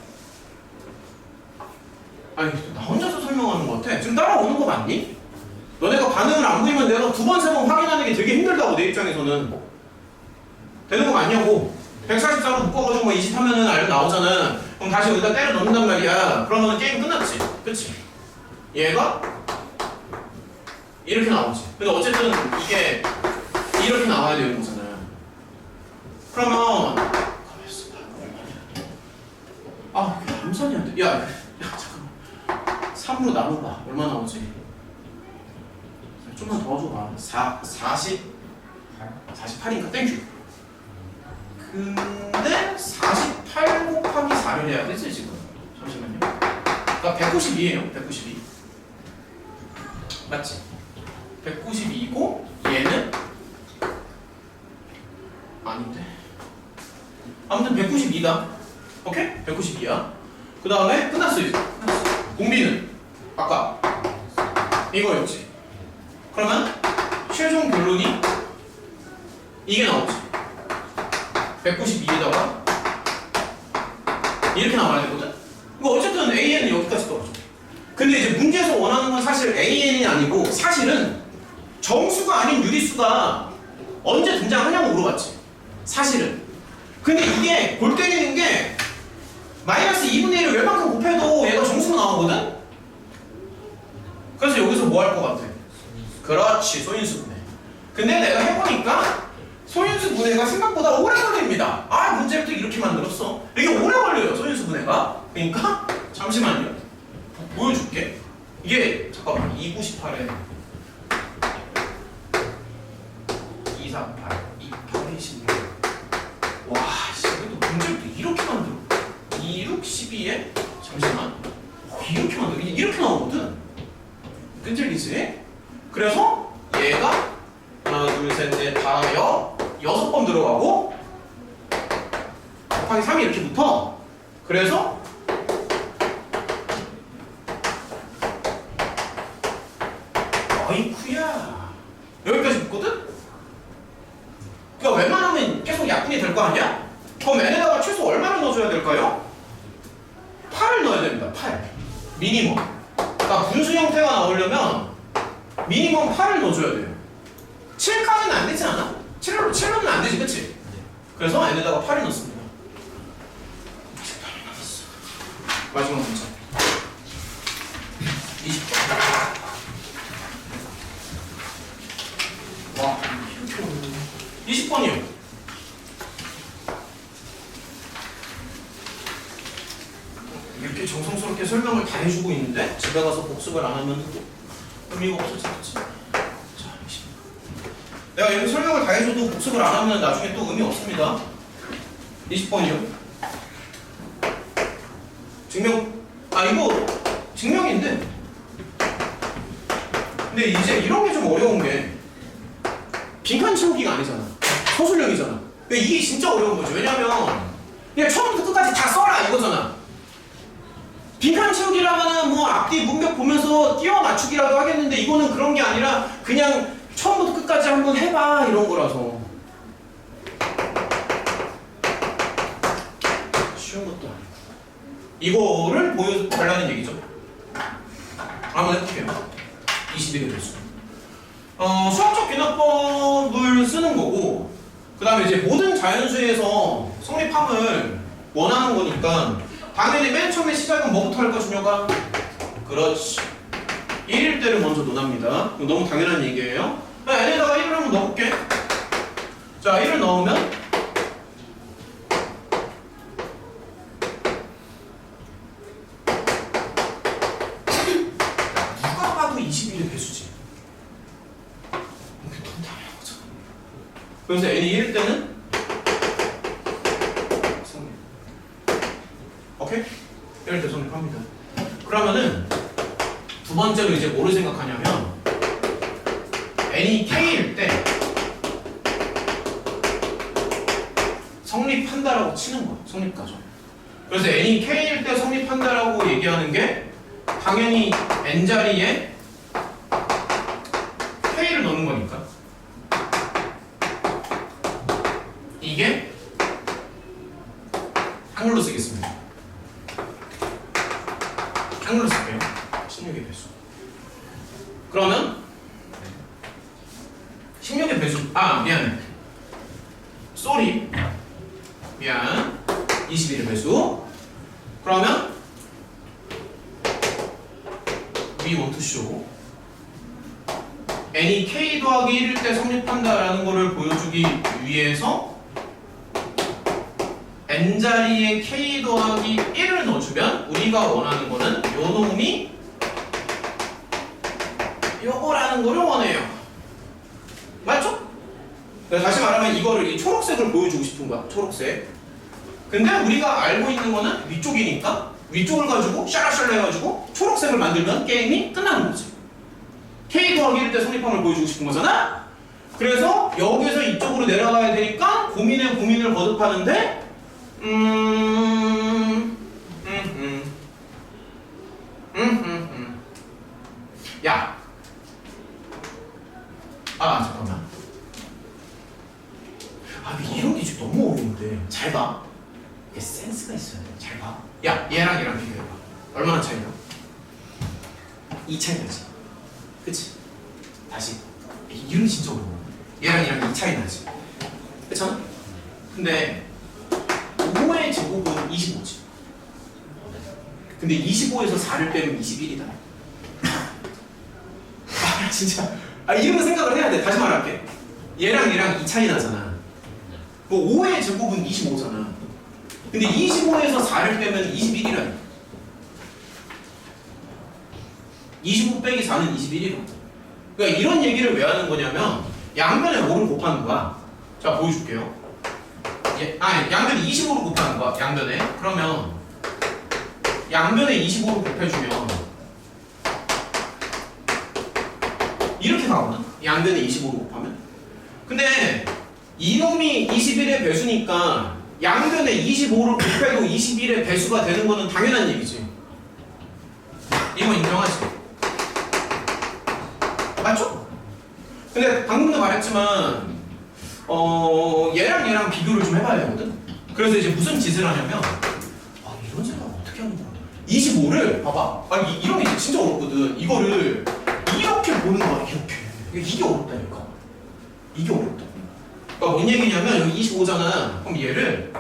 S1: 아니, 나 혼자서 설명하는 거 같아. 지금 따라오는 거 맞니? 너네가 반응을 안 보이면 내가 2번, 3번 확인하는 게 되게 힘들다고, 내 입장에서는. 되는 거 맞냐고. 144로 묶어가지고 20 하면은 알고 나오잖아. 그럼 다시 여기다 때려 넣는단 말이야. 그러면 게임 끝났지. 그치? 얘가 이렇게 나오지. 근데 어쨌든 이게 이렇게 나와야 되는 거잖아. 그러면 암산이 안 돼. 야, 잠깐만. 3으로 나눠봐. 얼마 나오지? 좀만 더 줘봐. 48인가? 땡큐. 근데 48 곱하기 4를 해야 되지 지금. 잠시만요. 그러니까 192예요. 192. 맞지? 192고 얘는 아닌데. 아무튼 192다. 오케이? 192야. 그 다음에 끝났어 이제. 공비는 아까 이거였지. 그러면 최종 결론이 이게 나오지. 192에다가 이렇게 나와야 되거든? 이거 어쨌든 AN은 여기까지 떨어져. 근데 이제 문제에서 원하는 건 사실 AN이 아니고 사실은 정수가 아닌 유리수가 언제 등장하냐고 물어봤지. 사실은. 근데 이게 골 때리는 게 마이너스 2분의 1을 웬만큼 곱해도 얘가 정수가 나오거든? 그래서 여기서 뭐 할 것 같아? 그렇지, 소인수 분해. 근데 내가 해보니까 소인수 분해가 생각보다 오래 걸립니다. 아, 문제를 또 이렇게 만들었어. 이게 오래 걸려요, 소인수 분해가. 그러니까 잠시만요. 보여줄게. 이게 잠깐만 298에 248, 28에 16. 와, 씨, 이것도 문제를 또 이렇게 만들어. 26, 12에 잠시만. 이렇게 만들어. 이렇게 나오거든. 끈질기지? 그래서 얘가 하나, 둘, 셋, 넷, 다, 6번 들어가고 곱하기 3이 이렇게 붙어. 그래서 어이쿠야 여기까지 붙거든? 그러니까 웬만하면 계속 약분이 될 거 아니야? 그럼 n에다가 최소 얼마를 넣어줘야 될까요? 8을 넣어야 됩니다. 8 미니멈. 그러니까 분수 형태가 나오려면 미니멈 8을 넣어줘야 돼요. 7까지는 안 되지 않아? 7로는 안 되지, 그치? 그래서 n에다가 8을 넣습니다. 마지막 문제 20번. 와, 이렇게 어렵네. 20번이요. 이렇게 정성스럽게 설명을 다 해주고 있는데 집에 가서 복습을 안 하면 의미가 없어지겠지. 자, 20번. 내가 여기 설명을 다 해줘도 복습을 안 하면 나중에 또 의미 없습니다. 20번이요. 증명, 이거 증명인데. 근데 이제 이런 게 좀 어려운 게 빈칸 채우기가 아니잖아. 서술형이잖아. 근데 이게 진짜 어려운 거지. 왜냐면 그냥 처음부터 끝까지 다 써라 이거잖아. 빈칸 채우기라면은 뭐 앞뒤 문벽 보면서 끼워 맞추기라도 하겠는데 이거는 그런 게 아니라 그냥 처음부터 끝까지 한번 해봐 이런 거라서 쉬운 것도 아니고 이거를 보여달라는 얘기죠. 한번 해볼게요. 21의 배수. 수학적 귀납법을 쓰는 거고 그 다음에 이제 모든 자연수에서 성립함을 원하는 거니까 당연히 맨 처음에 시작은 뭐부터 할까 준혁아? 그렇지. 1일 때를 먼저 논합니다. 이거 너무 당연한 얘기예요. n에다가 1을 한번 넣어볼게. 자, 1을 넣으면 누가 봐도 21의 배수지. 이렇게 너무 당연한 거잖아. 그래서 n이 1일 때는 오케이? 이럴 때 성립합니다. 그러면은 두 번째로 이제 뭐를 생각하냐면 n이 k일 때 성립한다라고 치는 거야. 성립과정. 그래서 n이 k일 때 성립한다라고 얘기하는 게 당연히 n자리에 k를 넣는 거니까 이게 한글로 쓰겠습니다. 한글로 쓸게요. 16의 배수. 그러면 16의 배수. 미안해. 쏘리. 미안. 21의 배수. 그러면 we want to show n이 k 더하기 1일 때 성립한다라는 거를 보여주기 위해서 n자리에 k 더하기 1을 넣어주면 우리가 원하는 거는 요 놈이 요거라는 거를 원해요. 맞죠? 다시 말하면 이거를 이 초록색을 보여주고 싶은 거야. 초록색. 근데 우리가 알고 있는 거는 위쪽이니까 위쪽을 가지고 샤라샬라 해가지고 초록색을 만들면 게임이 끝나는 거지. k 더하기 1일 때 성립함을 보여주고 싶은 거잖아. 그래서 여기서 이쪽으로 내려가야 되니까 고민을 거듭하는데 야, 얼마나 차이나? 2 차이 나지. 그치? 다시 이름 진짜 어려워. 얘랑 2 차이 나지. 그렇잖아? 근데 5의 제곱은 25지. 근데 25에서 4를 빼면 21이다. 아 진짜. 이런 거 생각을 해야 돼. 다시 말할게. 얘랑 2 차이 나잖아. 뭐 5의 제곱은 25잖아. 근데 25에서 4를 빼면 21이라니. 25 빼기 4는 21이라고. 그러니까 이런 얘기를 왜 하는 거냐면 양변에 5를 곱하는 거야. 자 보여줄게요. 양변에 25를 곱하는 거야. 양변에. 그러면 양변에 25를 곱해주면 이렇게 나오나? 양변에 25를 곱하면? 근데 이놈이 21의 배수니까 양변에 25를 곱해도 21의 배수가 되는 거는 당연한 얘기지. 이건 인정하지? 맞죠? 근데 방금도 말했지만 얘랑 비교를 좀 해봐야 되거든? 그래서 이제 무슨 짓을 하냐면 이런 생각 어떻게 하는 거야? 25를 봐봐. 이런 게 이제 진짜 어렵거든. 이거를 이렇게 보는 거야. 이렇게. 이게 어렵다니까. 이게 어렵다. 그러니까 뭔 얘기냐면 여기 25잖아. 그럼 얘를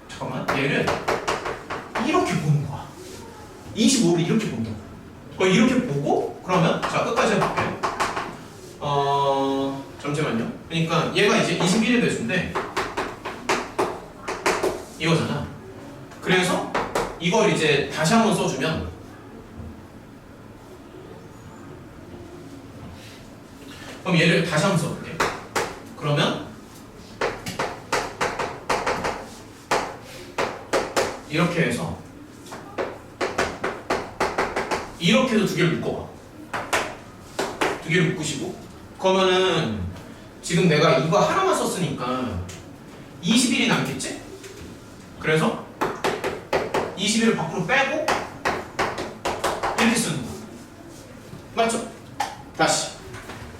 S1: 잠깐만. 얘를 이렇게 보는 거야. 25를 이렇게 본다고. 그럼 이렇게 보고 그러면 자 끝까지 해볼게. 잠시만요. 그러니까 얘가 이제 21의 배수인데 이거잖아. 그래서 이걸 이제 다시 한번 써주면 그럼 얘를 다시 한번 써볼게. 그러면 이렇게 해서 이렇게 해서 두 개를 묶어봐. 두 개를 묶으시고 그러면은 지금 내가 이거 하나만 썼으니까 21이 남겠지? 그래서 21을 밖으로 빼고 이렇게 쓰는 거야. 맞죠? 다시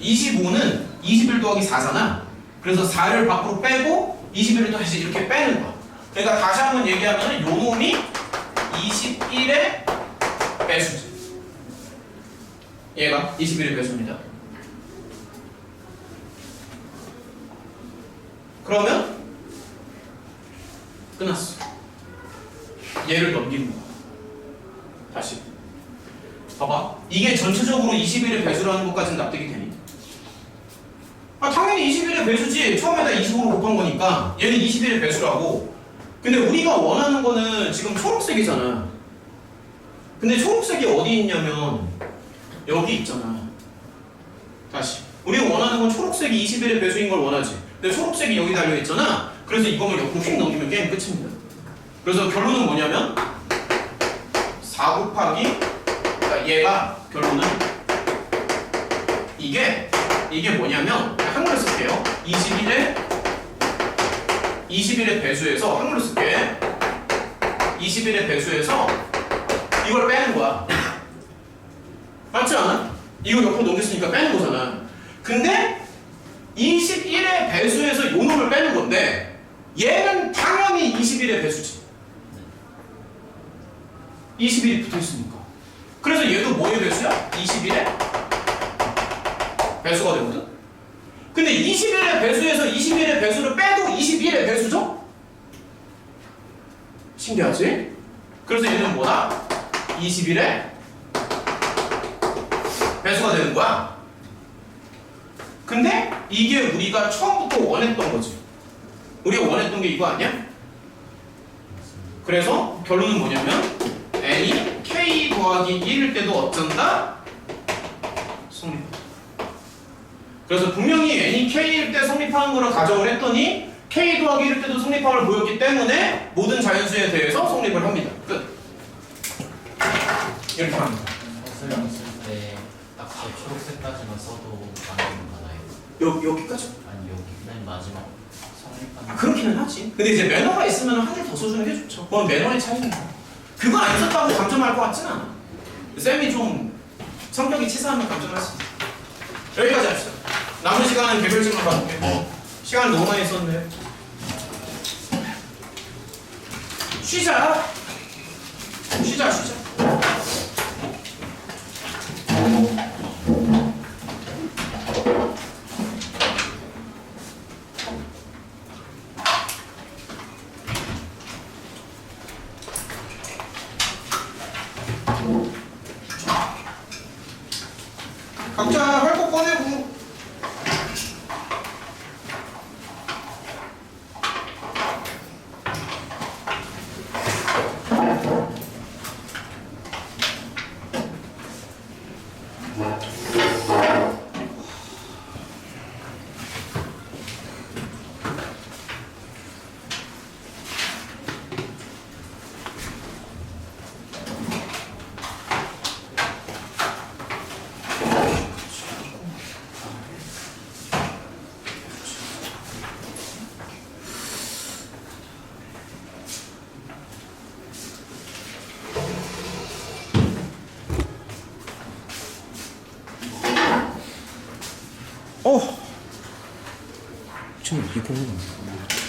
S1: 25는 21 더하기 4잖아. 그래서 4를 밖으로 빼고 21을 다시 이렇게 빼는 거야. 그러니까 다시 한번 얘기하면 요 놈이 21의 배수지. 얘가 21의 배수입니다. 그러면 끝났어. 얘를 넘기는 거야. 다시 봐봐. 이게 전체적으로 21의 배수라는 것까지는 납득이 되니? 당연히 21의 배수지. 처음에다 25로 곱한 거니까 얘는 21의 배수라고. 근데 우리가 원하는 거는 지금 초록색이잖아. 근데 초록색이 어디 있냐면 여기 있잖아. 다시 우리가 원하는 건 초록색이 21의 배수인 걸 원하지. 근데 초록색이 여기 달려있잖아. 그래서 이거만 옆으로 휙 넘기면 게임 끝입니다. 그래서 결론은 뭐냐면 4 곱하기 그러니까 얘가 결론은 이게 뭐냐면 한글로 쓸게요. 21의 배수에서 한글로 쓸게. 21의 배수에서 이걸 빼는 거야. 맞지 않아? 이거 옆으로 넘겼으니까 빼는 거잖아. 근데 21의 배수에서 요 놈을 빼는 건데 얘는 당연히 21의 배수지. 21이 붙어있으니까. 그래서 얘도 뭐의 배수야? 21의 배수가 되거든? 근데 21의 배수에서 21의 배수를 빼도 21의 배수죠? 신기하지? 그래서 얘는 뭐다? 21의 배수가 되는 거야. 근데 이게 우리가 처음부터 원했던 거지. 우리가 원했던 게 이거 아니야? 그래서 결론은 뭐냐면 n이 k 더하기 1일 때도 어쩐다? 성립한다. 그래서 분명히 n이 k일 때 성립하는 거를 가정을 했더니 k 더하기 1일 때도 성립함을 보였기 때문에 모든 자연수에 대해서 성립을 합니다. 끝. 이렇게 합니다.
S3: 설명 쓸때딱 초록색까지만 써도 가능하나요?
S1: 여기까지?
S3: 아니 여기 맨 마지막 성립하는
S1: 그렇기는 하지. 근데 이제 매너가 있으면 한 개 더 써주는 게 좋죠. 그건 매너의 차이니까. 그거 안 썼다고 감점할 것 같진 않아. 쌤이 좀 성격이 치사하면 감점할 수 있어. 여기까지 합시다. 남은 시간은 개별식만 봐볼게. 시간 너무 많이 썼네. 쉬자. 자, 할 거 꺼내고. 지금 이거